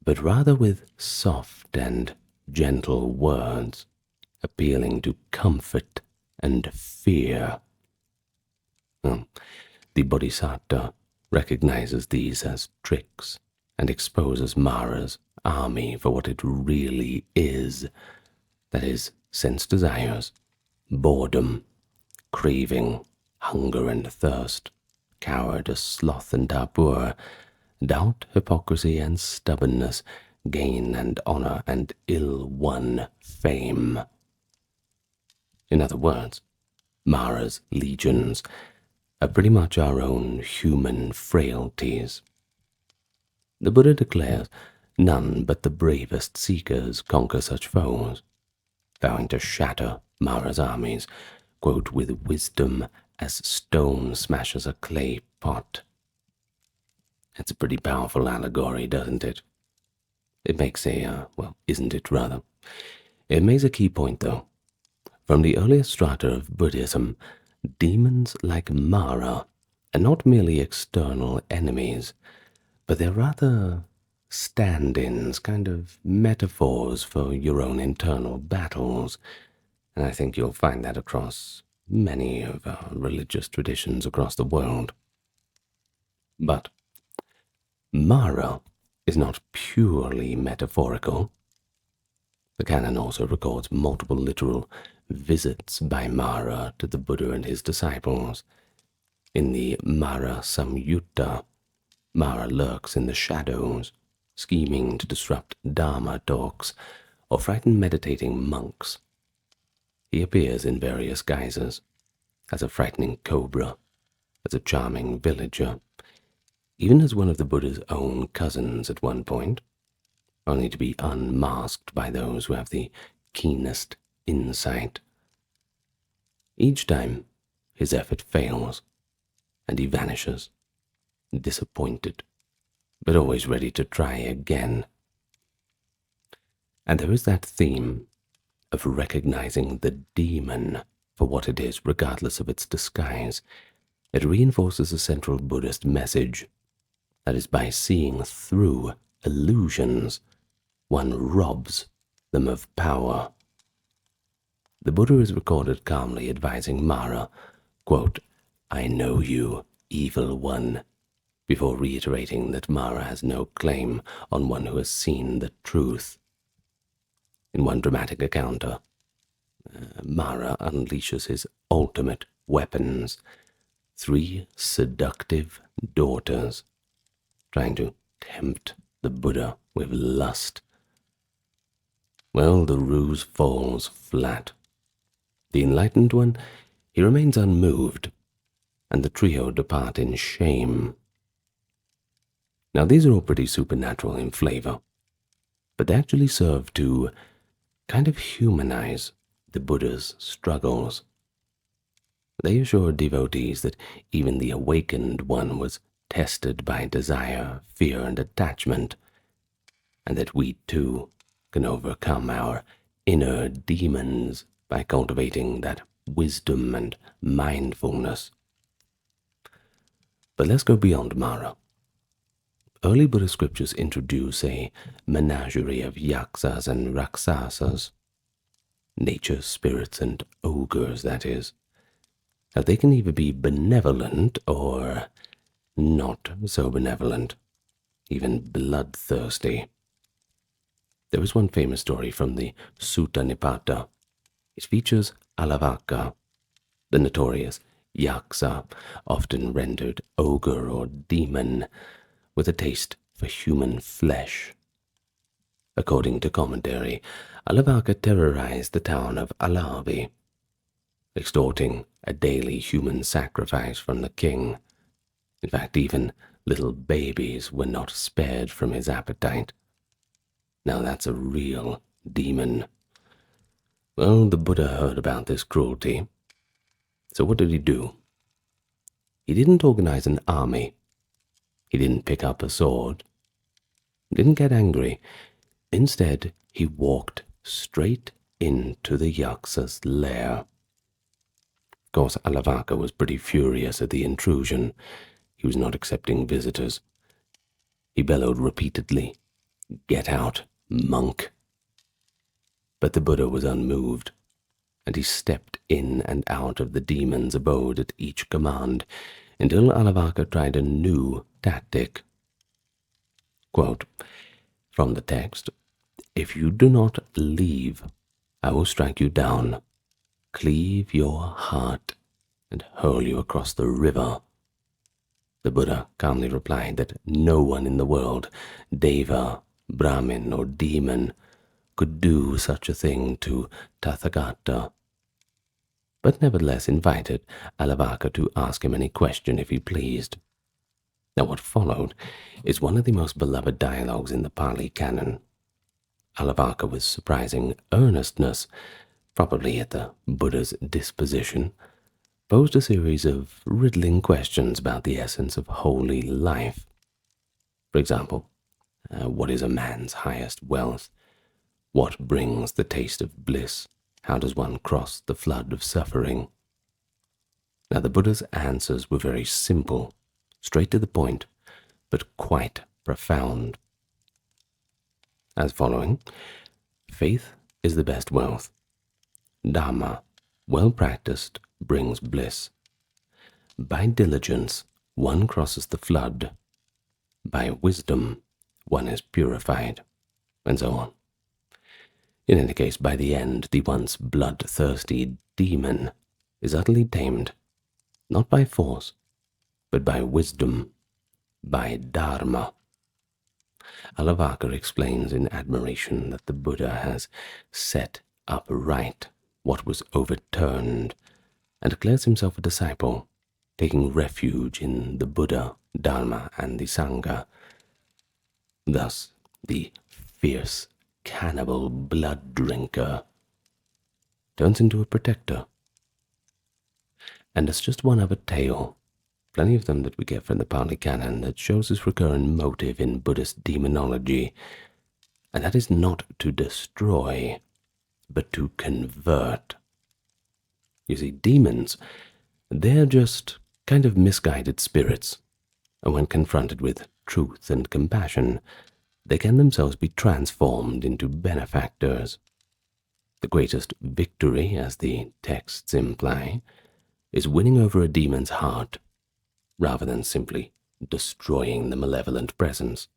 but rather with soft and gentle words, appealing to comfort and fear. The Bodhisattva recognizes these as tricks and exposes Mara's army for what it really is, that is, sense desires, boredom, craving, hunger and thirst, cowardice, sloth and torpor, doubt, hypocrisy and stubbornness, gain and honor and ill-won fame. In other words, Mara's legions are pretty much our own human frailties. The Buddha declares none but the bravest seekers conquer such foes, vowing to shatter Mara's armies, quote, with wisdom as stone smashes a clay pot. It's a pretty powerful allegory, doesn't it? It makes isn't it rather? It makes a key point, though. From the earliest strata of Buddhism, demons like Mara are not merely external enemies, but they're rather stand-ins, kind of metaphors for your own internal battles, and I think you'll find that across many of our religious traditions across the world. But Mara is not purely metaphorical. The canon also records multiple literal visits by Mara to the Buddha and his disciples. In the Mara Samyutta, Mara lurks in the shadows, scheming to disrupt Dharma talks or frighten meditating monks. He appears in various guises, as a frightening cobra, as a charming villager, even as one of the Buddha's own cousins at one point, only to be unmasked by those who have the keenest insight. Each time, his effort fails, and he vanishes, disappointed, but always ready to try again. And there is that theme of recognizing the demon for what it is, regardless of its disguise. It reinforces a central Buddhist message, that is, by seeing through illusions, one robs them of power. The Buddha is recorded calmly advising Mara, quote, "I know you, evil one," before reiterating that Mara has no claim on one who has seen the truth. In one dramatic encounter, Mara unleashes his ultimate weapons, 3 seductive daughters, trying to tempt the Buddha with lust. Well, the ruse falls flat. The enlightened one, he remains unmoved, and the trio depart in shame. Now, these are all pretty supernatural in flavor, but they actually serve to kind of humanize the Buddha's struggles. They assure devotees that even the awakened one was tested by desire, fear, and attachment, and that we too can overcome our inner demons by cultivating that wisdom and mindfulness. But let's go beyond Mara. Early Buddhist scriptures introduce a menagerie of yaksas and rakshasas, nature spirits and ogres, that is, Now, they can either be benevolent or not so benevolent, even bloodthirsty. There is one famous story from the Sutta Nipata. It features Alavaka, the notorious Yaksa, often rendered ogre or demon, with a taste for human flesh. According to commentary, Alavaka terrorized the town of Alavi, extorting a daily human sacrifice from the king. In fact, even little babies were not spared from his appetite. Now that's a real demon. Well, the Buddha heard about this cruelty. So what did he do? He didn't organize an army. He didn't pick up a sword. He didn't get angry. Instead, he walked straight into the Yaksa's lair. Of course, Alavaka was pretty furious at the intrusion. He was not accepting visitors. He bellowed repeatedly, "Get out, monk!" But the Buddha was unmoved, and he stepped in and out of the demon's abode at each command, until Alavaka tried a new tactic. Quote, from the text, "If you do not leave, I will strike you down, cleave your heart, and hurl you across the river." The Buddha calmly replied that no one in the world, Deva, Brahmin, or demon, could do such a thing to Tathagata, but nevertheless invited Alavaka to ask him any question if he pleased. Now what followed is one of the most beloved dialogues in the Pali Canon. Alavaka, with surprising earnestness, probably at the Buddha's disposition, posed a series of riddling questions about the essence of holy life. For example, what is a man's highest wealth? What brings the taste of bliss? How does one cross the flood of suffering? Now the Buddha's answers were very simple, straight to the point, but quite profound. As following, faith is the best wealth. Dhamma, well practiced, brings bliss. By diligence, one crosses the flood. By wisdom, one is purified, and so on. In any case, by the end, the once bloodthirsty demon is utterly tamed, not by force, but by wisdom, by dharma. Alavaka explains in admiration that the Buddha has set up right what was overturned, and declares himself a disciple, taking refuge in the Buddha, Dharma, and the Sangha. Thus, the fierce cannibal blood drinker turns into a protector. And it's just one other tale, plenty of them that we get from the Pali Canon, that shows this recurrent motive in Buddhist demonology, and that is not to destroy, but to convert. You see, demons, they're just kind of misguided spirits, and when confronted with truth and compassion, they can themselves be transformed into benefactors. The greatest victory, as the texts imply, is winning over a demon's heart, rather than simply destroying the malevolent presence.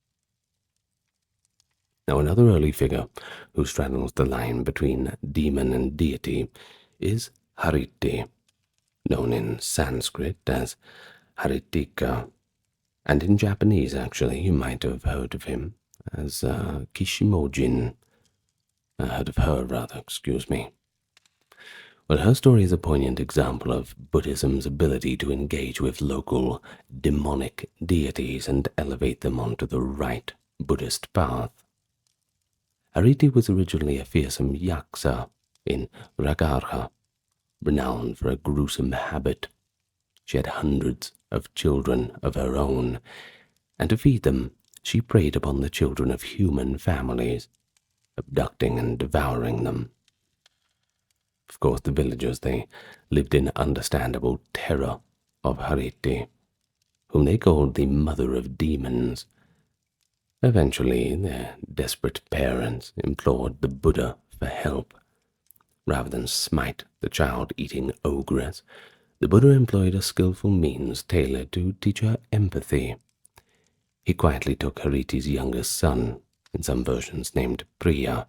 Now, another early figure who straddles the line between demon and deity is Hariti, known in Sanskrit as Haritika, and in Japanese, actually, you might have heard of him as Kishimojin. Heard of her, rather, excuse me. Well, her story is a poignant example of Buddhism's ability to engage with local demonic deities and elevate them onto the right Buddhist path. Hariti was originally a fearsome yaksa in Ragarha, renowned for a gruesome habit. She had hundreds of children of her own, and to feed them, she preyed upon the children of human families, abducting and devouring them. Of course, the villagers, they lived in understandable terror of Hariti, whom they called the mother of demons. Eventually, their desperate parents implored the Buddha for help. Rather than smite the child-eating ogress, The Buddha employed a skillful means tailored to teach her empathy. He quietly took Hariti's youngest son, in some versions named Priya,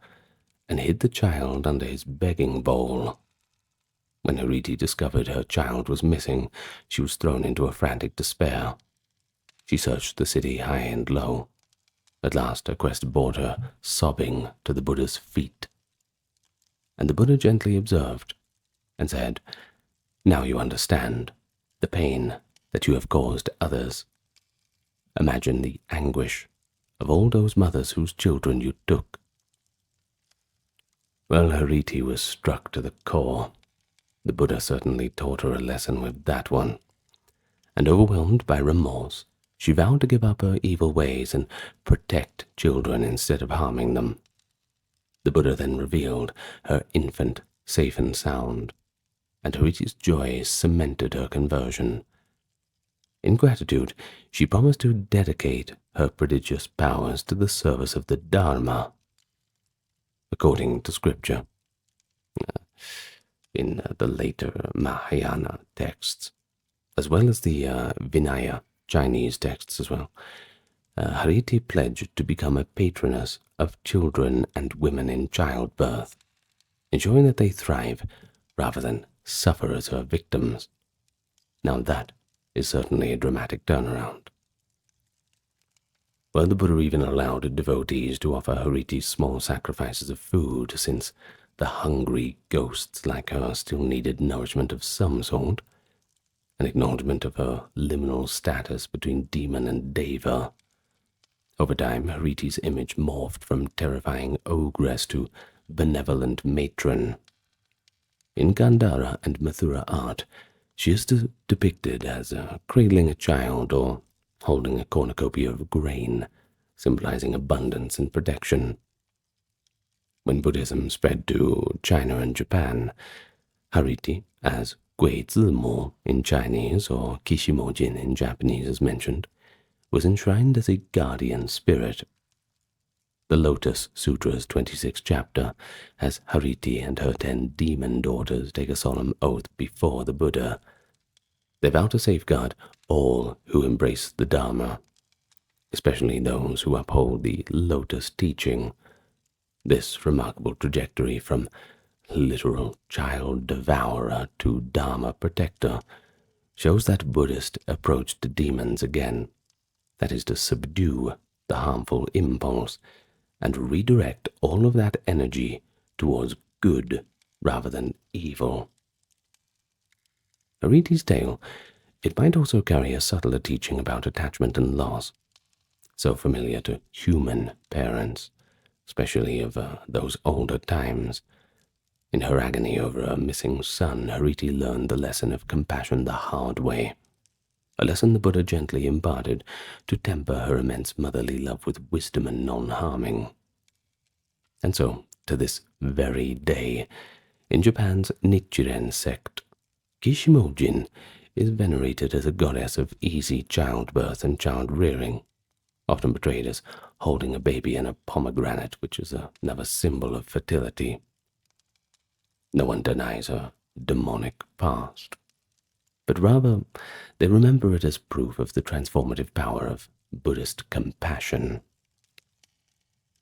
and hid the child under his begging bowl. When Hariti discovered her child was missing, she was thrown into a frantic despair. She searched the city high and low. At last her quest brought her, sobbing, to the Buddha's feet. And the Buddha gently observed and said, "Now you understand the pain that you have caused others. Imagine the anguish of all those mothers whose children you took." Well, Hariti was struck to the core. The Buddha certainly taught her a lesson with that one. And overwhelmed by remorse, she vowed to give up her evil ways and protect children instead of harming them. The Buddha then revealed her infant safe and sound, and Hariti's joy cemented her conversion. In gratitude, she promised to dedicate her prodigious powers to the service of the Dharma, according to scripture. In the later Mahayana texts, as well as the Vinaya Chinese texts as well, Hariti pledged to become a patroness of children and women in childbirth, ensuring that they thrive rather than suffer as her victims. Now that is certainly a dramatic turnaround. Well, the Buddha even allowed devotees to offer Hariti small sacrifices of food, since the hungry ghosts like her still needed nourishment of some sort, an acknowledgement of her liminal status between demon and deva. Over time, Hariti's image morphed from terrifying ogress to benevolent matron. In Gandhara and Mathura art, she is depicted as cradling a child or holding a cornucopia of grain, symbolizing abundance and protection. When Buddhism spread to China and Japan, Hariti, as Gui Zimo in Chinese or Kishimojin in Japanese as mentioned, was enshrined as a guardian spirit. The Lotus Sutra's 26th chapter has Hariti and her 10 demon daughters take a solemn oath before the Buddha. They vow to safeguard all who embrace the Dharma, especially those who uphold the Lotus teaching. This remarkable trajectory from literal child devourer to Dharma protector shows that Buddhist approach to demons again, that is to subdue the harmful impulse and redirect all of that energy towards good rather than evil. Hariti's tale, it might also carry a subtler teaching about attachment and loss, so familiar to human parents, especially of those older times. In her agony over a missing son, Hariti learned the lesson of compassion the hard way, a lesson the Buddha gently imparted to temper her immense motherly love with wisdom and non-harming. And so, to this very day, in Japan's Nichiren sect, Kishimojin is venerated as a goddess of easy childbirth and child-rearing, often portrayed as holding a baby and a pomegranate, which is another symbol of fertility. No one denies her demonic past, but rather they remember it as proof of the transformative power of Buddhist compassion.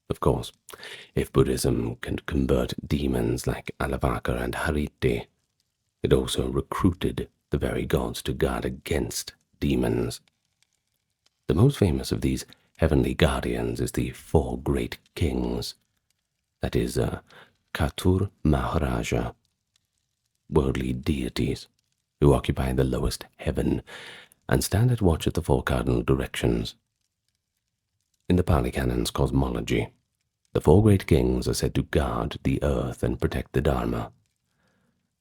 Of course, if Buddhism can convert demons like Alavaka and Hariti, it also recruited the very gods to guard against demons. The most famous of these heavenly guardians is the 4 great kings, that is, Katur Maharaja, worldly deities who occupy the lowest heaven and stand at watch at the 4 cardinal directions. In the Pali Canon's cosmology, the 4 great kings are said to guard the earth and protect the Dharma.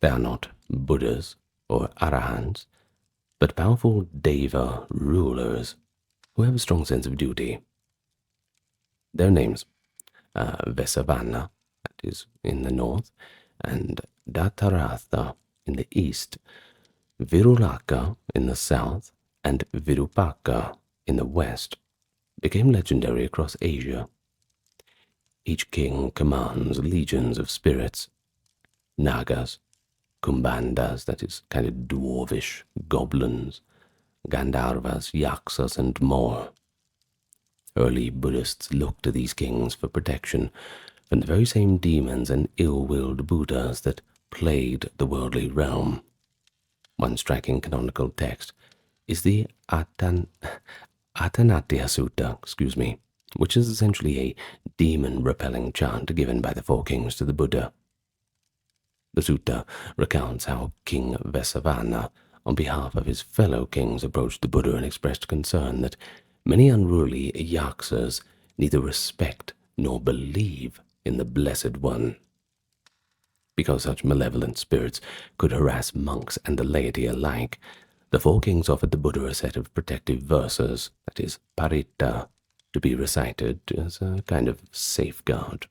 They are not Buddhas or Arahants, but powerful Deva rulers who have a strong sense of duty. Their names are Vesavana, that is in the north, and Dataratha in the east, Virulaka in the south, and Virupaka in the west, became legendary across Asia. Each king commands legions of spirits, Nagas, Kumbandas, that is kind of dwarvish goblins, Gandharvas, Yaksas, and more. Early Buddhists looked to these kings for protection from the very same demons and ill-willed Buddhas that plagued the worldly realm. One striking canonical text is the Atanatya Sutta, which is essentially a demon-repelling chant given by the four kings to the Buddha. The sutta recounts how King Vesavana, on behalf of his fellow kings, approached the Buddha and expressed concern that many unruly yaksas neither respect nor believe in the Blessed One. Because such malevolent spirits could harass monks and the laity alike, the four kings offered the Buddha a set of protective verses, that is, paritta, to be recited as a kind of safeguard.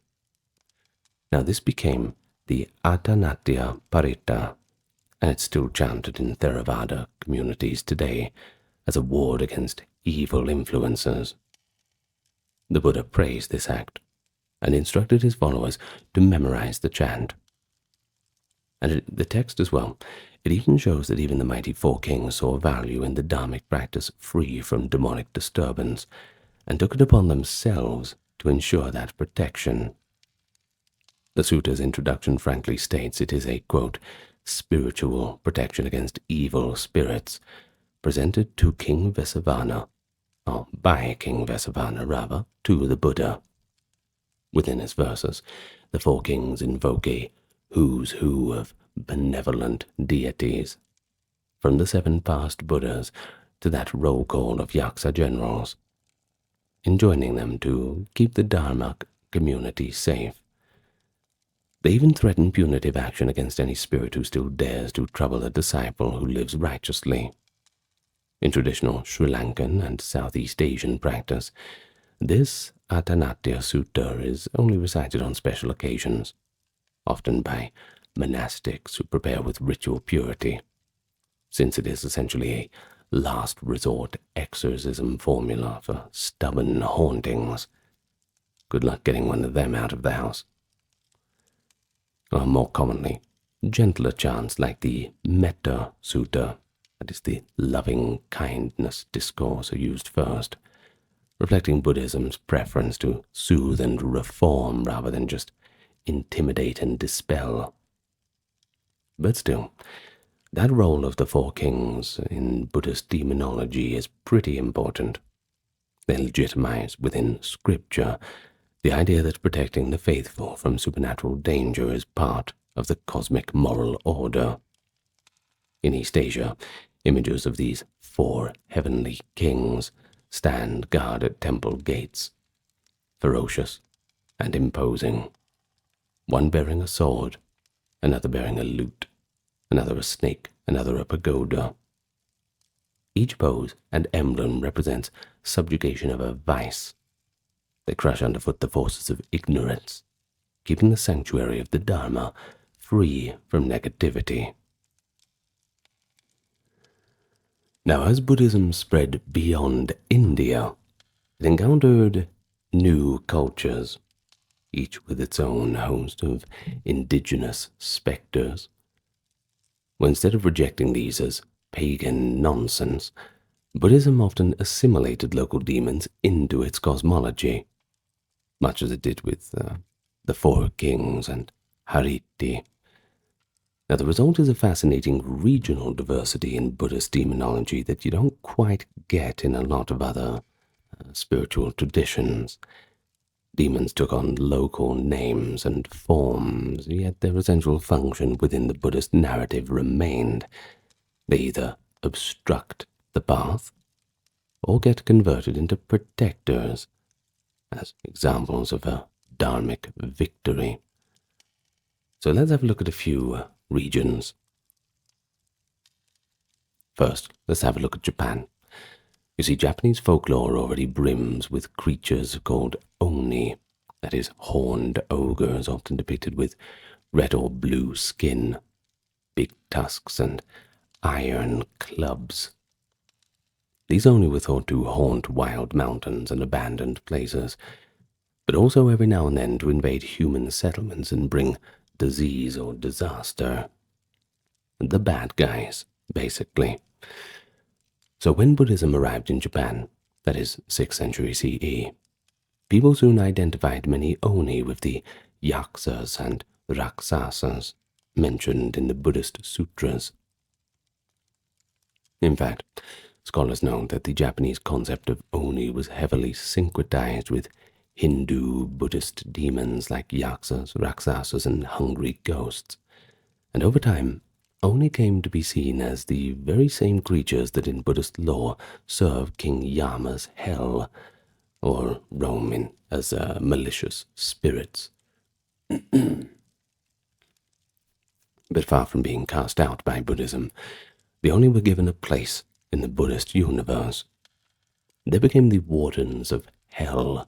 Now this became the Atanatya Paritta, and it's still chanted in Theravada communities today as a ward against evil influences. The Buddha praised this act and instructed his followers to memorize the chant. And the text as well, it even shows that even the mighty four kings saw value in the dharmic practice free from demonic disturbance, and took it upon themselves to ensure that protection. The sutta's introduction frankly states it is a, quote, spiritual protection against evil spirits, presented to King Vesavana, or by King Vesavana rather, to the Buddha. Within his verses, the four kings invoke a who's who of benevolent deities, from the 7 past Buddhas to that roll call of Yaksa generals, enjoining them to keep the Dharma community safe. They even threaten punitive action against any spirit who still dares to trouble a disciple who lives righteously. In traditional Sri Lankan and Southeast Asian practice, this Atanatya Sutta is only recited on special occasions, often by monastics who prepare with ritual purity, since it is essentially a last resort exorcism formula for stubborn hauntings. Good luck getting one of them out of the house. Or more commonly, gentler chants like the Metta Sutta, that is the loving kindness discourse, are used first, reflecting Buddhism's preference to soothe and reform rather than just intimidate and dispel. But still, that role of the four kings in Buddhist demonology is pretty important. They legitimize within scripture the idea that protecting the faithful from supernatural danger is part of the cosmic moral order. In East Asia, images of these 4 heavenly kings stand guard at temple gates, ferocious and imposing, one bearing a sword, another bearing a lute, another a snake, another a pagoda. Each pose and emblem represents subjugation of a vice. They crush underfoot the forces of ignorance, keeping the sanctuary of the Dharma free from negativity. Now, as Buddhism spread beyond India, it encountered new cultures, each with its own host of indigenous specters. Well, instead of rejecting these as pagan nonsense, Buddhism often assimilated local demons into its cosmology, much as it did with the 4 kings and Hariti. Now, the result is a fascinating regional diversity in Buddhist demonology that you don't quite get in a lot of other spiritual traditions. Demons took on local names and forms, yet their essential function within the Buddhist narrative remained. They either obstruct the path or get converted into protectors, as examples of a dharmic victory. So let's have a look at a few regions. First, let's have a look at Japan. You see, Japanese folklore already brims with creatures called oni, that is, horned ogres, often depicted with red or blue skin, big tusks, and iron clubs. These oni were thought to haunt wild mountains and abandoned places, but also every now and then to invade human settlements and bring disease or disaster. the bad guys, basically. So when Buddhism arrived in Japan, that is 6th century CE, people soon identified many oni with the yaksas and rakshasas mentioned in the Buddhist sutras. In fact, scholars know that the Japanese concept of oni was heavily syncretized with Hindu Buddhist demons like yaksas, rakshasas, and hungry ghosts, and over time, oni came to be seen as the very same creatures that in Buddhist lore serve King Yama's hell, or roam in as malicious spirits. But far from being cast out by Buddhism, they only were given a place in the Buddhist universe. They became the wardens of hell.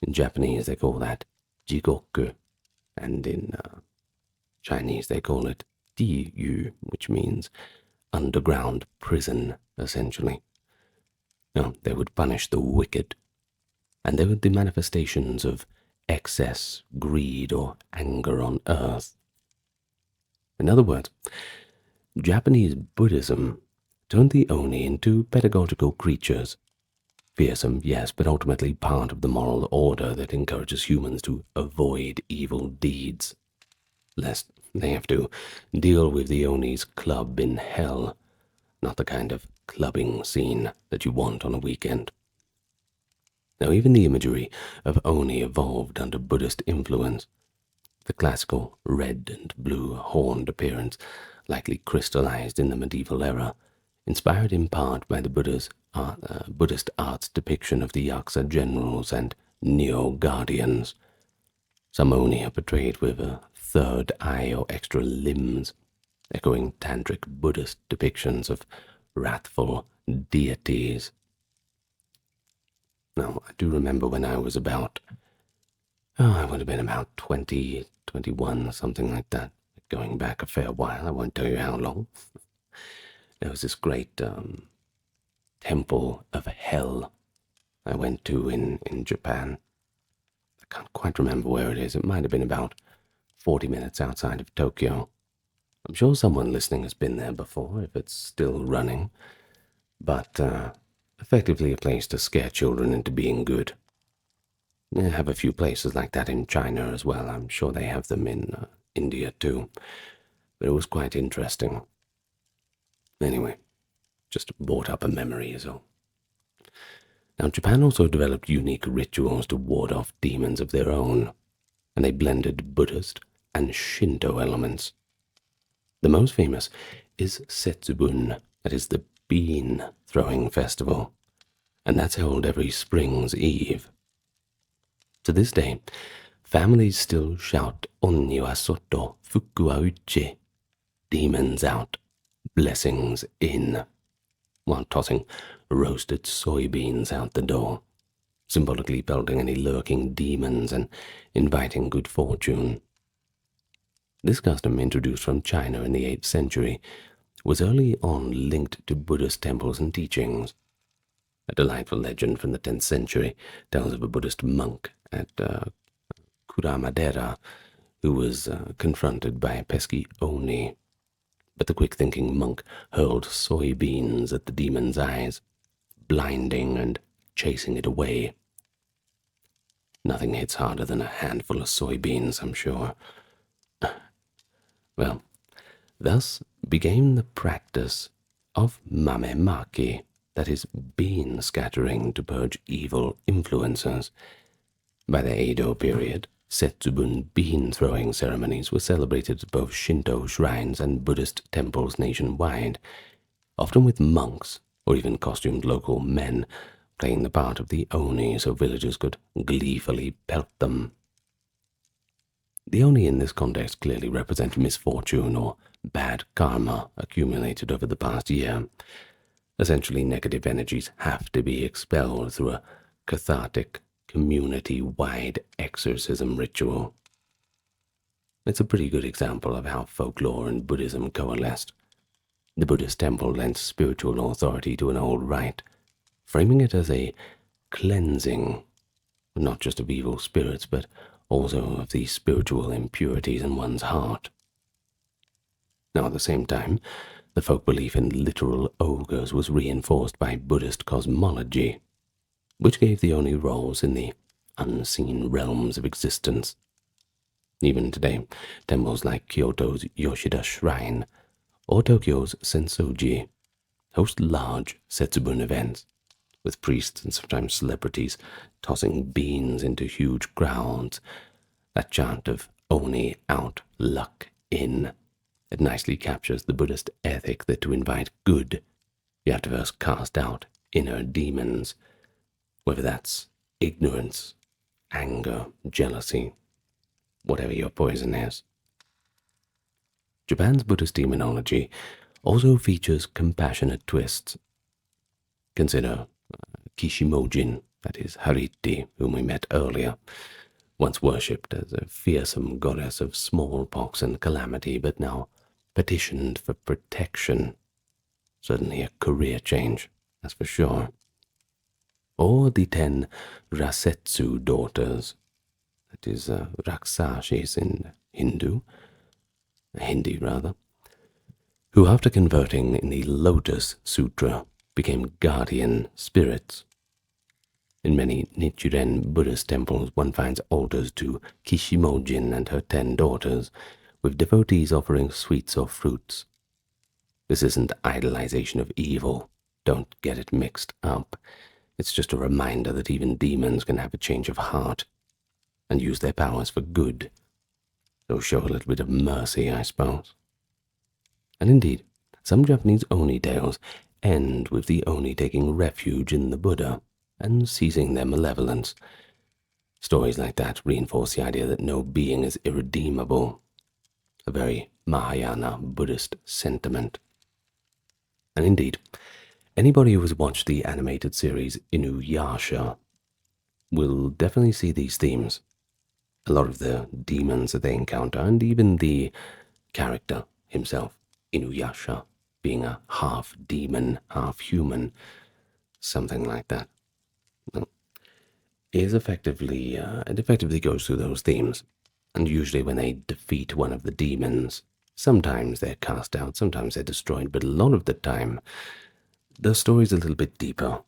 In Japanese they call that jigoku, and in Chinese they call it diyu, which means underground prison, essentially. Now, they would punish the wicked, and they were the manifestations of excess, greed, or anger on earth. In other words, Japanese Buddhism turned the oni into pedagogical creatures. Fearsome, yes, but ultimately part of the moral order that encourages humans to avoid evil deeds, lest they have to deal with the Oni's club in hell, not the kind of clubbing scene that you want on a weekend. Now, even the imagery of Oni evolved under Buddhist influence. The classical red and blue horned appearance, likely crystallized in the medieval era, inspired in part by the Buddhist art's depiction of the Yaksa generals and neo-guardians. Some Oni are portrayed with a third eye or extra limbs, echoing tantric Buddhist depictions of wrathful deities. Now, I do remember when I was I would have been about 20, 21, something like that, going back a fair while. I won't tell you how long. There was this great temple of hell I went to in Japan. I can't quite remember where it is. It might have been about 40 minutes outside of Tokyo. I'm sure someone listening has been there before, if it's still running. But effectively a place to scare children into being good. They have a few places like that in China as well. I'm sure they have them in India too. But it was quite interesting. Anyway, just brought up a memory is all. Now, Japan also developed unique rituals to ward off demons of their own, and they blended Buddhist and Shinto elements. The most famous is Setsubun, that is the bean throwing festival, and that's held every spring's eve. To this day, families still shout Onni wa soto, fuku wa uchi, demons out, blessings in, while tossing roasted soybeans out the door, symbolically pelting any lurking demons and inviting good fortune. This custom, introduced from China in the 8th century, was early on linked to Buddhist temples and teachings. A delightful legend from the 10th century tells of a Buddhist monk at Kuramadera who was confronted by a pesky Oni. But the quick-thinking monk hurled soybeans at the demon's eyes, blinding and chasing it away. Nothing hits harder than a handful of soybeans, I'm sure. Well, thus began the practice of mamemaki, that is, bean scattering to purge evil influences. By the Edo period, Setsubun bean-throwing ceremonies were celebrated at both Shinto shrines and Buddhist temples nationwide, often with monks or even costumed local men playing the part of the Oni so villagers could gleefully pelt them. The Oni in this context clearly represent misfortune or bad karma accumulated over the past year. Essentially, negative energies have to be expelled through a cathartic, community-wide exorcism ritual. It's a pretty good example of how folklore and Buddhism coalesced. The Buddhist temple lent spiritual authority to an old rite, framing it as a cleansing, not just of evil spirits, but also of the spiritual impurities in one's heart. Now, at the same time, the folk belief in literal ogres was reinforced by Buddhist cosmology, which gave the Oni roles in the unseen realms of existence. Even today, temples like Kyoto's Yoshida Shrine or Tokyo's Sensoji host large Setsubun events, with priests and sometimes celebrities tossing beans into huge crowds. That chant of Oni out, luck in. It nicely captures the Buddhist ethic that to invite good, you have to first cast out inner demons, whether that's ignorance, anger, jealousy, whatever your poison is. Japan's Buddhist demonology also features compassionate twists. Consider Kishimojin, that is Hariti, whom we met earlier, once worshipped as a fearsome goddess of smallpox and calamity, but now petitioned for protection. Certainly a career change, that's for sure. Or the 10 Rasetsu daughters, that is Raksashis in Hindi rather, who after converting in the Lotus Sutra became guardian spirits. In many Nichiren Buddhist temples one finds altars to Kishimojin and her 10 daughters, with devotees offering sweets or fruits. This isn't idolization of evil, don't get it mixed up. It's just a reminder that even demons can have a change of heart and use their powers for good. So show a little bit of mercy, I suppose. And indeed, some Japanese Oni tales end with the Oni taking refuge in the Buddha and seizing their malevolence. Stories like that reinforce the idea that no being is irredeemable, a very Mahayana Buddhist sentiment. And indeed, anybody who has watched the animated series Inuyasha will definitely see these themes. A lot of the demons that they encounter, and even the character himself, Inuyasha, being a half demon, half human, something like that, is effectively, it effectively goes through those themes. And usually when they defeat one of the demons, sometimes they're cast out, sometimes they're destroyed, but a lot of the time, the story's a little bit deeper.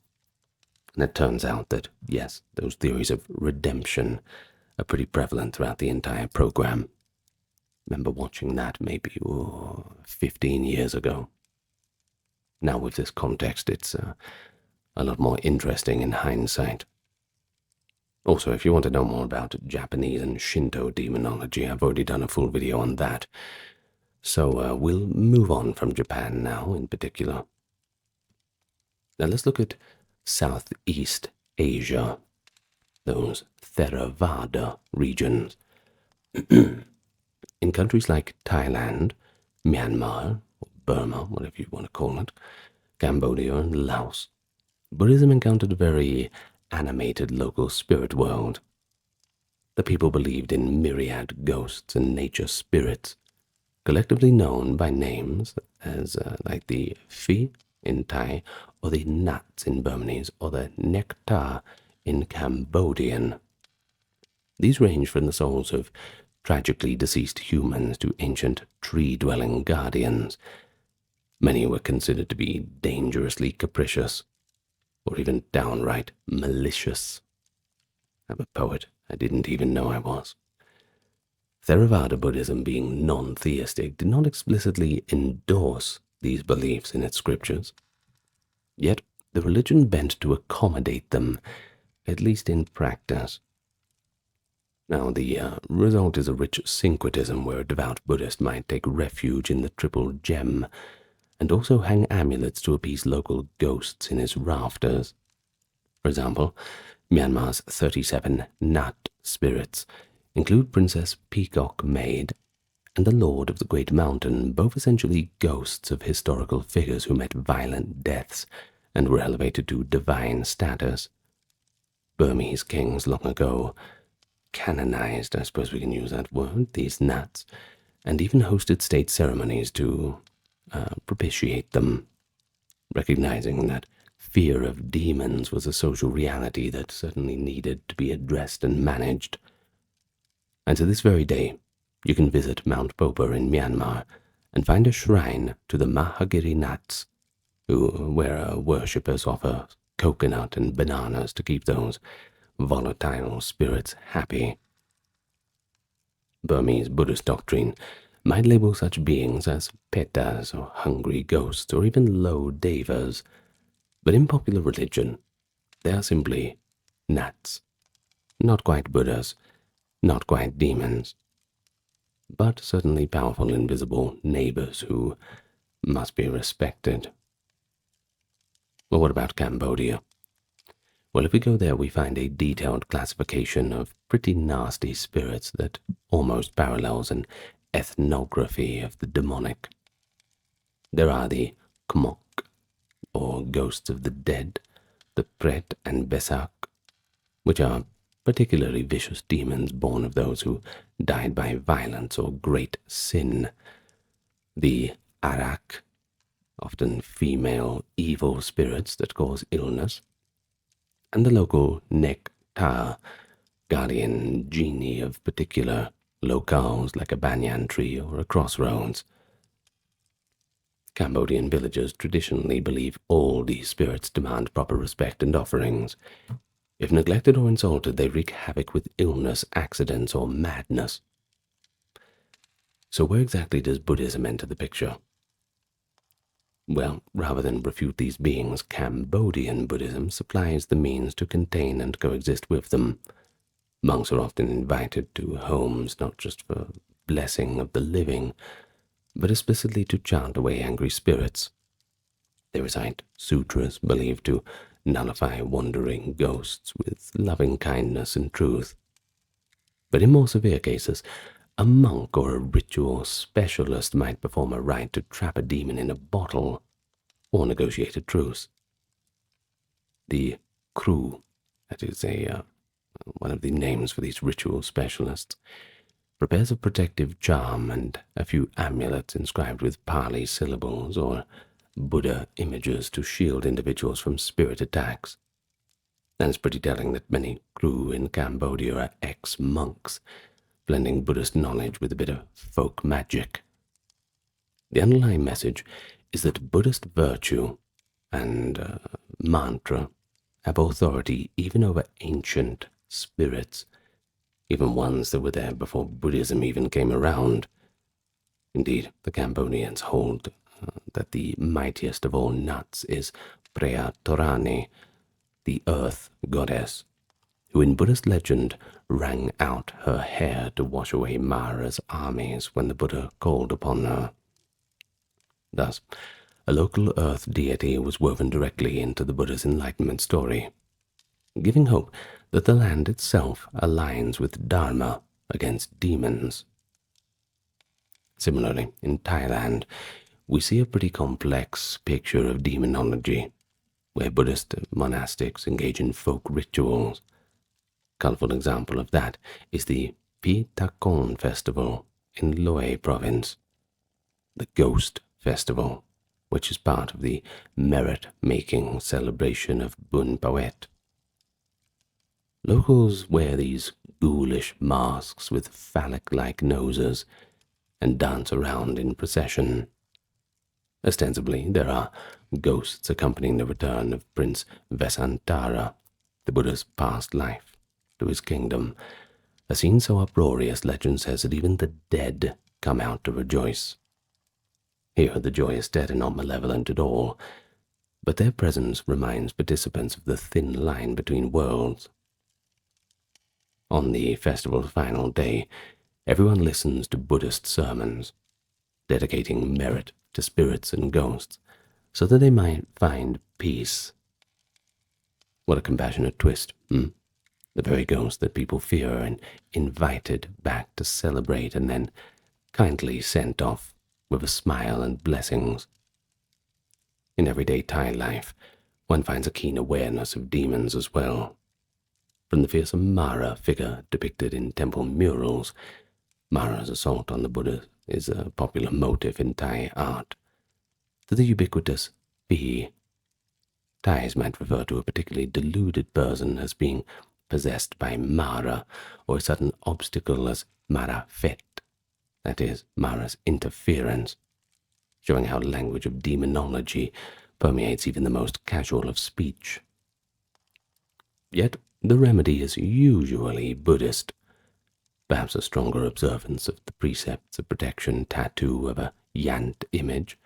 And it turns out that, yes, those theories of redemption are pretty prevalent throughout the entire program. Remember watching that maybe 15 years ago. Now with this context, it's a lot more interesting in hindsight. Also, if you want to know more about Japanese and Shinto demonology, I've already done a full video on that. So we'll move on from Japan now in particular. Now let's look at Southeast Asia, those Theravada regions. In countries like Thailand, Myanmar, or Burma, whatever you want to call it, Cambodia and Laos, Buddhism encountered a very animated local spirit world. The people believed in myriad ghosts and nature spirits, collectively known by names as like the Phi in Thai, or the Nats in Burmese, or the Nectar in Cambodian. These range from the souls of tragically deceased humans to ancient tree-dwelling guardians. Many were considered to be dangerously capricious, or even downright malicious. I'm a poet, I didn't even know I was. Theravada Buddhism, being non-theistic, did not explicitly endorse these beliefs in its scriptures. Yet the religion bent to accommodate them, at least in practice. Now, the result is a rich syncretism where a devout Buddhist might take refuge in the triple gem and also hang amulets to appease local ghosts in his rafters. For example, Myanmar's 37 Nat spirits include Princess Peacock Maid and the Lord of the Great Mountain, both essentially ghosts of historical figures who met violent deaths and were elevated to divine status. Burmese kings long ago canonized, I suppose we can use that word, these Nats, and even hosted state ceremonies to propitiate them, recognizing that fear of demons was a social reality that certainly needed to be addressed and managed. And to this very day, you can visit Mount Popa in Myanmar and find a shrine to the Mahagiri Nats, where worshippers offer coconut and bananas to keep those volatile spirits happy. Burmese Buddhist doctrine might label such beings as petas or hungry ghosts or even low devas, but in popular religion they are simply nats, not quite Buddhas, not quite demons, but certainly powerful invisible neighbors who must be respected. Well, what about Cambodia? Well, if we go there, we find a detailed classification of pretty nasty spirits that almost parallels an ethnography of the demonic. There are the Kmok, or ghosts of the dead, the Pret and Besak, which are particularly vicious demons born of those who died by violence or great sin. The Arak, often female evil spirits that cause illness, and the local Nektar, guardian genie of particular locales like a banyan tree or a crossroads. Cambodian villagers traditionally believe all these spirits demand proper respect and offerings. If neglected or insulted, they wreak havoc with illness, accidents, or madness. So where exactly does Buddhism enter the picture? Well, rather than refute these beings, Cambodian Buddhism supplies the means to contain and coexist with them. Monks are often invited to homes not just for blessing of the living, but explicitly to chant away angry spirits. They recite sutras believed to nullify wandering ghosts with loving kindness and truth. But in more severe cases, a monk or a ritual specialist might perform a rite to trap a demon in a bottle or negotiate a truce. The Kru, that is one of the names for these ritual specialists, prepares a protective charm and a few amulets inscribed with Pali syllables or Buddha images to shield individuals from spirit attacks. And it's pretty telling that many Kru in Cambodia are ex-monks, blending Buddhist knowledge with a bit of folk magic. The underlying message is that Buddhist virtue and mantra have authority even over ancient spirits, even ones that were there before Buddhism even came around. Indeed, the Cambodians hold that the mightiest of all nuts is Preah Torani, the earth goddess, who in Buddhist legend wrung out her hair to wash away Mara's armies when the Buddha called upon her. Thus, a local earth deity was woven directly into the Buddha's enlightenment story, giving hope that the land itself aligns with Dharma against demons. Similarly, in Thailand, we see a pretty complex picture of demonology, where Buddhist monastics engage in folk rituals. A colorful example of that is the Pitakon festival in Loei province, the Ghost Festival, which is part of the merit-making celebration of Bun Pawet. Locals wear these ghoulish masks with phallic-like noses and dance around in procession. Ostensibly, there are ghosts accompanying the return of Prince Vesantara, the Buddha's past life, to his kingdom, a scene so uproarious legend says that even the dead come out to rejoice. Here the joyous dead are not malevolent at all, but their presence reminds participants of the thin line between worlds. On the festival's final day, everyone listens to Buddhist sermons, dedicating merit to spirits and ghosts, so that they might find peace. What a compassionate twist, The very ghosts that people fear and invited back to celebrate and then kindly sent off with a smile and blessings. In everyday Thai life, one finds a keen awareness of demons as well. From the fearsome Mara figure depicted in temple murals, Mara's assault on the Buddha is a popular motif in Thai art, to the ubiquitous Phi. Thais might refer to a particularly deluded person as being possessed by Mara, or a sudden obstacle as Mara Fet, that is, Mara's interference. showing how the language of demonology permeates even the most casual of speech. Yet the remedy is usually Buddhist, perhaps a stronger observance of the precepts of protection, tattoo of a yant image,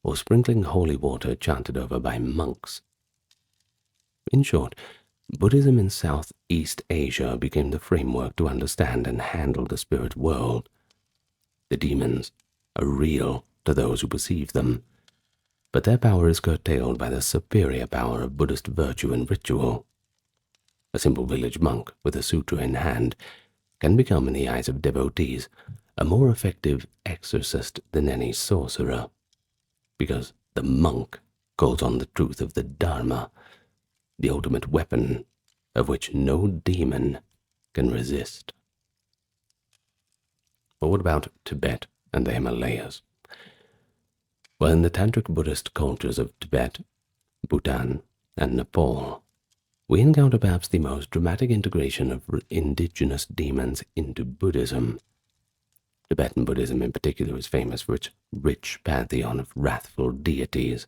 or sprinkling holy water chanted over by monks. In short, Buddhism in Southeast Asia became the framework to understand and handle the spirit world. The demons are real to those who perceive them, but their power is curtailed by the superior power of Buddhist virtue and ritual. A simple village monk with a sutra in hand can become, in the eyes of devotees, a more effective exorcist than any sorcerer, because the monk calls on the truth of the Dharma, the ultimate weapon of which no demon can resist. But what about Tibet and the Himalayas? Well, in the Tantric Buddhist cultures of Tibet, Bhutan, and Nepal, we encounter perhaps the most dramatic integration of indigenous demons into Buddhism. Tibetan Buddhism in particular is famous for its rich pantheon of wrathful deities,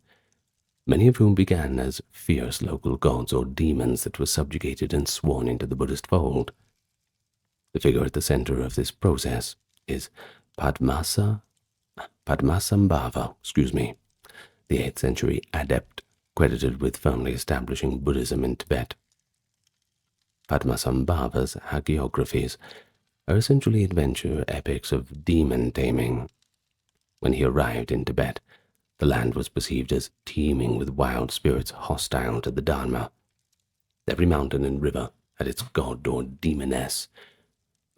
many of whom began as fierce local gods or demons that were subjugated and sworn into the Buddhist fold. The figure at the center of this process is Padmasambhava, the 8th century adept credited with firmly establishing Buddhism in Tibet. Padmasambhava's hagiographies are essentially adventure epics of demon taming. When he arrived in Tibet, the land was perceived as teeming with wild spirits hostile to the Dharma. Every mountain and river had its god or demoness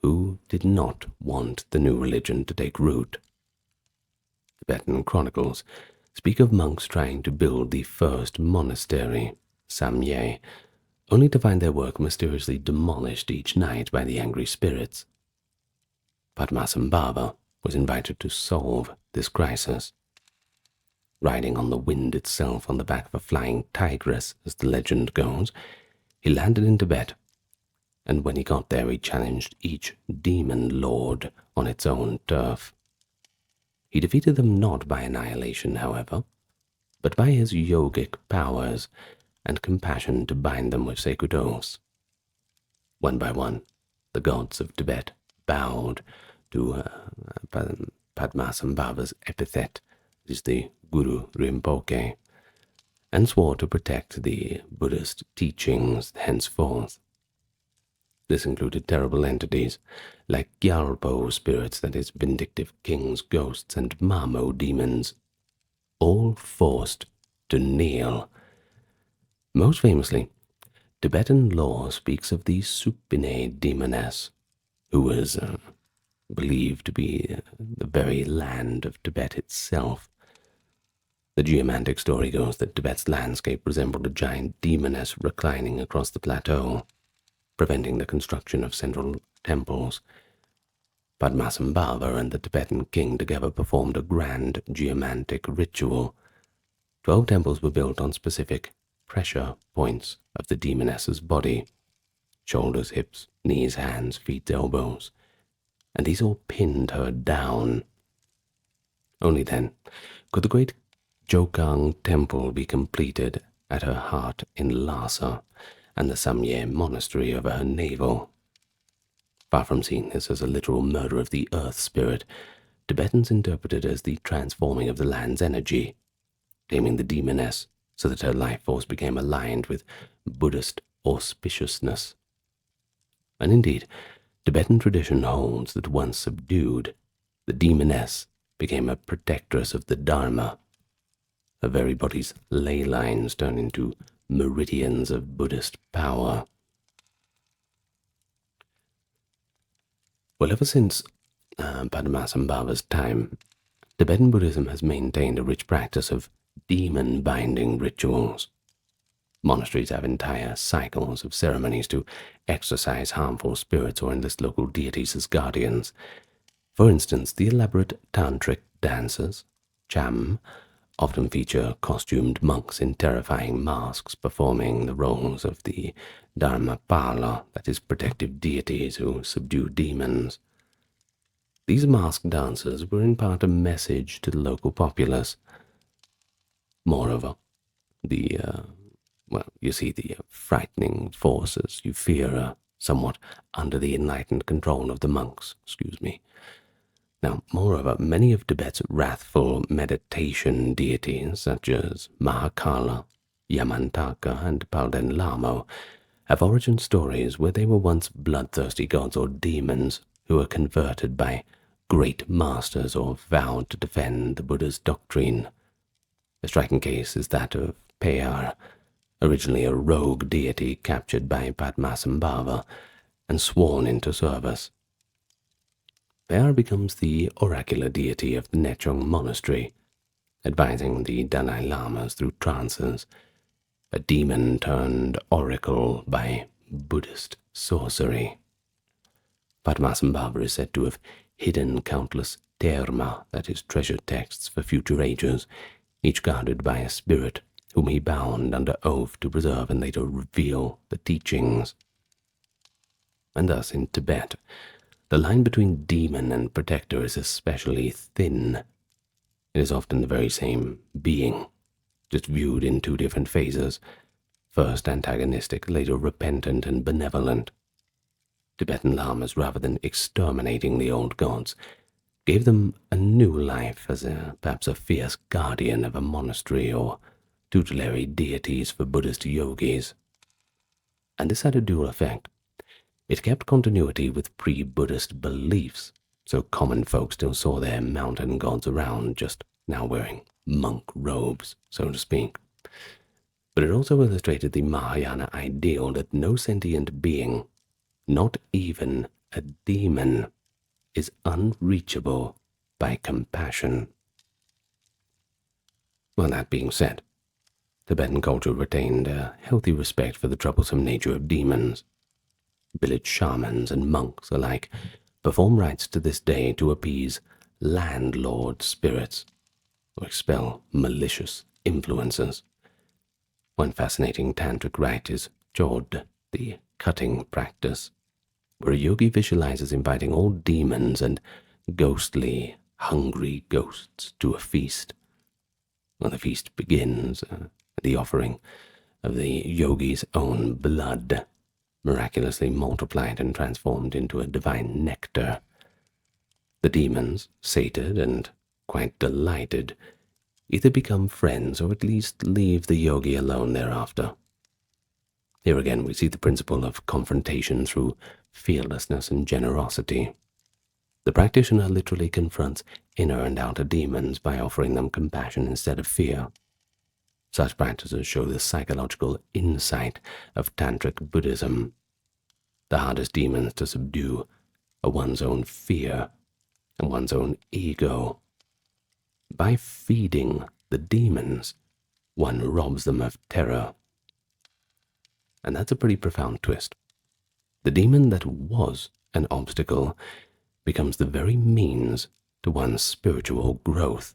who did not want the new religion to take root. Tibetan chronicles speak of monks trying to build the first monastery, Samye, only to find their work mysteriously demolished each night by the angry spirits. Padmasambhava was invited to solve this crisis. Riding on the wind itself on the back of a flying tigress, as the legend goes, he landed in Tibet, and when he got there he challenged each demon lord on its own turf. He defeated them not by annihilation, however, but by his yogic powers and compassion to bind them with sacred oaths. One by one, the gods of Tibet bowed to Padmasambhava's epithet, is the Guru Rinpoche, and swore to protect the Buddhist teachings henceforth. This included terrible entities like Gyalpo spirits, that is, vindictive kings, ghosts, and Mamo demons, all forced to kneel. Most famously, Tibetan lore speaks of the Supine demoness, who was believed to be the very land of Tibet itself. The geomantic story goes that Tibet's landscape resembled a giant demoness reclining across the plateau, preventing the construction of central temples. Padmasambhava and the Tibetan king together performed a grand geomantic ritual. 12 temples were built on specific pressure points of the demoness's body: shoulders, hips, knees, hands, feet, elbows, and these all pinned her down. Only then could the great Jokang temple be completed at her heart in Lhasa, and the Samye monastery over her navel. Far from seeing this as a literal murder of the earth spirit, Tibetans interpreted it as the transforming of the land's energy, taming the demoness so that her life force became aligned with Buddhist auspiciousness. And indeed, Tibetan tradition holds that once subdued, the demoness became a protectress of the Dharma. Her very body's ley lines turn into meridians of Buddhist power. Well, ever since Padmasambhava's time, Tibetan Buddhism has maintained a rich practice of demon-binding rituals. Monasteries have entire cycles of ceremonies to exorcise harmful spirits or enlist local deities as guardians. For instance, the elaborate tantric dances, cham, often feature costumed monks in terrifying masks performing the roles of the Dharmapala, that is, protective deities who subdue demons. These masked dancers were in part a message to the local populace. Moreover, the, the frightening forces you fear are somewhat under the enlightened control of the monks, Now, moreover, many of Tibet's wrathful meditation deities, such as Mahakala, Yamantaka, and Palden Lamo, have origin stories where they were once bloodthirsty gods or demons who were converted by great masters or vowed to defend the Buddha's doctrine. A striking case is that of Payar, originally a rogue deity captured by Padmasambhava and sworn into service. Payar becomes the oracular deity of the Nechong monastery, advising the Dalai Lamas through trances, a demon turned oracle by Buddhist sorcery. Padmasambhava is said to have hidden countless terma, that is, treasure texts for future ages, each guarded by a spirit whom he bound under oath to preserve and later reveal the teachings. And thus, in Tibet, the line between demon and protector is especially thin. It is often the very same being, just viewed in two different phases, first antagonistic, later repentant and benevolent. Tibetan lamas, rather than exterminating the old gods, gave them a new life as perhaps a fierce guardian of a monastery or tutelary deities for Buddhist yogis. And this had a dual effect. It kept continuity with pre-Buddhist beliefs, so common folk still saw their mountain gods around, just now wearing monk robes, so to speak. But it also illustrated the Mahayana ideal that no sentient being, not even a demon, is unreachable by compassion. Well, that being said, Tibetan culture retained a healthy respect for the troublesome nature of demons. Village shamans and monks alike perform rites to this day to appease landlord spirits or expel malicious influences. One fascinating tantric rite is Jod, the cutting practice, where a yogi visualizes inviting all demons and ghostly, hungry ghosts to a feast. When the feast begins, the offering of the yogi's own blood, miraculously multiplied and transformed into a divine nectar. The demons, sated and quite delighted, either become friends or at least leave the yogi alone thereafter. Here again we see the principle of confrontation through fearlessness and generosity. The practitioner literally confronts inner and outer demons by offering them compassion instead of fear. Such practices show the psychological insight of Tantric Buddhism. The hardest demons to subdue are one's own fear and one's own ego. By feeding the demons, one robs them of terror. And that's a pretty profound twist. The demon that was an obstacle becomes the very means to one's spiritual growth.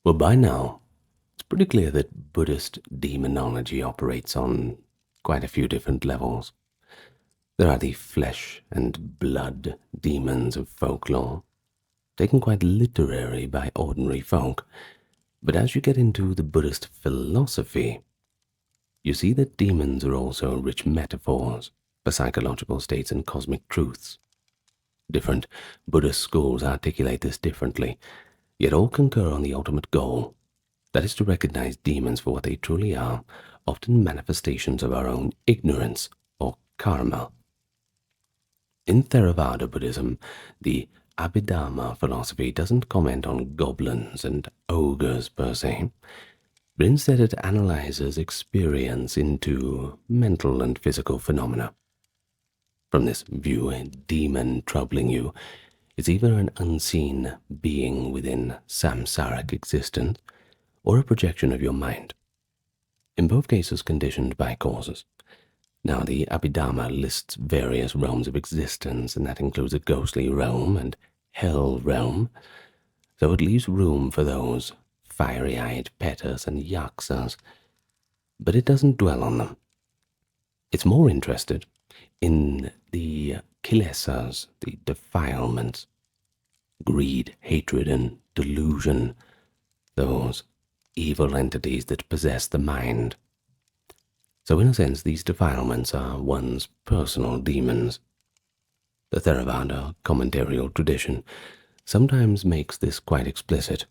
Well, by now, it's pretty clear that Buddhist demonology operates on quite a few different levels. There are the flesh and blood demons of folklore, taken quite literary by ordinary folk. But as you get into the Buddhist philosophy, you see that demons are also rich metaphors for psychological states and cosmic truths. Different Buddhist schools articulate this differently, yet all concur on the ultimate goal, that is to recognize demons for what they truly are, often manifestations of our own ignorance or karma. In Theravada Buddhism, the Abhidharma philosophy doesn't comment on goblins and ogres per se, but instead it analyzes experience into mental and physical phenomena. From this view, a demon troubling you is either an unseen being within samsaric existence or a projection of your mind, in both cases conditioned by causes. Now, the Abhidharma lists various realms of existence, and that includes a ghostly realm and hell realm, so it leaves room for those fiery-eyed petas and yaksas, but it doesn't dwell on them. It's more interested in the kilesas, the defilements, greed, hatred, and delusion, those evil entities that possess the mind. So in a sense, these defilements are one's personal demons. The Theravada commentarial tradition sometimes makes this quite explicit.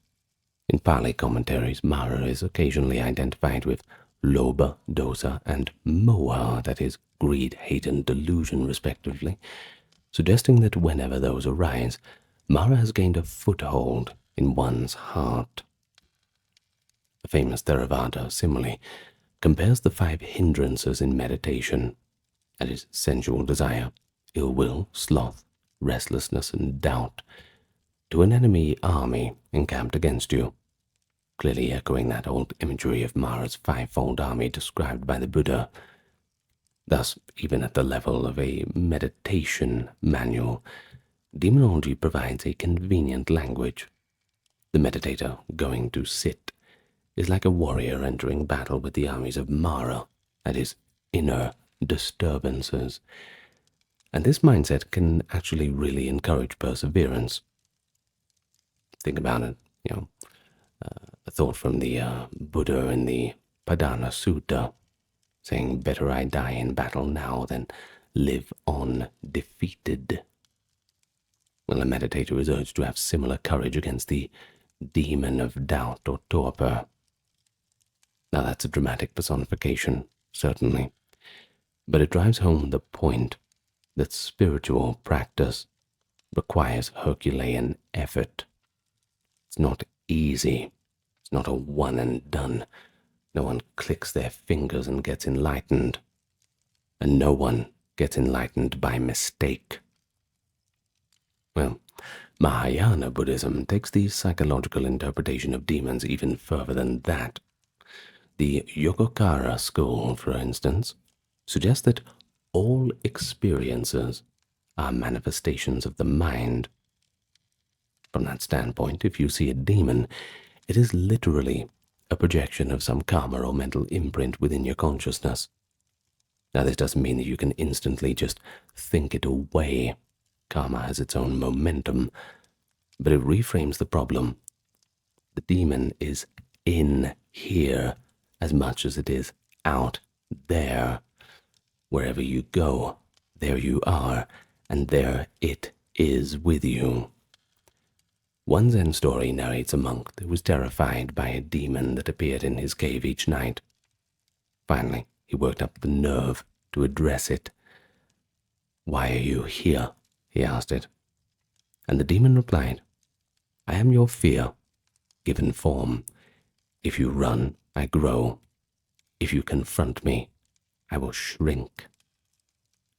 In Pali commentaries, Mara is occasionally identified with Lobha, Dosa, and Moha, that is, greed, hate, and delusion, respectively, suggesting that whenever those arise, Mara has gained a foothold in one's heart. The famous Theravada simile compares the 5 hindrances in meditation, that is, sensual desire, ill will, sloth, restlessness, and doubt, to an enemy army encamped against you, clearly echoing that old imagery of Mara's 5-fold army described by the Buddha. Thus, even at the level of a meditation manual, demonology provides a convenient language. The meditator going to sit is like a warrior entering battle with the armies of Mara, that is, inner disturbances. And this mindset can actually really encourage perseverance. Think about it, a thought from the Buddha in the Padana Sutta, saying, "Better I die in battle now than live on defeated." Well, a meditator is urged to have similar courage against the demon of doubt or torpor. Now that's a dramatic personification, certainly, but it drives home the point that spiritual practice requires Herculean effort. It's not easy. It's not a one and done. No one clicks their fingers and gets enlightened. And no one gets enlightened by mistake. Well, Mahayana Buddhism takes the psychological interpretation of demons even further than that. The Yogacara school, for instance, suggests that all experiences are manifestations of the mind. From that standpoint, if you see a demon, it is literally a projection of some karma or mental imprint within your consciousness. Now, this doesn't mean that you can instantly just think it away. Karma has its own momentum, but it reframes the problem. The demon is in here as much as it is out there. Wherever you go, there you are, and there it is with you. One Zen story narrates a monk that was terrified by a demon that appeared in his cave each night. Finally, he worked up the nerve to address it. "Why are you here?" he asked it. And the demon replied, "I am your fear, given form. If you run, I grow. If you confront me, I will shrink."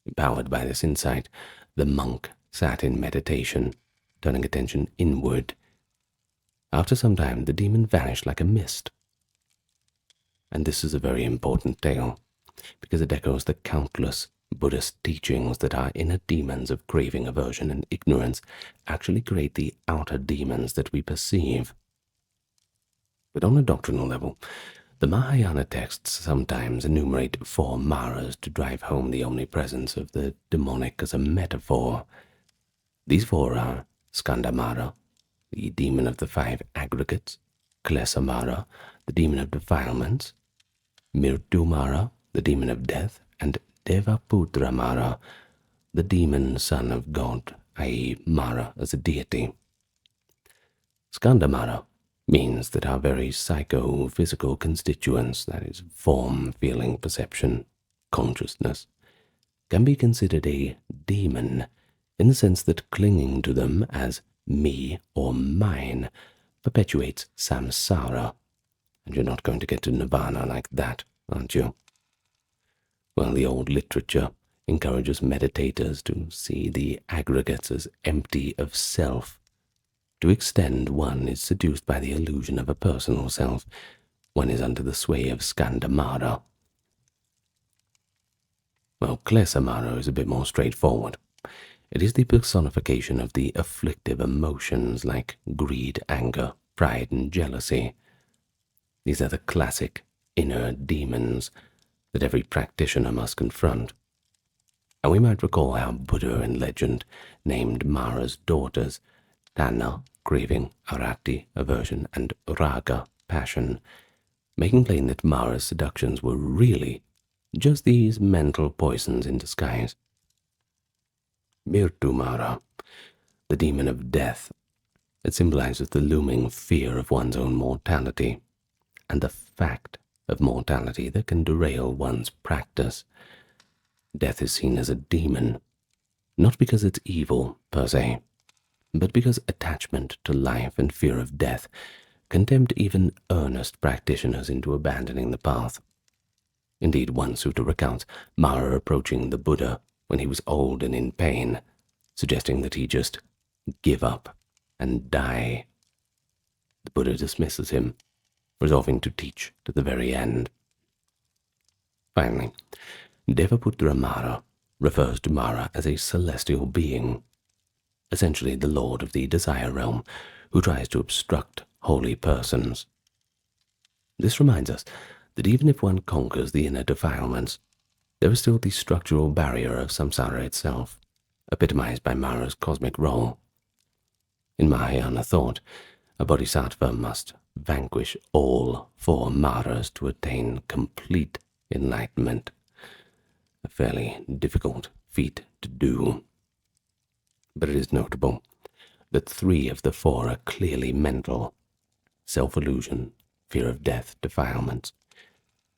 Empowered by this insight, the monk sat in meditation, turning attention inward. After some time, the demon vanished like a mist. And this is a very important tale, because it echoes the countless Buddhist teachings that our inner demons of craving, aversion, and ignorance actually create the outer demons that we perceive. But on a doctrinal level, the Mahayana texts sometimes enumerate 4 maras to drive home the omnipresence of the demonic as a metaphor. These 4 are Skandamara, the demon of the 5 aggregates; Klesamara, the demon of defilements; Mrityumara, the demon of death; and Devaputra Mara, the demon son of God, i.e. Mara as a deity. Skandamara means that our very psycho-physical constituents, that is, form, feeling, perception, consciousness, can be considered a demon in the sense that clinging to them as me or mine perpetuates samsara. And you're not going to get to nirvana like that, aren't you? Well, the old literature encourages meditators to see the aggregates as empty of self. To extend, one is seduced by the illusion of a personal self. One is under the sway of Skandamara. Well, Klesamara is a bit more straightforward. It is the personification of the afflictive emotions like greed, anger, pride, and jealousy. These are the classic inner demons that every practitioner must confront. And we might recall how Buddha in legend named Mara's daughters Tanna, craving, Arati, aversion, and Raga, passion, making plain that Mara's seductions were really just these mental poisons in disguise. Mirtu Mara, the demon of death, it symbolizes the looming fear of one's own mortality and the fact of mortality that can derail one's practice. Death is seen as a demon, not because it's evil per se, but because attachment to life and fear of death can tempt even earnest practitioners into abandoning the path. Indeed, one sutta recounts Mara approaching the Buddha when he was old and in pain, suggesting that he just give up and die. The Buddha dismisses him, resolving to teach to the very end. Finally, Devaputra Mara refers to Mara as a celestial being, essentially the lord of the desire realm, who tries to obstruct holy persons. This reminds us that even if one conquers the inner defilements, there is still the structural barrier of samsara itself, epitomized by Mara's cosmic role. In Mahayana thought, a bodhisattva must vanquish all four Maras to attain complete enlightenment, a fairly difficult feat to do. But it is notable that 3 of the 4 are clearly mental: self-illusion, fear of death, defilements,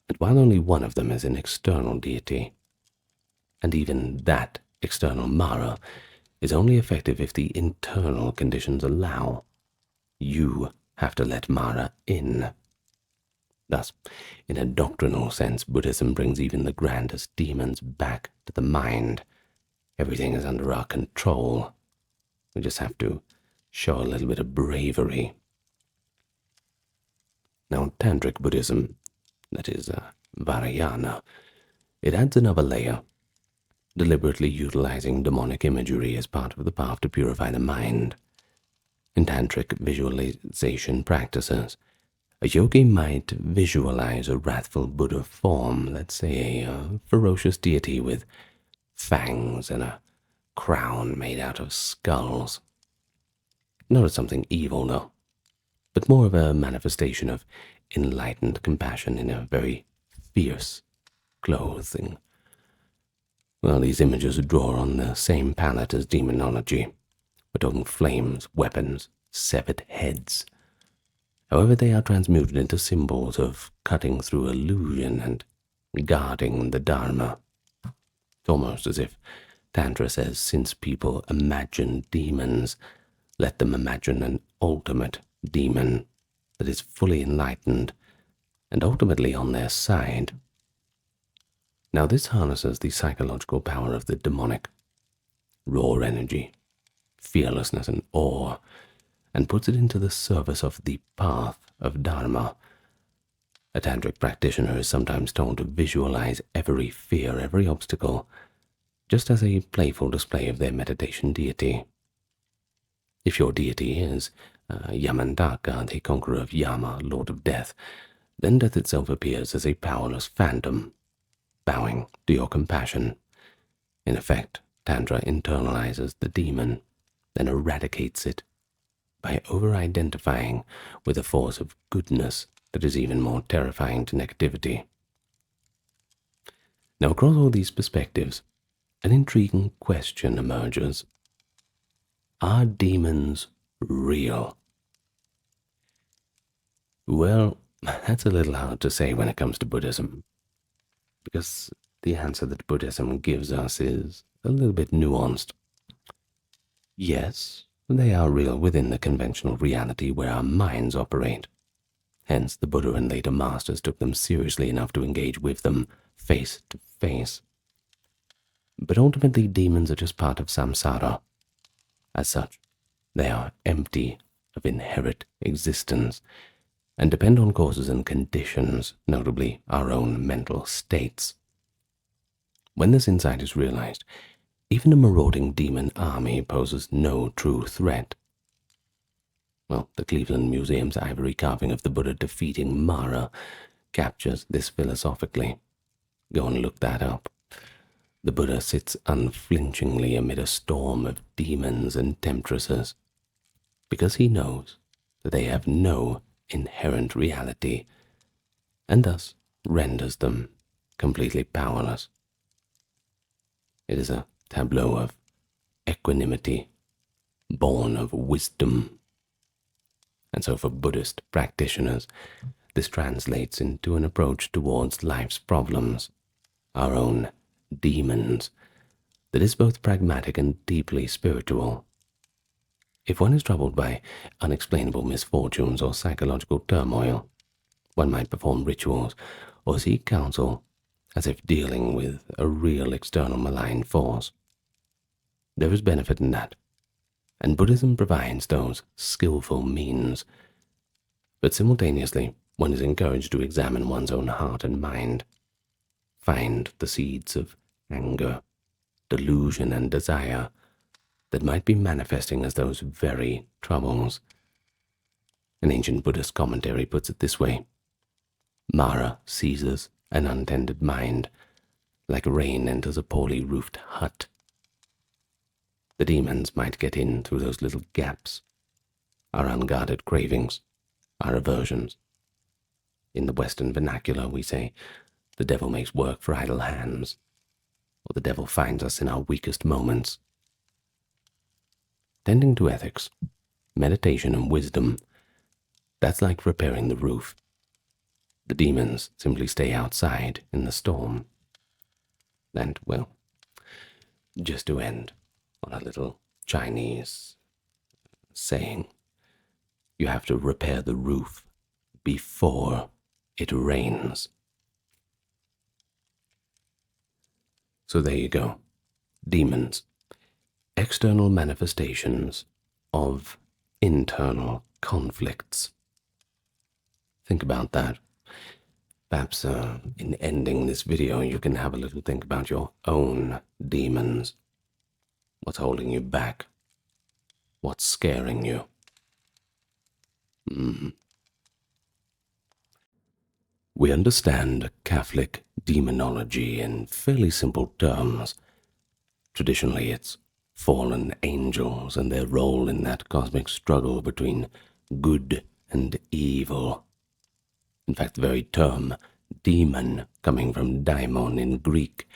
and while only one of them is an external deity, and even that external Mara is only effective if the internal conditions allow. You have to let Mara in. Thus, in a doctrinal sense, Buddhism brings even the grandest demons back to the mind. Everything is under our control. We just have to show a little bit of bravery. Now, Tantric Buddhism, that is Vajrayana, it adds another layer, deliberately utilizing demonic imagery as part of the path to purify the mind. In Tantric visualization practices, a yogi might visualize a wrathful Buddha form, let's say a ferocious deity with fangs and a crown made out of skulls. Not as something evil, though, but more of a manifestation of enlightened compassion in a very fierce clothing. Well, these images draw on the same palette as demonology. We're talking flames, weapons, severed heads. However, they are transmuted into symbols of cutting through illusion and guarding the Dharma. It's almost as if Tantra says, since people imagine demons, let them imagine an ultimate demon that is fully enlightened and ultimately on their side. Now, this harnesses the psychological power of the demonic, raw energy, fearlessness, and awe, and puts it into the service of the path of Dharma. A tantric practitioner is sometimes told to visualize every fear, every obstacle, just as a playful display of their meditation deity. If your deity is Yamantaka, the conqueror of Yama, lord of death, then death itself appears as a powerless phantom, bowing to your compassion. In effect, Tantra internalizes the demon, then eradicates it by over-identifying with a force of goodness that is even more terrifying to negativity. Now, across all these perspectives, an intriguing question emerges. Are demons real? Well, that's a little hard to say when it comes to Buddhism, because the answer that Buddhism gives us is a little bit nuanced. Yes, they are real within the conventional reality where our minds operate. Hence, the Buddha and later masters took them seriously enough to engage with them face to face. But ultimately, demons are just part of samsara. As such, they are empty of inherent existence and depend on causes and conditions, notably our own mental states. When this insight is realized, even a marauding demon army poses no true threat. Well, the Cleveland Museum's ivory carving of the Buddha defeating Mara captures this philosophically. Go and look that up. the Buddha sits unflinchingly amid a storm of demons and temptresses, because he knows that they have no inherent reality, and thus renders them completely powerless. It is a tableau of equanimity, born of wisdom. And so for Buddhist practitioners, this translates into an approach towards life's problems, our own demons, that is both pragmatic and deeply spiritual. If one is troubled by unexplainable misfortunes or psychological turmoil, one might perform rituals or seek counsel as if dealing with a real external malign force. There is benefit in that, and Buddhism provides those skillful means. But simultaneously, one is encouraged to examine one's own heart and mind, find the seeds of anger, delusion, and desire that might be manifesting as those very troubles. An ancient Buddhist commentary puts it this way: Mara seizes an untended mind, like rain enters a poorly roofed hut. The demons might get in through those little gaps, our unguarded cravings, our aversions. In the Western vernacular, we say, the devil makes work for idle hands, or the devil finds us in our weakest moments. Tending to ethics, meditation, and wisdom, that's like repairing the roof. The demons simply stay outside in the storm. And, well, just to end on a little Chinese saying, you have to repair the roof before it rains. So there you go. Demons. External manifestations of internal conflicts. Think about that. Perhaps in ending this video, you can have a little think about your own demons. What's holding you back? What's scaring you? We understand Catholic demonology in fairly simple terms. Traditionally, it's fallen angels and their role in that cosmic struggle between good and evil. In fact, the very term demon, coming from daimon in Greek,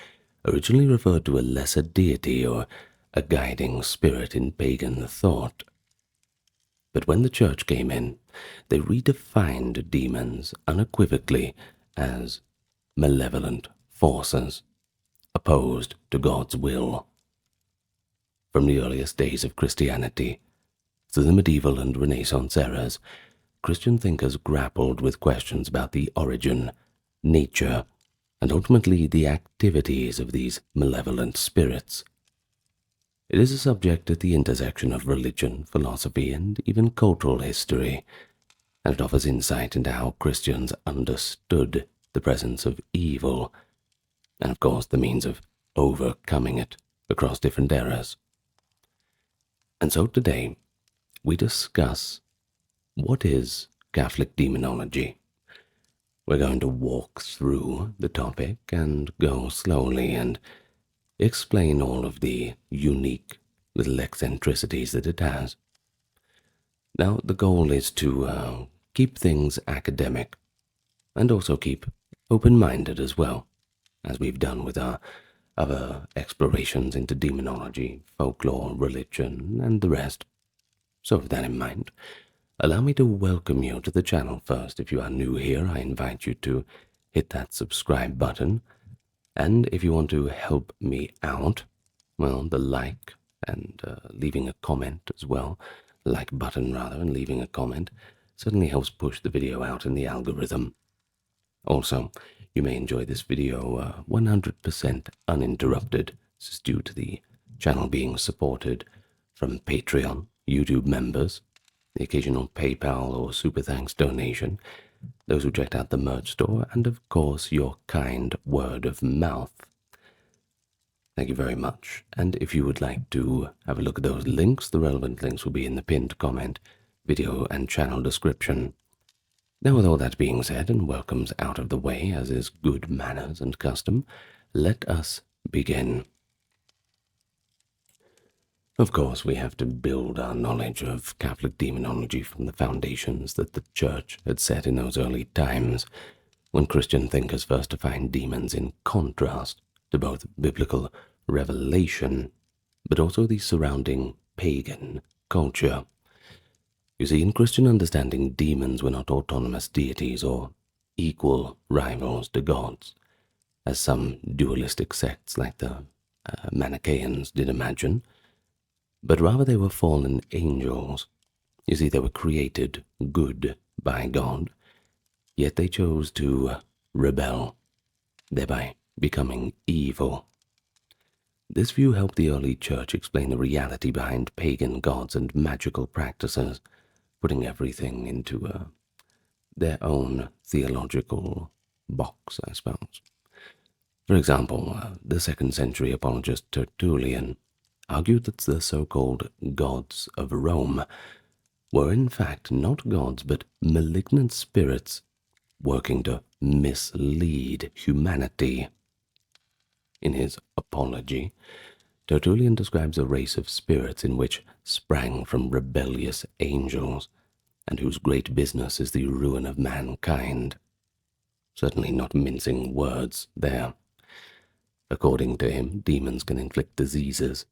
originally referred to a lesser deity or a guiding spirit in pagan thought. But when the church came in, they redefined demons unequivocally as malevolent forces, opposed to God's will. From the earliest days of Christianity through the medieval and Renaissance eras, Christian thinkers grappled with questions about the origin, nature, and ultimately the activities of these malevolent spirits. It is a subject at the intersection of religion, philosophy, and even cultural history, and it offers insight into how Christians understood the presence of evil, and of course the means of overcoming it across different eras. And so today, we discuss what is Catholic demonology. We're going to walk through the topic and go slowly and explain all of the unique little eccentricities that it has. Now, the goal is to keep things academic and also keep open-minded as well, as we've done with our other explorations into demonology, folklore, religion, and the rest. So with that in mind, allow me to welcome you to the channel first. If you are new here, I invite you to hit that subscribe button. And if you want to help me out, well, the like and leaving a comment as well, like button rather, and leaving a comment certainly helps push the video out in the algorithm. Also, you may enjoy this video 100% uninterrupted. This is due to the channel being supported from Patreon, YouTube members, the occasional PayPal or Super Thanks donation, those who checked out the merch store, and of course your kind word of mouth. Thank you very much. And if you would like to have a look at those links, the relevant links will be in the pinned comment, video, and channel description. Now, with all that being said and welcomes out of the way, as is good manners and custom, let us begin. Of course, we have to build our knowledge of Catholic demonology from the foundations that the Church had set in those early times, when Christian thinkers first defined demons in contrast to both biblical revelation, but also the surrounding pagan culture. You see, in Christian understanding, demons were not autonomous deities or equal rivals to gods, as some dualistic sects like the Manichaeans did imagine, but rather they were fallen angels. You see, they were created good by God, yet they chose to rebel, thereby becoming evil. This view helped the early church explain the reality behind pagan gods and magical practices, putting everything into their own theological box, I suppose. For example, the 2nd century apologist Tertullian argued that the so-called gods of Rome were in fact not gods but malignant spirits working to mislead humanity. In his Apology, Tertullian describes a race of spirits in which sprang from rebellious angels, and whose great business is the ruin of mankind. Certainly not mincing words there. According to him, demons can inflict diseases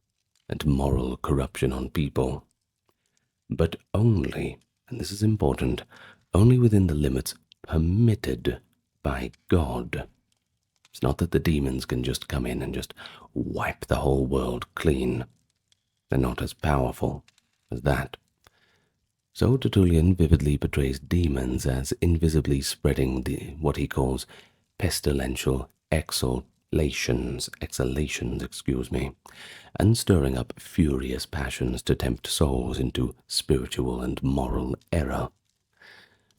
and moral corruption on people, but only, and this is important, only within the limits permitted by God. It's not that the demons can just come in and just wipe the whole world clean. They're not as powerful as that. So Tertullian vividly portrays demons as invisibly spreading what he calls pestilential exhalations, and stirring up furious passions to tempt souls into spiritual and moral error.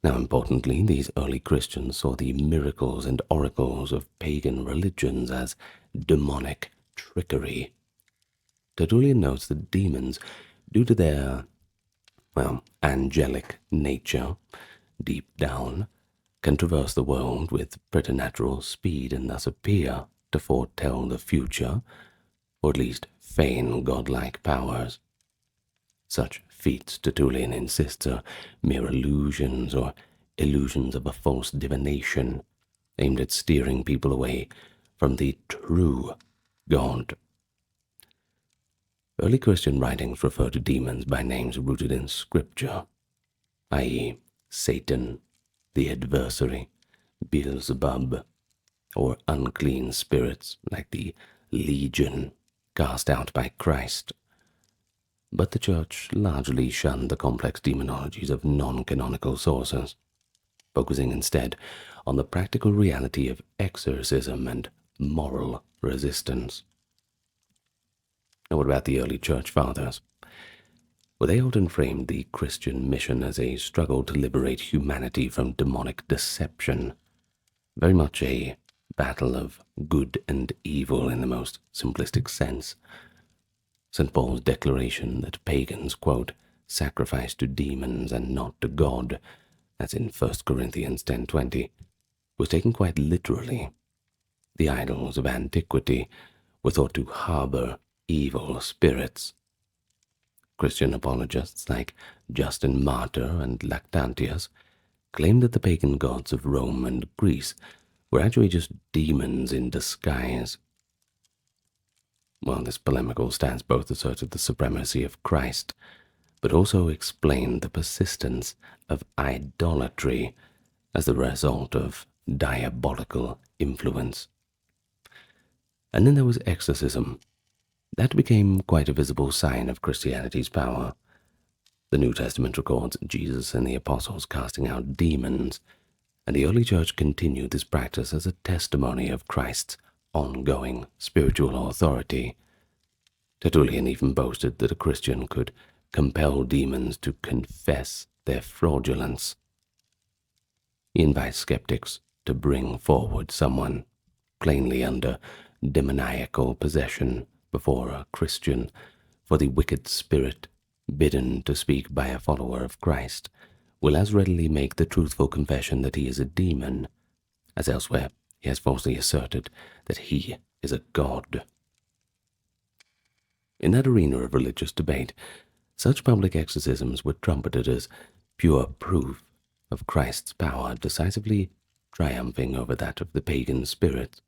Now, importantly, these early Christians saw the miracles and oracles of pagan religions as demonic trickery. Tertullian notes that demons, due to their, angelic nature, deep down, can traverse the world with preternatural speed and thus appear to foretell the future, or at least feign godlike powers. Such feats, Tertullian insists, are mere illusions or illusions of a false divination aimed at steering people away from the true God. Early Christian writings refer to demons by names rooted in Scripture, i.e., Satan, the adversary, Beelzebub, or unclean spirits like the Legion cast out by Christ. But the Church largely shunned the complex demonologies of non-canonical sources, focusing instead on the practical reality of exorcism and moral resistance. Now, what about the early Church Fathers? Well, they often framed the Christian mission as a struggle to liberate humanity from demonic deception, very much a battle of good and evil in the most simplistic sense. St. Paul's declaration that pagans, quote, sacrifice to demons and not to God, that's in 1 Corinthians 10:20, was taken quite literally. The idols of antiquity were thought to harbor evil spirits. Christian apologists like Justin Martyr and Lactantius claimed that the pagan gods of Rome and Greece were actually just demons in disguise. Well, this polemical stance both asserted the supremacy of Christ, but also explained the persistence of idolatry as the result of diabolical influence. And then there was exorcism. That became quite a visible sign of Christianity's power. The New Testament records Jesus and the apostles casting out demons, and the early church continued this practice as a testimony of Christ's ongoing spiritual authority. Tertullian even boasted that a Christian could compel demons to confess their fraudulence. He invites skeptics to bring forward someone plainly under demoniacal possession before a Christian, for the wicked spirit, bidden to speak by a follower of Christ, will as readily make the truthful confession that he is a demon, as elsewhere he has falsely asserted that he is a god. In that arena of religious debate, such public exorcisms were trumpeted as pure proof of Christ's power decisively triumphing over that of the pagan spirits.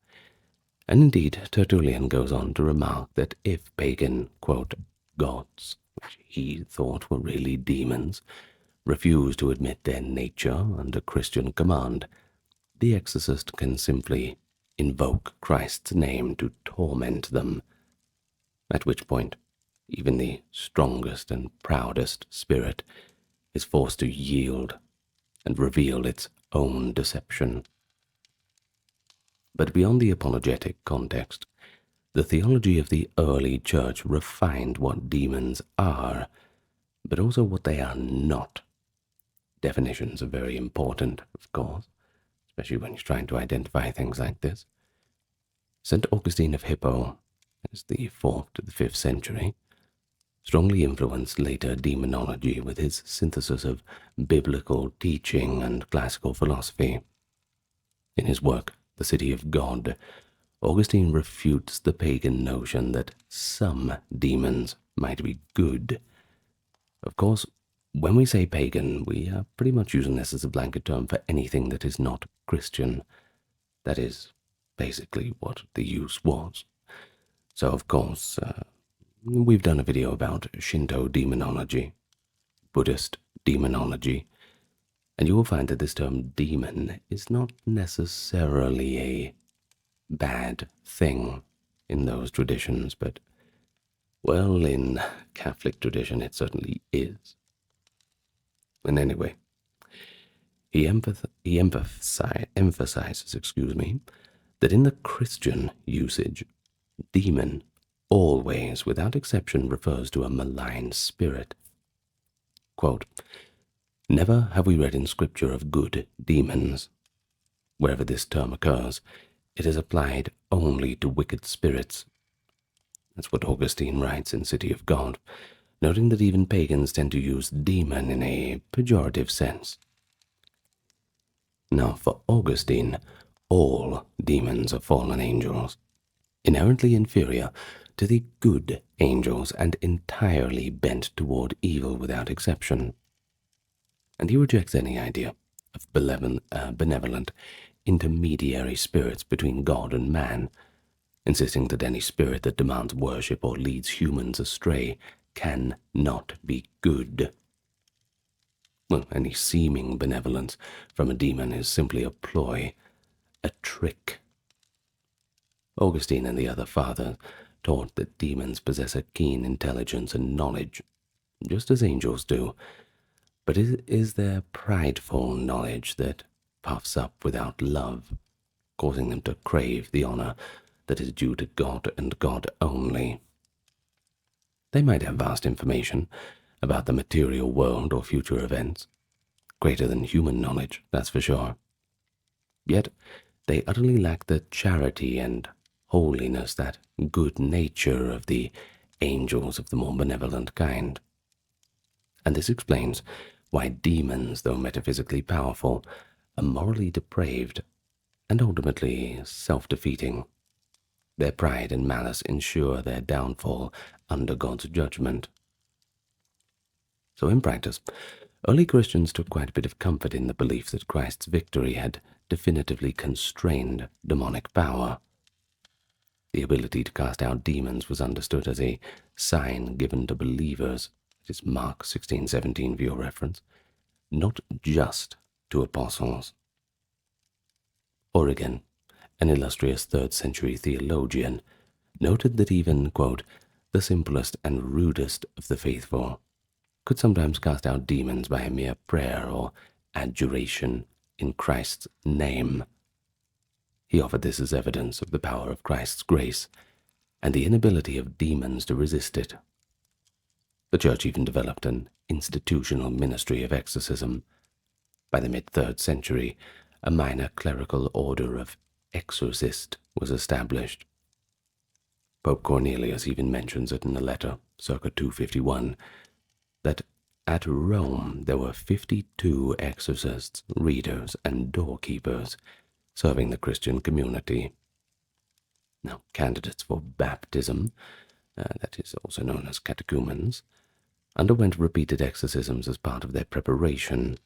And indeed, Tertullian goes on to remark that if pagan, quote, gods, which he thought were really demons, refuse to admit their nature under Christian command, the exorcist can simply invoke Christ's name to torment them, at which point even the strongest and proudest spirit is forced to yield and reveal its own deception. But beyond the apologetic context, the theology of the early church refined what demons are, but also what they are not. Definitions are very important, of course, especially when you're trying to identify things like this. St. Augustine of Hippo, as the 4th to the 5th century, strongly influenced later demonology with his synthesis of biblical teaching and classical philosophy. In his work, The City of God, Augustine refutes the pagan notion that some demons might be good. Of course, when we say pagan, we are pretty much using this as a blanket term for anything that is not Christian. That is basically what the use was. So, of course, we've done a video about Shinto demonology, Buddhist demonology, and you will find that this term demon is not necessarily a bad thing in those traditions, but, well, in Catholic tradition it certainly is. And anyway, he emphasizes, that in the Christian usage, demon always, without exception, refers to a malign spirit. Quote, "Never have we read in Scripture of good demons. Wherever this term occurs, it is applied only to wicked spirits." That's what Augustine writes in City of God, noting that even pagans tend to use demon in a pejorative sense. Now, for Augustine, all demons are fallen angels, inherently inferior to the good angels and entirely bent toward evil without exception. And he rejects any idea of benevolent intermediary spirits between God and man, insisting that any spirit that demands worship or leads humans astray can not be good. Well, any seeming benevolence from a demon is simply a ploy, a trick. Augustine and the other fathers taught that demons possess a keen intelligence and knowledge, just as angels do, but it is their prideful knowledge that puffs up without love, causing them to crave the honor that is due to God and God only. They might have vast information about the material world or future events, greater than human knowledge, that's for sure. Yet they utterly lack the charity and holiness, that good nature of the angels of the more benevolent kind. And this explains why demons, though metaphysically powerful, are morally depraved and ultimately self-defeating. Their pride and malice ensure their downfall under God's judgment. So in practice, early Christians took quite a bit of comfort in the belief that Christ's victory had definitively constrained demonic power. The ability to cast out demons was understood as a sign given to believers. It is Mark 16:17 for your reference, not just to apostles. Origen, an illustrious 3rd century theologian, noted that even, quote, the simplest and rudest of the faithful could sometimes cast out demons by a mere prayer or adjuration in Christ's name. He offered this as evidence of the power of Christ's grace and the inability of demons to resist it. The Church even developed an institutional ministry of exorcism. By the mid-3rd century, a minor clerical order of Exorcists was established. Pope Cornelius even mentions it in a letter, circa 251, that at Rome there were 52 exorcists, readers, and doorkeepers serving the Christian community. Now, candidates for baptism, that is also known as catechumens, underwent repeated exorcisms as part of their preparation,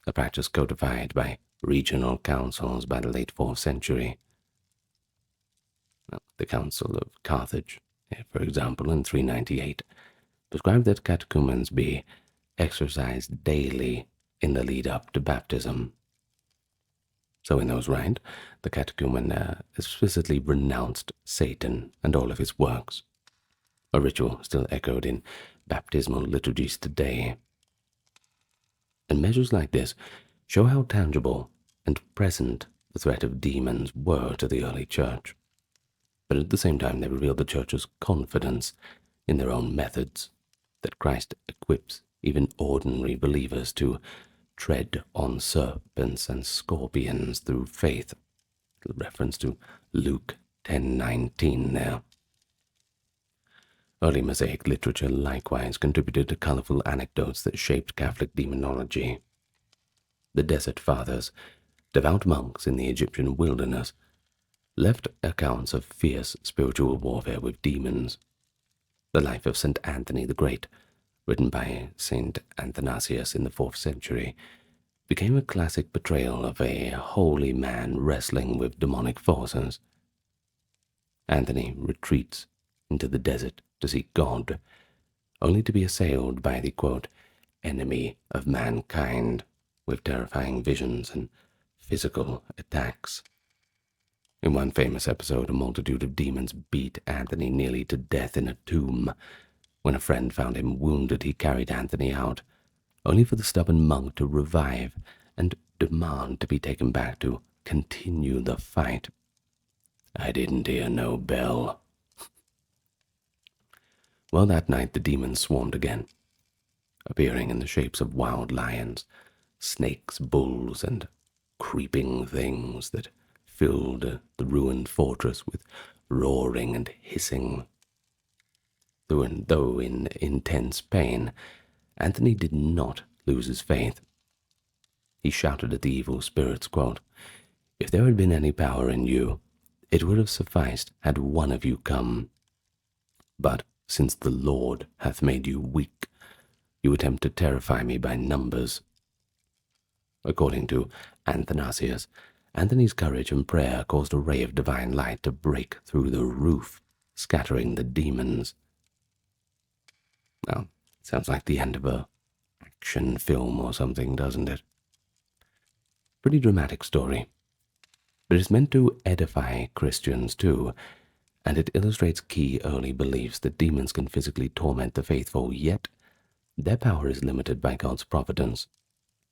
a practice codified by regional councils by the late 4th century. The Council of Carthage, for example, in 398, prescribed that catechumens be exorcised daily in the lead-up to baptism. So in those rites, the catechumen explicitly renounced Satan and all of his works, a ritual still echoed in baptismal liturgies today. And measures like this show how tangible and present the threat of demons were to the early church. But at the same time, they reveal the church's confidence in their own methods, that Christ equips even ordinary believers to tread on serpents and scorpions through faith. A reference to Luke 10:19 there. Early Mosaic literature likewise contributed to colorful anecdotes that shaped Catholic demonology. The Desert Fathers, devout monks in the Egyptian wilderness, left accounts of fierce spiritual warfare with demons. The life of St. Anthony the Great, written by St. Athanasius in the 4th century, became a classic portrayal of a holy man wrestling with demonic forces. Anthony retreats into the desert to seek God, only to be assailed by the, quote, enemy of mankind, with terrifying visions and physical attacks. In one famous episode, a multitude of demons beat Anthony nearly to death in a tomb. When a friend found him wounded, he carried Anthony out, only for the stubborn monk to revive and demand to be taken back to continue the fight. I didn't hear no bell. Well, that night the demons swarmed again, appearing in the shapes of wild lions, snakes, bulls, and creeping things that filled the ruined fortress with roaring and hissing. Though in intense pain, Anthony did not lose his faith. He shouted at the evil spirits, quote, if there had been any power in you, it would have sufficed had one of you come. But since the Lord hath made you weak, you attempt to terrify me by numbers. According to Athanasius, Anthony's courage and prayer caused a ray of divine light to break through the roof, scattering the demons. Now, sounds like the end of a action film or something, doesn't it? Pretty dramatic story. But it's meant to edify Christians too, and it illustrates key early beliefs that demons can physically torment the faithful, yet their power is limited by God's providence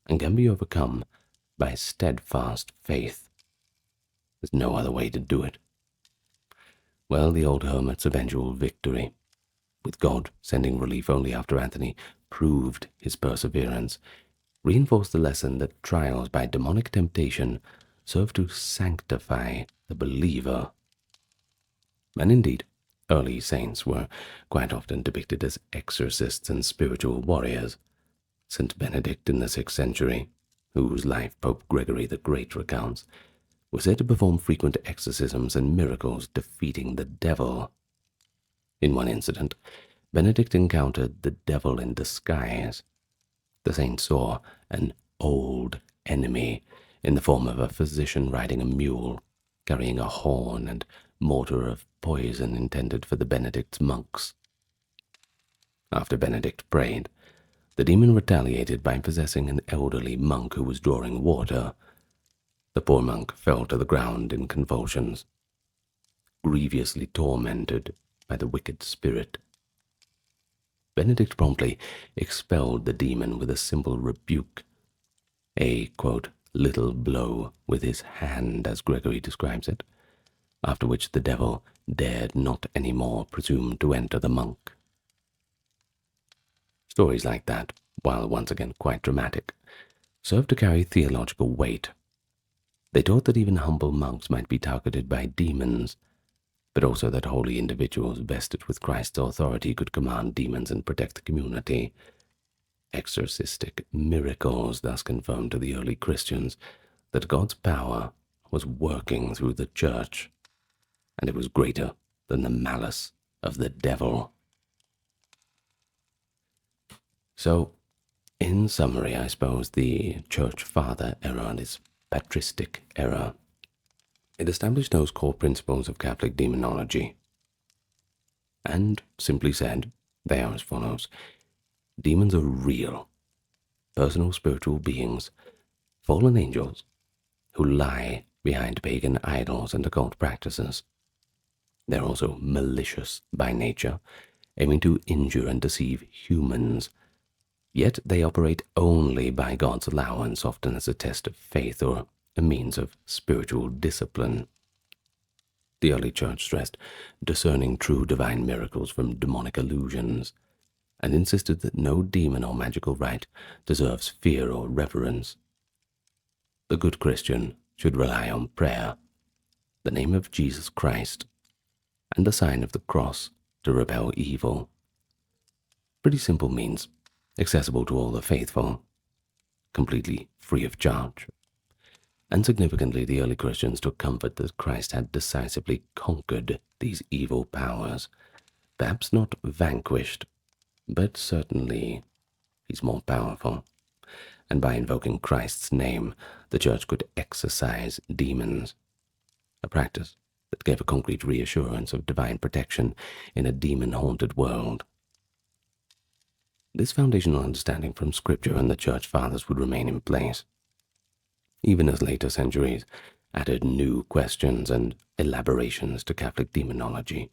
and can be overcome by steadfast faith. There's no other way to do it. Well, the old hermit's eventual victory, with God sending relief only after Anthony proved his perseverance, reinforced the lesson that trials by demonic temptation serve to sanctify the believer. And indeed, early saints were quite often depicted as exorcists and spiritual warriors. St. Benedict in the 6th century, whose life Pope Gregory the Great recounts, was said to perform frequent exorcisms and miracles defeating the devil. In one incident, Benedict encountered the devil in disguise. The saint saw an old enemy in the form of a physician riding a mule, carrying a horn and mortar of poison intended for the Benedict's monks. After Benedict prayed, the demon retaliated by possessing an elderly monk who was drawing water. The poor monk fell to the ground in convulsions, grievously tormented by the wicked spirit. Benedict promptly expelled the demon with a simple rebuke, a, quote, little blow with his hand, as Gregory describes it, after which the devil dared not any more presume to enter the monk. Stories like that, while once again quite dramatic, served to carry theological weight. They taught that even humble monks might be targeted by demons, but also that holy individuals vested with Christ's authority could command demons and protect the community. Exorcistic miracles thus confirmed to the early Christians that God's power was working through the church, and it was greater than the malice of the devil. So, in summary, I suppose the Church Father era, this patristic era, it established those core principles of Catholic demonology. And, simply said, they are as follows. Demons are real, personal spiritual beings, fallen angels, who lie behind pagan idols and occult practices. They're also malicious by nature, aiming to injure and deceive humans. Yet they operate only by God's allowance, often as a test of faith or a means of spiritual discipline. The early church stressed discerning true divine miracles from demonic illusions, and insisted that no demon or magical rite deserves fear or reverence. The good Christian should rely on prayer, the name of Jesus Christ, and the sign of the cross to repel evil. Pretty simple means, accessible to all the faithful, completely free of charge. And significantly, the early Christians took comfort that Christ had decisively conquered these evil powers, perhaps not vanquished, but certainly he's more powerful. And by invoking Christ's name, the Church could exorcise demons, a practice that gave a concrete reassurance of divine protection in a demon-haunted world. This foundational understanding from Scripture and the Church Fathers would remain in place, even as later centuries added new questions and elaborations to Catholic demonology.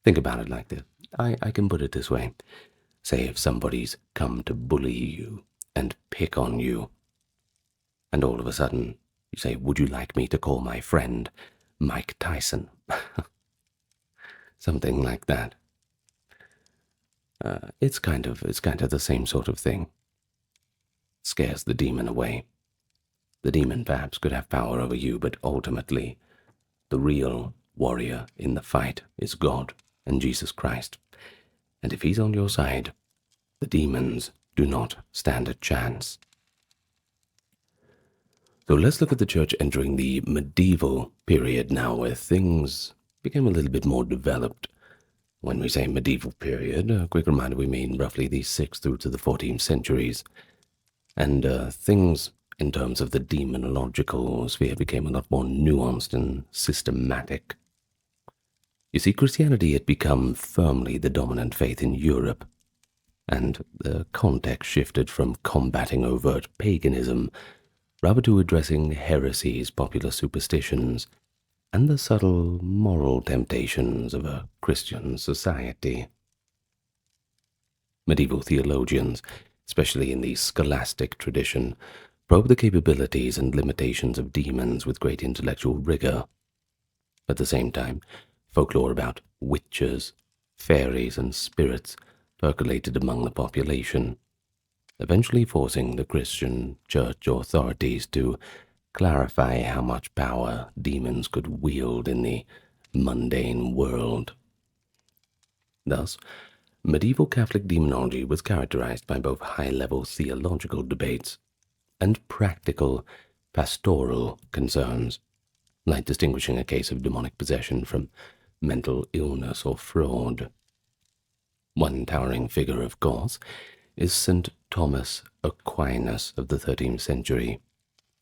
Think about it like this. I can put it this way. Say if somebody's come to bully you and pick on you, and all of a sudden you say, would you like me to call my friend Mike Tyson? Something like that. It's kind of the same sort of thing. Scares the demon away. The demon perhaps could have power over you, but ultimately the real warrior in the fight is God and Jesus Christ. And if he's on your side, the demons do not stand a chance. So let's look at the church entering the medieval period now, where things became a little bit more developed. When we say medieval period, a quick reminder, we mean roughly the 6th through to the 14th centuries. And things in terms of the demonological sphere became a lot more nuanced and systematic. You see, Christianity had become firmly the dominant faith in Europe, and the context shifted from combating overt paganism rather to addressing heresies, popular superstitions, and the subtle moral temptations of a Christian society. Medieval theologians, especially in the scholastic tradition, probed the capabilities and limitations of demons with great intellectual rigor. At the same time, folklore about witches, fairies, and spirits percolated among the population, eventually forcing the Christian church authorities to clarify how much power demons could wield in the mundane world. Thus, medieval Catholic demonology was characterized by both high-level theological debates and practical pastoral concerns, like distinguishing a case of demonic possession from mental illness or fraud. One towering figure, of course, is St. Thomas Aquinas of the 13th century,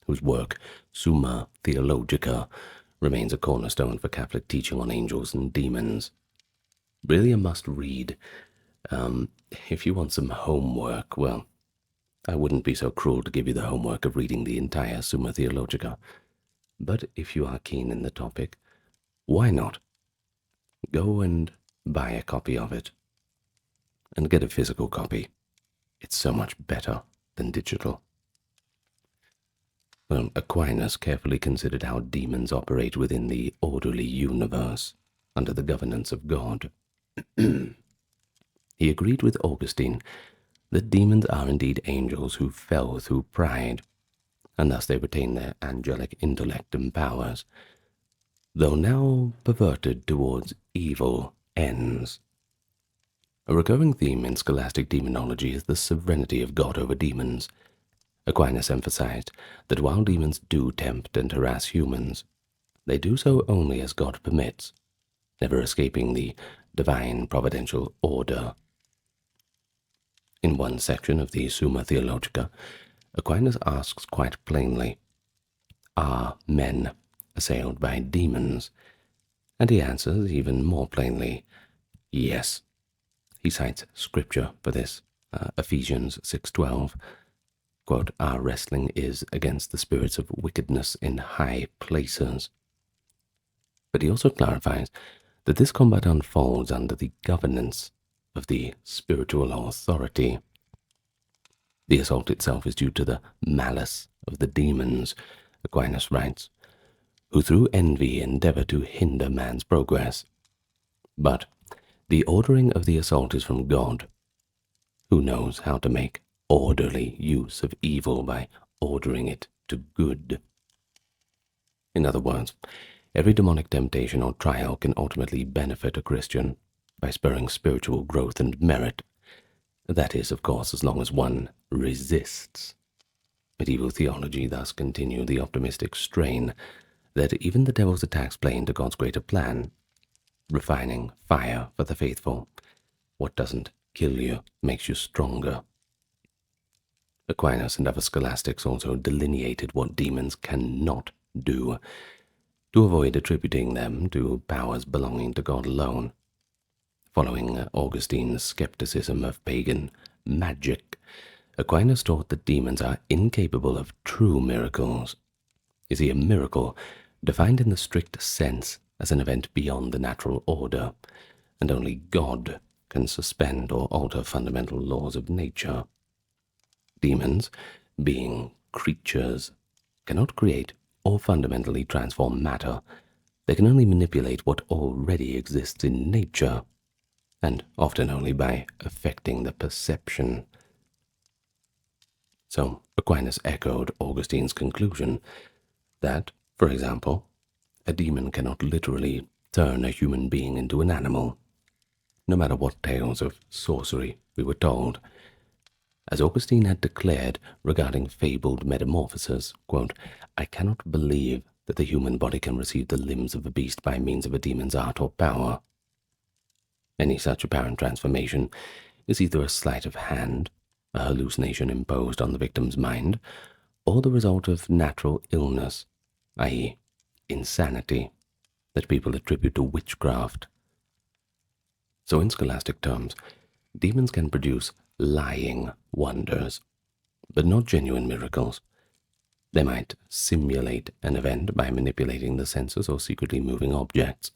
whose work, Summa Theologica, remains a cornerstone for Catholic teaching on angels and demons. Really a must-read. If you want some homework, well, I wouldn't be so cruel to give you the homework of reading the entire Summa Theologica. But if you are keen in the topic, why not? Go and buy a copy of it. And get a physical copy. It's so much better than digital. Well, Aquinas carefully considered how demons operate within the orderly universe under the governance of God. He agreed with Augustine that demons are indeed angels who fell through pride, and thus they retain their angelic intellect and powers, though now perverted towards evil ends. A recurring theme in scholastic demonology is the sovereignty of God over demons. Aquinas emphasized that while demons do tempt and harass humans, they do so only as God permits, never escaping the divine providential order. In one section of the Summa Theologica, Aquinas asks quite plainly, are men assailed by demons? And he answers even more plainly, yes. He cites scripture for this, Ephesians 6:12, quote, our wrestling is against the spirits of wickedness in high places. But he also clarifies that this combat unfolds under the governance of the spiritual authority. The assault itself is due to the malice of the demons, Aquinas writes, who through envy endeavor to hinder man's progress. But the ordering of the assault is from God, who knows how to make orderly use of evil by ordering it to good. In other words, every demonic temptation or trial can ultimately benefit a Christian by spurring spiritual growth and merit. That is, of course, as long as one resists. Medieval theology thus continued the optimistic strain that even the devil's attacks play into God's greater plan, refining fire for the faithful. What doesn't kill you makes you stronger. Aquinas and other scholastics also delineated what demons cannot do, to avoid attributing them to powers belonging to God alone. Following Augustine's skepticism of pagan magic, Aquinas taught that demons are incapable of true miracles. You see, a miracle, defined in the strict sense as an event beyond the natural order, and only God can suspend or alter fundamental laws of nature. Demons, being creatures, cannot create or fundamentally transform matter. They can only manipulate what already exists in nature, and often only by affecting the perception. So Aquinas echoed Augustine's conclusion that, for example, a demon cannot literally turn a human being into an animal, no matter what tales of sorcery we were told. As Augustine had declared regarding fabled metamorphoses, quote, I cannot believe that the human body can receive the limbs of a beast by means of a demon's art or power. Any such apparent transformation is either a sleight of hand, a hallucination imposed on the victim's mind, or the result of natural illness, i.e., insanity, that people attribute to witchcraft. So in scholastic terms, demons can produce lying wonders, but not genuine miracles. They might simulate an event by manipulating the senses or secretly moving objects,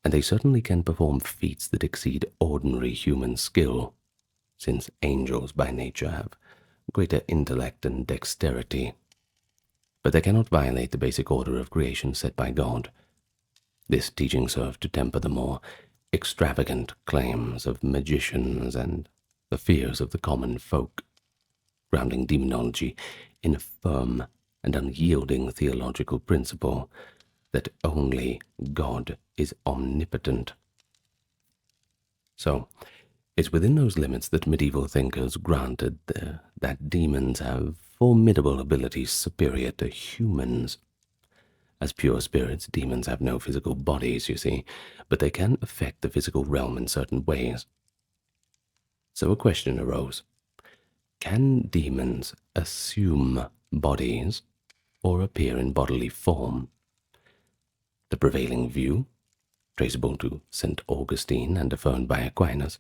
and they certainly can perform feats that exceed ordinary human skill, since angels by nature have greater intellect and dexterity. But they cannot violate the basic order of creation set by God. This teaching served to temper the more extravagant claims of magicians and the fears of the common folk, grounding demonology in a firm and unyielding theological principle that only God is omnipotent. So, it's within those limits that medieval thinkers granted that demons have formidable abilities superior to humans. As pure spirits, demons have no physical bodies, you see, but they can affect the physical realm in certain ways. So a question arose. Can demons assume bodies or appear in bodily form? The prevailing view, traceable to St. Augustine and affirmed by Aquinas,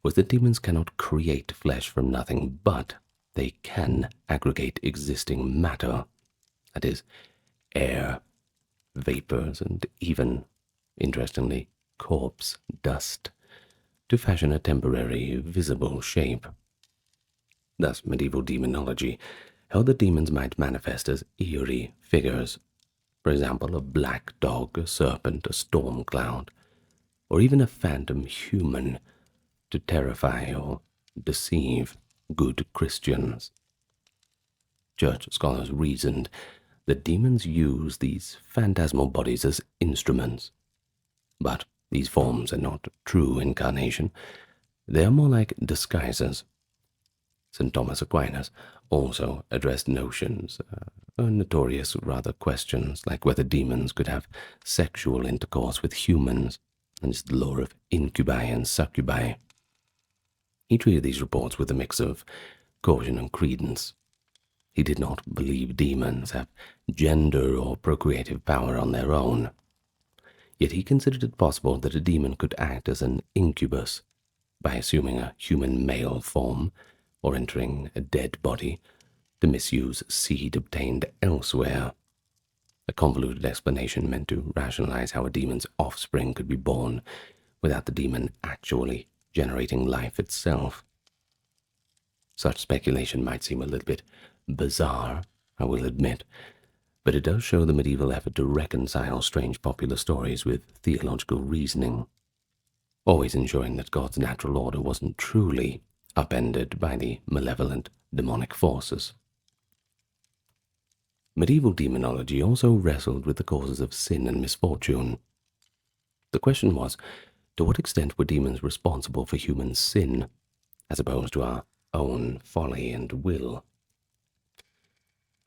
was that demons cannot create flesh from nothing, but they can aggregate existing matter, that is, air, vapors, and even, interestingly, corpse dust, to fashion a temporary, visible shape. Thus, medieval demonology held that demons might manifest as eerie figures, for example, a black dog, a serpent, a storm cloud, or even a phantom human, to terrify or deceive good Christians. Church scholars reasoned that demons use these phantasmal bodies as instruments, but these forms are not true incarnation. They are more like disguises. St. Thomas Aquinas also addressed notions notorious rather questions like whether demons could have sexual intercourse with humans, and just the lore of incubi and succubi. He treated these reports with a mix of caution and credence. He did not believe demons have gender or procreative power on their own. Yet he considered it possible that a demon could act as an incubus by assuming a human male form or entering a dead body to misuse seed obtained elsewhere. A convoluted explanation meant to rationalize how a demon's offspring could be born without the demon actually generating life itself. Such speculation might seem a little bit bizarre, I will admit, but it does show the medieval effort to reconcile strange popular stories with theological reasoning, always ensuring that God's natural order wasn't truly upended by the malevolent demonic forces. Medieval demonology also wrestled with the causes of sin and misfortune. The question was, to what extent were demons responsible for human sin, as opposed to our own folly and will?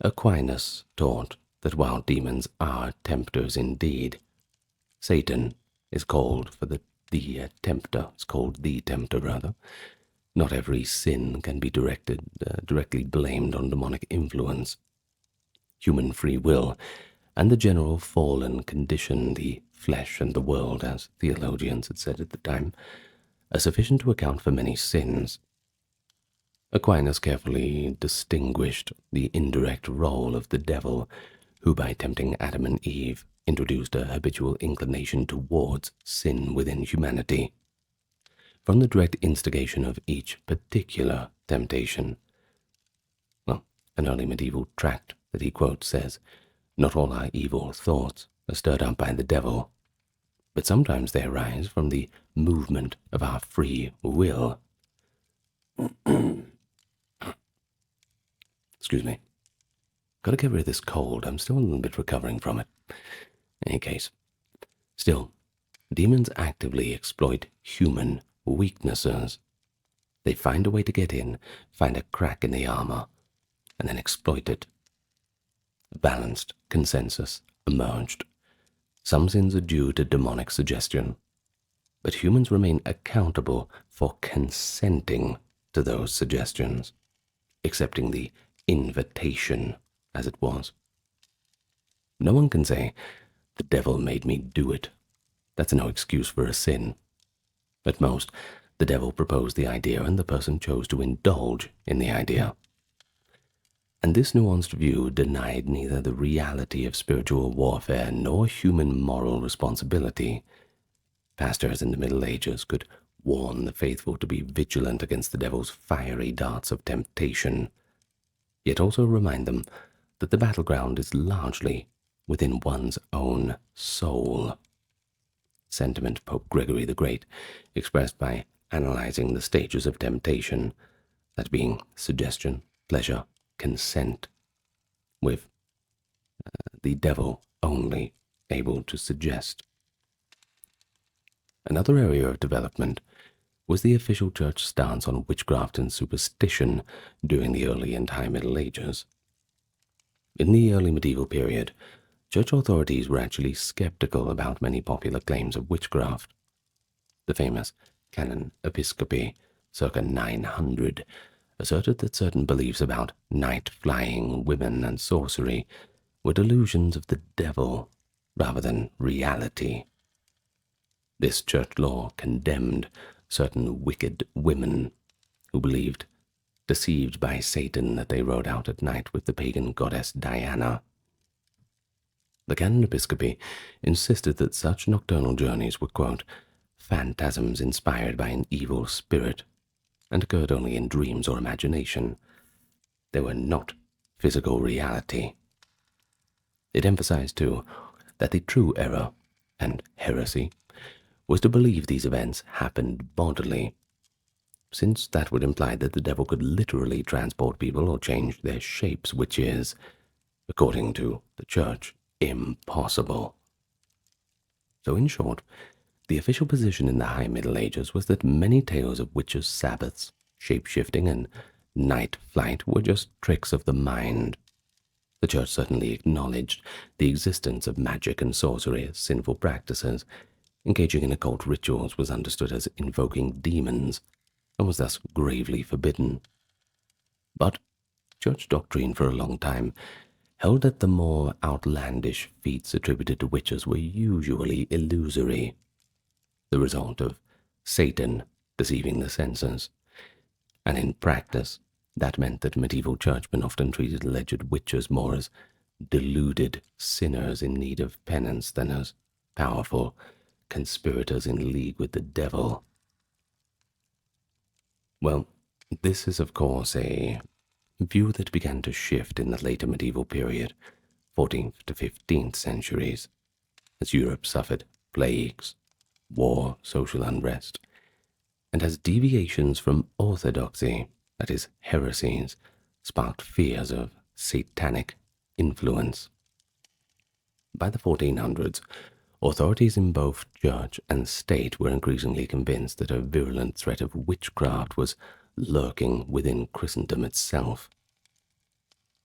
Aquinas taught that while demons are tempters indeed, Satan is called the tempter. Not every sin can be directly blamed on demonic influence. Human free will and the general fallen condition, the flesh and the world, as theologians had said at the time, are sufficient to account for many sins. Aquinas carefully distinguished the indirect role of the devil, who by tempting Adam and Eve introduced a habitual inclination towards sin within humanity, from the direct instigation of each particular temptation. Well, an early medieval tract that he quotes says, "Not all our evil thoughts are stirred up by the devil, but sometimes they arise from the movement of our free will." Excuse me. Gotta get rid of this cold. I'm still a little bit recovering from it. In any case, still, demons actively exploit human weaknesses. They find a way to get in, find a crack in the armor, and then exploit it. A balanced consensus emerged. Some sins are due to demonic suggestion, but humans remain accountable for consenting to those suggestions, accepting the invitation as it was. No one can say, "The devil made me do it." That's no excuse for a sin. At most, the devil proposed the idea and the person chose to indulge in the idea. And this nuanced view denied neither the reality of spiritual warfare nor human moral responsibility. Pastors in the Middle Ages could warn the faithful to be vigilant against the devil's fiery darts of temptation, yet also remind them that the battleground is largely within one's own soul. Sentiment Pope Gregory the Great expressed by analyzing the stages of temptation, that being suggestion, pleasure, consent, with the devil only able to suggest. Another area of development was the official church stance on witchcraft and superstition during the early and high Middle Ages. In the early medieval period, church authorities were actually skeptical about many popular claims of witchcraft. The famous Canon Episcopi, circa 900, asserted that certain beliefs about night-flying women and sorcery were delusions of the devil rather than reality. This church law condemned certain wicked women who believed, deceived by Satan, that they rode out at night with the pagan goddess Diana. The Canon Episcopi insisted that such nocturnal journeys were, quote, phantasms inspired by an evil spirit, and occurred only in dreams or imagination. They were not physical reality. It emphasized, too, that the true error and heresy was to believe these events happened bodily, since that would imply that the devil could literally transport people or change their shapes, which is, according to the church, impossible. So in short, the official position in the High Middle Ages was that many tales of witches' sabbaths, shape-shifting, and night flight were just tricks of the mind. The Church certainly acknowledged the existence of magic and sorcery as sinful practices. Engaging in occult rituals was understood as invoking demons and was thus gravely forbidden. But Church doctrine for a long time held that the more outlandish feats attributed to witches were usually illusory, the result of Satan deceiving the senses. And in practice, that meant that medieval churchmen often treated alleged witches more as deluded sinners in need of penance than as powerful conspirators in league with the devil. Well, this is of course a view that began to shift in the later medieval period, 14th to 15th centuries, as Europe suffered plagues, war, social unrest, and as deviations from orthodoxy, that is, heresies, sparked fears of satanic influence. By the 1400s, authorities in both church and state were increasingly convinced that a virulent threat of witchcraft was lurking within Christendom itself.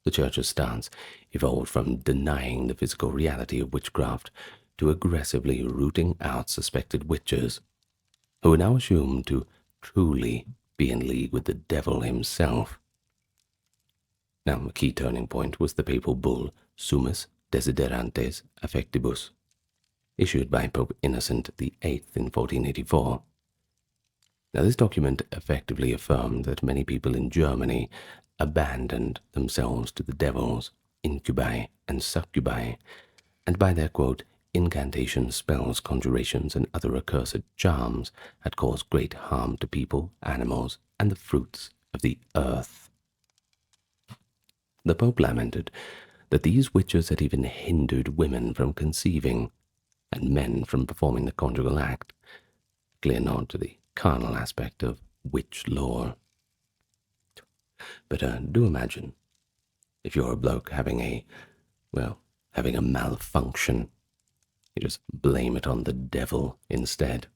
The Church's stance evolved from denying the physical reality of witchcraft to aggressively rooting out suspected witches, who were now assumed to truly be in league with the devil himself. Now, the key turning point was the papal bull Summus Desiderantes Affectibus, issued by Pope Innocent VIII in 1484. Now, this document effectively affirmed that many people in Germany abandoned themselves to the devils, incubi and succubi, and by their, quote, incantations, spells, conjurations, and other accursed charms had caused great harm to people, animals, and the fruits of the earth. The Pope lamented that these witches had even hindered women from conceiving and men from performing the conjugal act, a clear nod to the carnal aspect of witch lore. But do imagine if you're a bloke having a malfunction. You just blame it on the devil instead.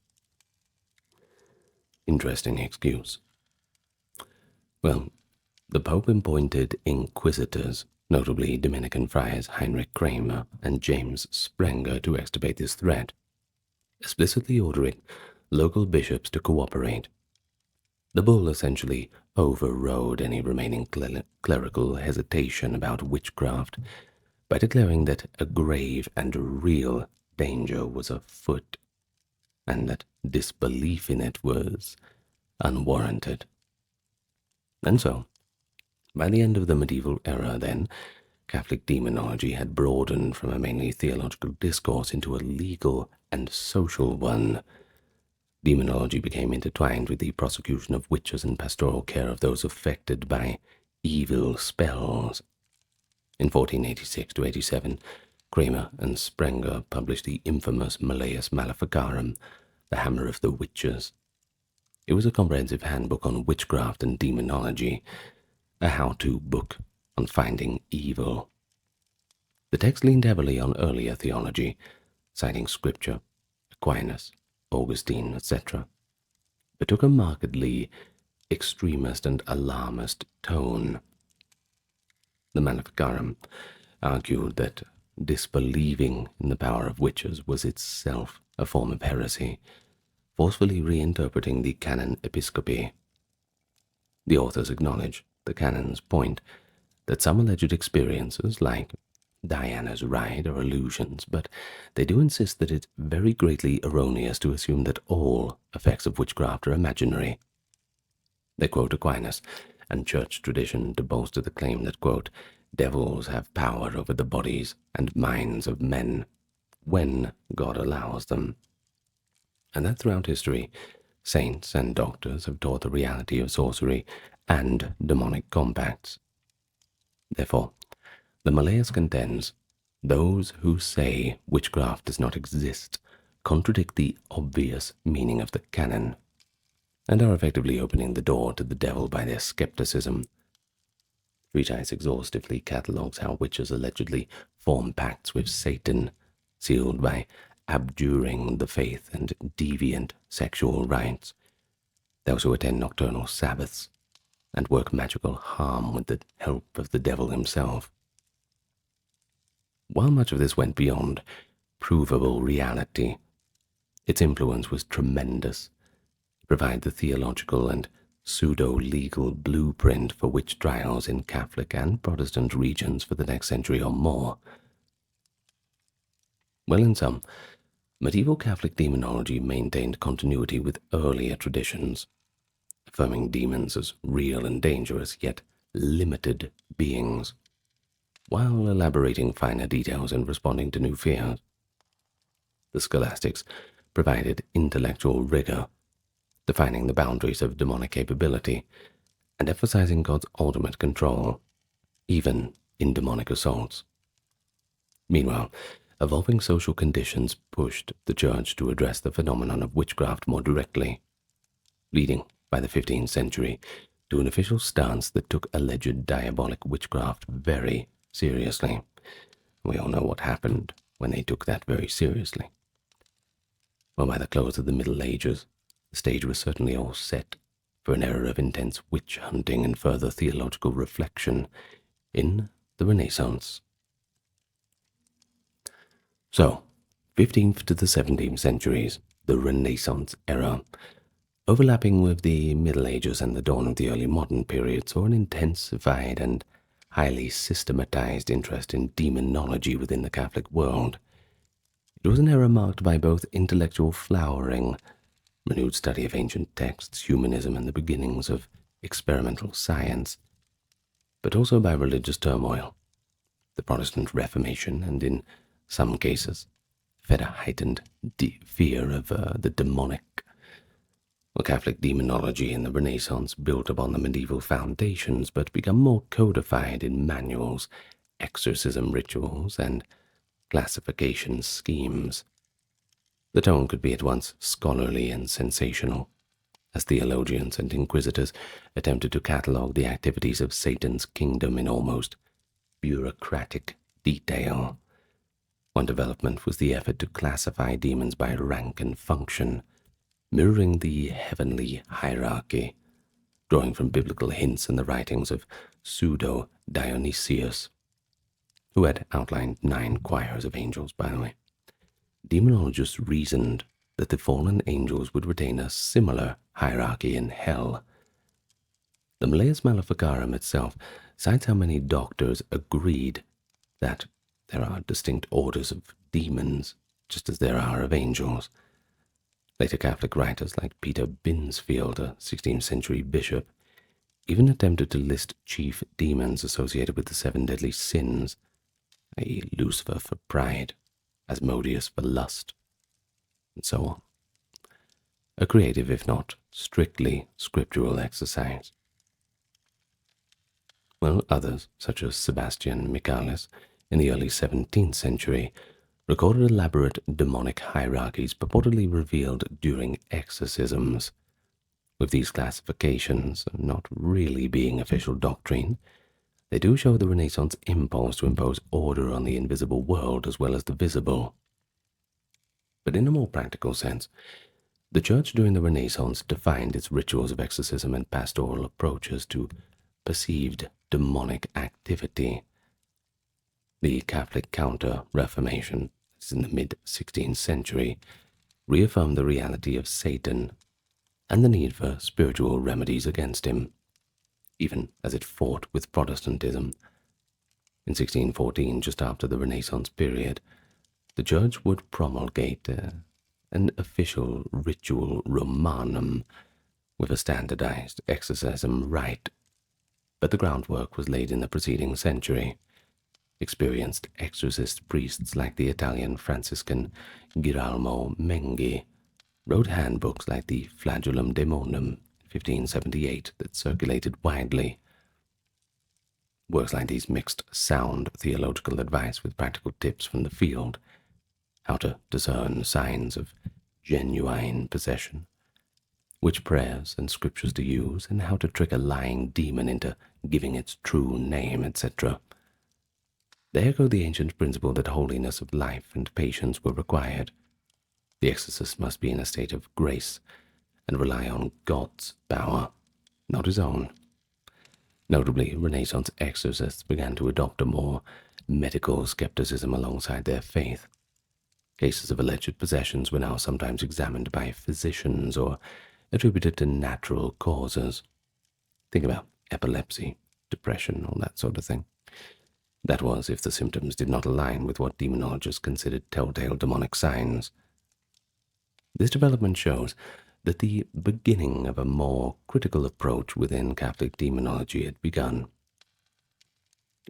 Interesting excuse. Well, the Pope appointed inquisitors, notably Dominican friars Heinrich Kramer and James Sprenger, to extirpate this threat, explicitly ordering local bishops to cooperate. The bull essentially overrode any remaining clerical hesitation about witchcraft by declaring that a grave and real danger was afoot, and that disbelief in it was unwarranted. And so, by the end of the medieval era, then, Catholic demonology had broadened from a mainly theological discourse into a legal and social one. Demonology became intertwined with the prosecution of witches and pastoral care of those affected by evil spells. In 1486 to 87, Kramer and Sprenger published the infamous Malleus Maleficarum, the Hammer of the Witches. It was a comprehensive handbook on witchcraft and demonology, a how-to book on finding evil. The text leaned heavily on earlier theology, citing Scripture, Aquinas, Augustine, etc., but took a markedly extremist and alarmist tone. The Maleficarum argued that disbelieving in the power of witches was itself a form of heresy, forcefully reinterpreting the canon episcopi. The authors acknowledge the canon's point that some alleged experiences, like Diana's ride, are illusions, but they do insist that it's very greatly erroneous to assume that all effects of witchcraft are imaginary. They quote Aquinas and church tradition to bolster the claim that, quote, devils have power over the bodies and minds of men when God allows them, and that throughout history, saints and doctors have taught the reality of sorcery and demonic compacts. Therefore, the Malleus contends, those who say witchcraft does not exist contradict the obvious meaning of the canon, and are effectively opening the door to the devil by their skepticism. Treatise exhaustively catalogues how witches allegedly form pacts with Satan, sealed by abjuring the faith and deviant sexual rites. Those who attend nocturnal Sabbaths and work magical harm with the help of the devil himself. While much of this went beyond provable reality, its influence was tremendous. It provided the theological and pseudo-legal blueprint for witch trials in Catholic and Protestant regions for the next century or more. Well, in sum, medieval Catholic demonology maintained continuity with earlier traditions, affirming demons as real and dangerous, yet limited beings, while elaborating finer details and responding to new fears. The scholastics provided intellectual rigor, defining the boundaries of demonic capability and emphasizing God's ultimate control, even in demonic assaults. Meanwhile, evolving social conditions pushed the Church to address the phenomenon of witchcraft more directly, leading, by the 15th century, to an official stance that took alleged diabolic witchcraft very seriously. We all know what happened when they took that very seriously. Well, by the close of the Middle Ages, the stage was certainly all set for an era of intense witch hunting and further theological reflection in the Renaissance. So, 15th to the 17th centuries, the Renaissance era, overlapping with the Middle Ages and the dawn of the early modern period, saw an intensified and highly systematized interest in demonology within the Catholic world. It was an era marked by both intellectual flowering, renewed study of ancient texts, humanism, and the beginnings of experimental science, but also by religious turmoil. The Protestant Reformation, and in some cases, fed a heightened fear of the demonic. Well, Catholic demonology in the Renaissance built upon the medieval foundations, but became more codified in manuals, exorcism rituals, and classification schemes. The tone could be at once scholarly and sensational, as theologians and inquisitors attempted to catalogue the activities of Satan's kingdom in almost bureaucratic detail. One development was the effort to classify demons by rank and function, mirroring the heavenly hierarchy, drawing from biblical hints in the writings of Pseudo-Dionysius, who had outlined 9 choirs of angels, by the way. Demonologists reasoned that the fallen angels would retain a similar hierarchy in hell. The Malleus Maleficarum itself cites how many doctors agreed that there are distinct orders of demons, just as there are of angels. Later Catholic writers like Peter Binsfield, a 16th century bishop, even attempted to list chief demons associated with the 7 deadly sins, i.e. Lucifer for pride, Asmodeus for lust, and so on. A creative, if not strictly scriptural exercise. Well, others, such as Sebastian Michaelis in the early 17th century, recorded elaborate demonic hierarchies purportedly revealed during exorcisms. With these classifications not really being official doctrine, they do show the Renaissance impulse to impose order on the invisible world as well as the visible. But in a more practical sense, the Church during the Renaissance defined its rituals of exorcism and pastoral approaches to perceived demonic activity. The Catholic Counter-Reformation, in the mid-16th century, reaffirmed the reality of Satan and the need for spiritual remedies against him, even as it fought with Protestantism. In 1614, just after the Renaissance period, the Church would promulgate an official ritual Romanum with a standardized exorcism rite, but the groundwork was laid in the preceding century. Experienced exorcist priests like the Italian Franciscan Girolamo Menghi wrote handbooks like the Flagellum Daemonum, 1578, that circulated widely. Works like these mixed sound theological advice with practical tips from the field, how to discern signs of genuine possession, which prayers and scriptures to use, and how to trick a lying demon into giving its true name, etc. They echo the ancient principle that holiness of life and patience were required. The exorcist must be in a state of grace and rely on God's power, not his own. Notably, Renaissance exorcists began to adopt a more medical skepticism alongside their faith. Cases of alleged possessions were now sometimes examined by physicians or attributed to natural causes. Think about epilepsy, depression, all that sort of thing. That was if the symptoms did not align with what demonologists considered telltale demonic signs. This development shows that the beginning of a more critical approach within Catholic demonology had begun,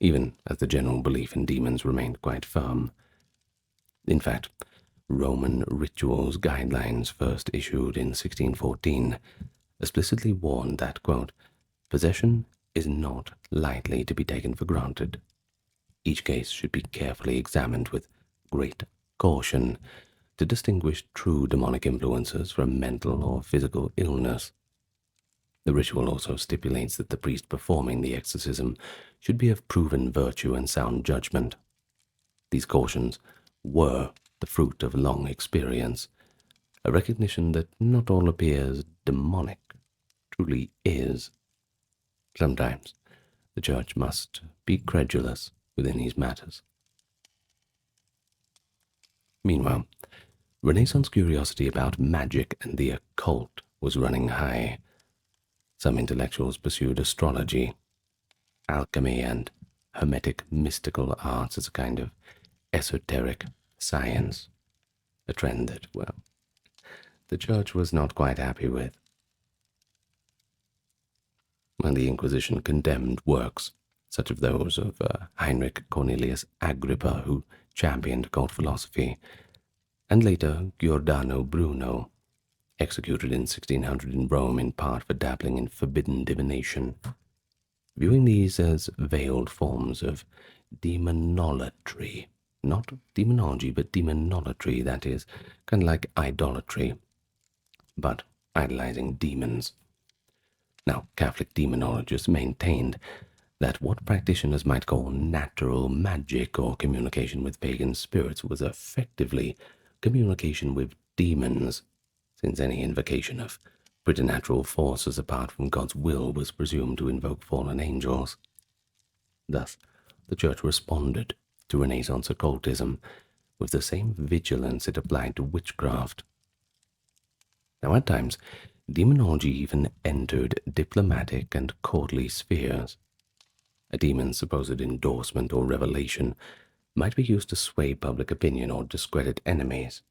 even as the general belief in demons remained quite firm. In fact, Roman rituals guidelines, first issued in 1614, explicitly warned that, quote, possession is not lightly to be taken for granted. Each case should be carefully examined with great caution to distinguish true demonic influences from mental or physical illness. The ritual also stipulates that the priest performing the exorcism should be of proven virtue and sound judgment. These cautions were the fruit of long experience, a recognition that not all appears demonic truly is. Sometimes the Church must be credulous within these matters. Meanwhile, Renaissance curiosity about magic and the occult was running high. Some intellectuals pursued astrology, alchemy, and hermetic mystical arts as a kind of esoteric science, a trend that, well, the Church was not quite happy with. When the Inquisition condemned works such as those of Heinrich Cornelius Agrippa, who championed occult philosophy, and later Giordano Bruno, executed in 1600 in Rome in part for dabbling in forbidden divination, viewing these as veiled forms of demonolatry. Not demonology, but demonolatry, that is, kind of like idolatry, but idolizing demons. Now, Catholic demonologists maintained that what practitioners might call natural magic or communication with pagan spirits was effectively communication with demons, since any invocation of preternatural forces apart from God's will was presumed to invoke fallen angels. Thus, the Church responded to Renaissance occultism with the same vigilance it applied to witchcraft. Now, at times, demonology even entered diplomatic and courtly spheres. A demon's supposed endorsement or revelation might be used to sway public opinion or discredit enemies.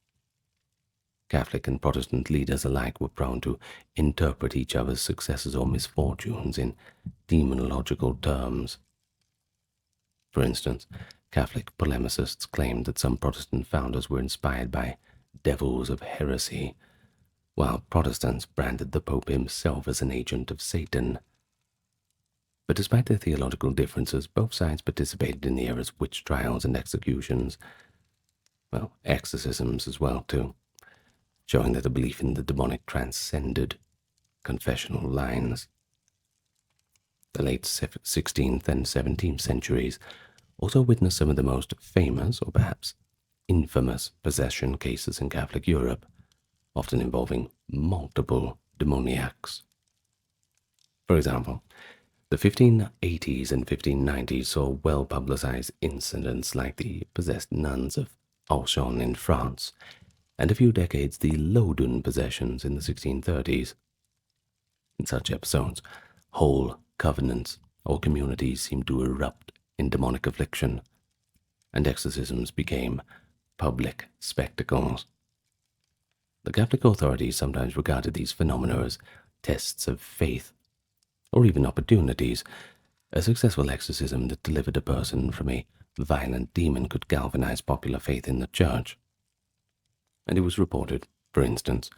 Catholic and Protestant leaders alike were prone to interpret each other's successes or misfortunes in demonological terms. For instance, Catholic polemicists claimed that some Protestant founders were inspired by devils of heresy, while Protestants branded the Pope himself as an agent of Satan. But despite their theological differences, both sides participated in the era's witch trials and executions, well, exorcisms as well too, showing that the belief in the demonic transcended confessional lines. The late 16th and 17th centuries also witnessed some of the most famous, or perhaps infamous, possession cases in Catholic Europe, often involving multiple demoniacs. For example, the 1580s and 1590s saw well-publicized incidents like the possessed nuns of Alchon in France, and a few decades the Loudun possessions in the 1630s. In such episodes, whole covenants or communities seemed to erupt in demonic affliction, and exorcisms became public spectacles. The Catholic authorities sometimes regarded these phenomena as tests of faith, or even opportunities. A successful exorcism that delivered a person from a violent demon could galvanize popular faith in the Church. And it was reported, for instance,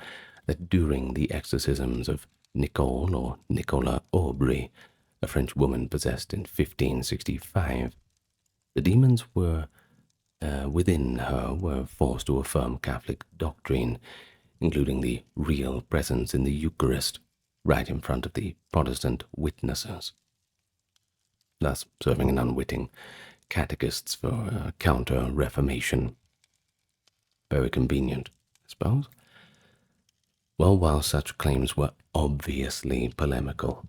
that during the exorcisms of Nicole or Nicola Aubry, a French woman possessed in 1565, the demons within her were forced to affirm Catholic doctrine, including the real presence in the Eucharist, right in front of the Protestant witnesses, thus serving an unwitting catechists for counter-reformation. Very convenient, I suppose. Well, while such claims were obviously polemical,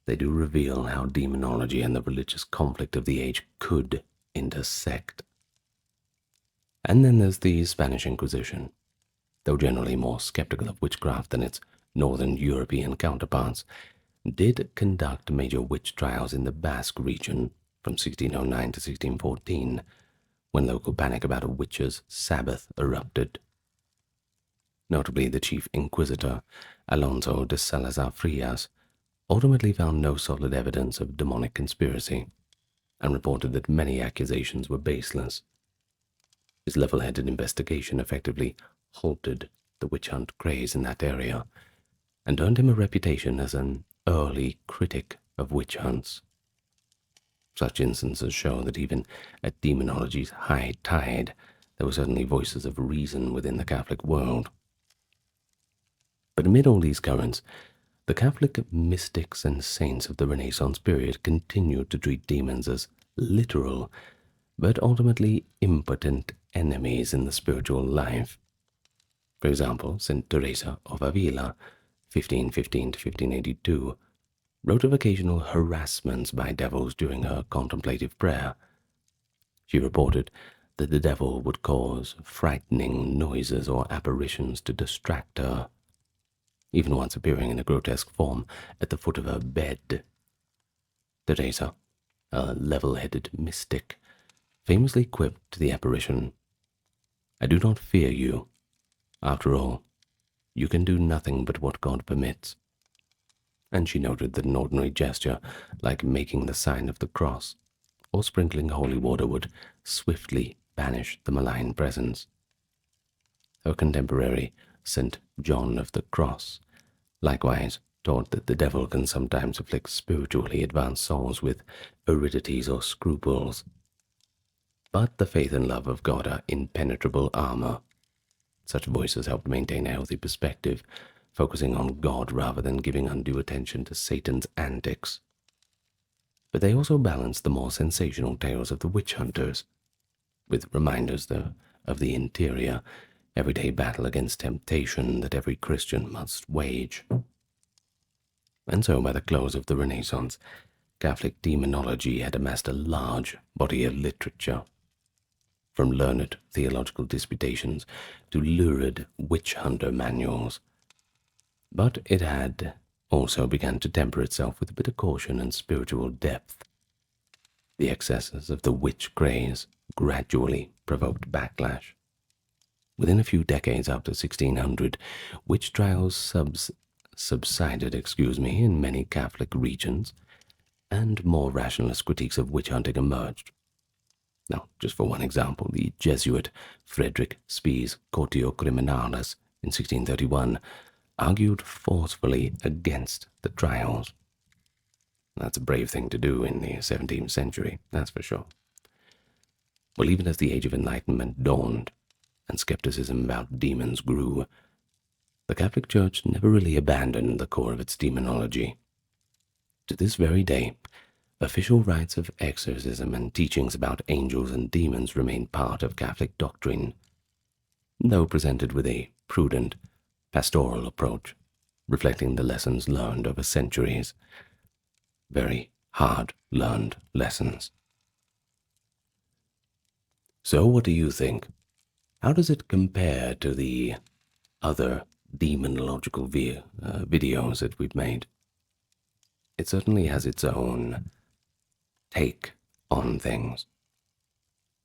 they do reveal how demonology and the religious conflict of the age could intersect. And then there's the Spanish Inquisition. Though generally more skeptical of witchcraft than its northern European counterparts, did conduct major witch trials in the Basque region from 1609 to 1614, when local panic about a witch's Sabbath erupted. Notably, the chief inquisitor, Alonso de Salazar Frias, ultimately found no solid evidence of demonic conspiracy and reported that many accusations were baseless. His level-headed investigation effectively halted the witch hunt craze in that area and earned him a reputation as an early critic of witch hunts. Such instances show that even at demonology's high tide, there were certainly voices of reason within the Catholic world. But amid all these currents, the Catholic mystics and saints of the Renaissance period continued to treat demons as literal, but ultimately impotent enemies in the spiritual life. For example, St. Teresa of Avila, 1515 to 1582, wrote of occasional harassments by devils during her contemplative prayer. She reported that the devil would cause frightening noises or apparitions to distract her, even once appearing in a grotesque form at the foot of her bed. Teresa, a level-headed mystic, famously quipped to the apparition, "I do not fear you. After all, you can do nothing but what God permits." And she noted that an ordinary gesture, like making the sign of the cross or sprinkling holy water, would swiftly banish the malign presence. Her contemporary, St. John of the Cross, likewise taught that the devil can sometimes afflict spiritually advanced souls with aridities or scruples. But the faith and love of God are impenetrable armor. Such voices helped maintain a healthy perspective, focusing on God rather than giving undue attention to Satan's antics. But they also balanced the more sensational tales of the witch hunters, with reminders of the interior, everyday battle against temptation that every Christian must wage. And so by the close of the Renaissance, Catholic demonology had amassed a large body of literature, from learned theological disputations to lurid witch hunter manuals. But it had also begun to temper itself with a bit of caution and spiritual depth. The excesses of the witch craze gradually provoked backlash. Within a few decades after 1600, witch trials subsided in many Catholic regions, and more rationalist critiques of witch hunting emerged. Now, just for one example, the Jesuit Frederick Spee's Cortio Criminalis in 1631 argued forcefully against the trials. That's a brave thing to do in the 17th century, that's for sure. Well, even as the Age of Enlightenment dawned and skepticism about demons grew, the Catholic Church never really abandoned the core of its demonology. To this very day, official rites of exorcism and teachings about angels and demons remain part of Catholic doctrine, though presented with a prudent, pastoral approach, reflecting the lessons learned over centuries. Very hard-learned lessons. So what do you think? How does it compare to the other demonological videos that we've made? It certainly has its own take on things.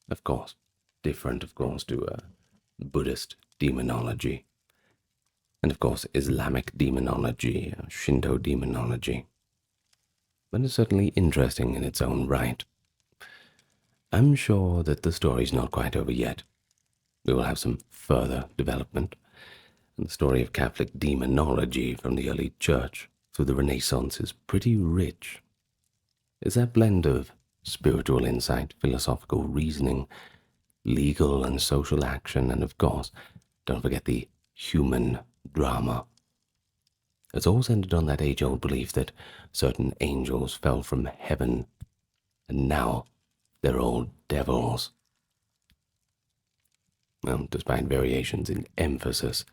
Of course, different, to Buddhist demonology. And of course, Islamic demonology, Shinto demonology. But it's certainly interesting in its own right. I'm sure that the story's not quite over yet. We will have some further development. And the story of Catholic demonology from the early church through the Renaissance is pretty rich. It's that blend of spiritual insight, philosophical reasoning, legal and social action, and of course, don't forget the human drama. It's all centered on that age-old belief that certain angels fell from heaven, and now they're all devils. Well, despite variations in emphasis,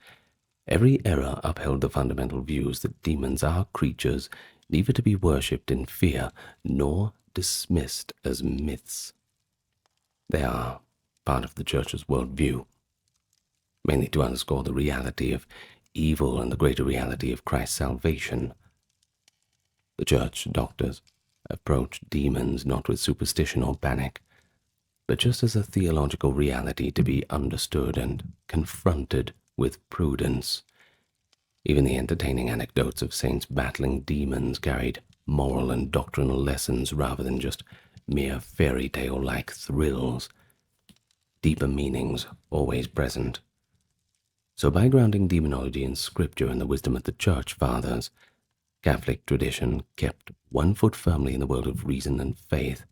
every era upheld the fundamental views that demons are creatures neither to be worshipped in fear nor dismissed as myths. They are part of the Church's worldview, mainly to underscore the reality of evil and the greater reality of Christ's salvation. The Church doctors approach demons not with superstition or panic, but just as a theological reality to be understood and confronted with prudence. Even the entertaining anecdotes of saints battling demons carried moral and doctrinal lessons rather than just mere fairy tale-like thrills. Deeper meanings always present. So by grounding demonology in scripture and the wisdom of the Church Fathers, Catholic tradition kept one foot firmly in the world of reason and faith,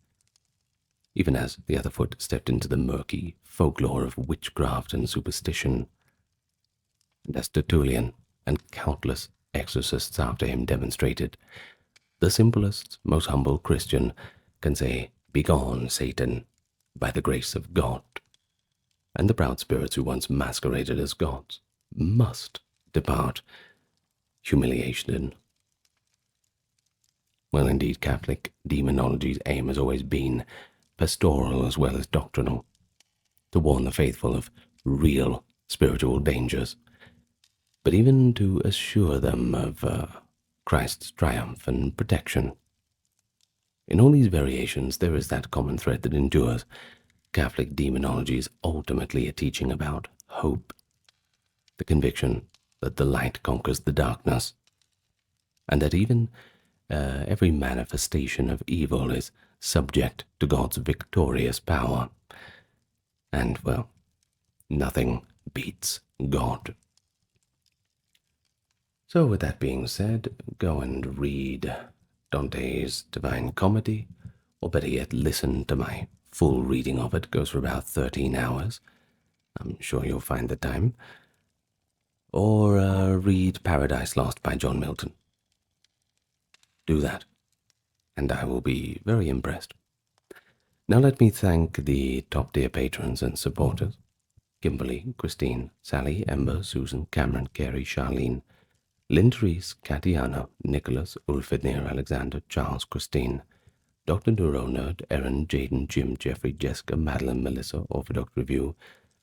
even as the other foot stepped into the murky folklore of witchcraft and superstition. And as Tertullian and countless exorcists after him demonstrated, the simplest, most humble Christian can say, "Begone, Satan, by the grace of God." And the proud spirits who once masqueraded as gods must depart, humiliated. Well, indeed, Catholic demonology's aim has always been pastoral as well as doctrinal, to warn the faithful of real spiritual dangers, but even to assure them of Christ's triumph and protection. In all these variations, there is that common thread that endures. Catholic demonology is ultimately a teaching about hope, the conviction that the light conquers the darkness, and that even every manifestation of evil is subject to God's victorious power. And, well, nothing beats God. So with that being said, go and read Dante's Divine Comedy, or better yet, listen to my full reading of it. It goes for about 13 hours. I'm sure you'll find the time. Or read Paradise Lost by John Milton. Do that, and I will be very impressed. Now let me thank the top-tier patrons and supporters: Kimberly, Christine, Sally, Ember, Susan, Cameron, Carrie, Charlene, Lynn, Therese, Katiana, Nicholas, Ulfidnir, Alexander, Charles, Christine, Dr. Neuro Nerd, Erin, Jaden, Jim, Jeffrey, Jessica, Madeline, Melissa, Orthodox Review,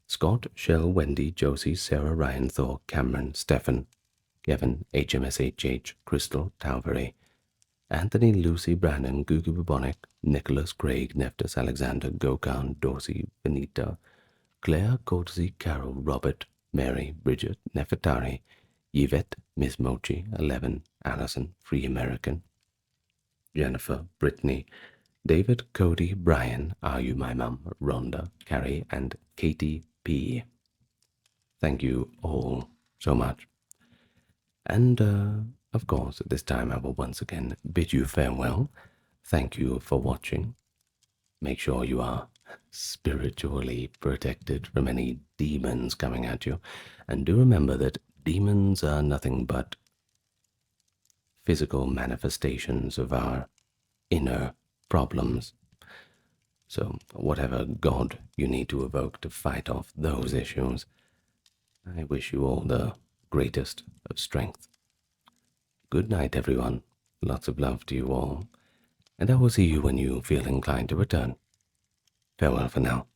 Scott, Shell, Wendy, Josie, Sarah, Ryan, Thor, Cameron, Stefan, Kevin, HMSHH, Crystal, Talvery, Anthony, Lucy, Brandon, Gugu Bubonic, Nicholas, Craig, Neftus, Alexander, Gokhan, Dorsey, Benita, Claire, Courtesy, Carol, Robert, Mary, Bridget, Nefertari, Yvette, Miss Mochi, 11, Allison, Free American, Jennifer, Brittany, David, Cody, Brian, Are You My Mum, Rhonda, Carrie, and Katie P. Thank you all so much. And, of course, at this time I will once again bid you farewell. Thank you for watching. Make sure you are spiritually protected from any demons coming at you. And do remember that demons are nothing but physical manifestations of our inner problems. So whatever God you need to evoke to fight off those issues, I wish you all the greatest of strength. Good night, everyone. Lots of love to you all, and I will see you when you feel inclined to return. Farewell for now.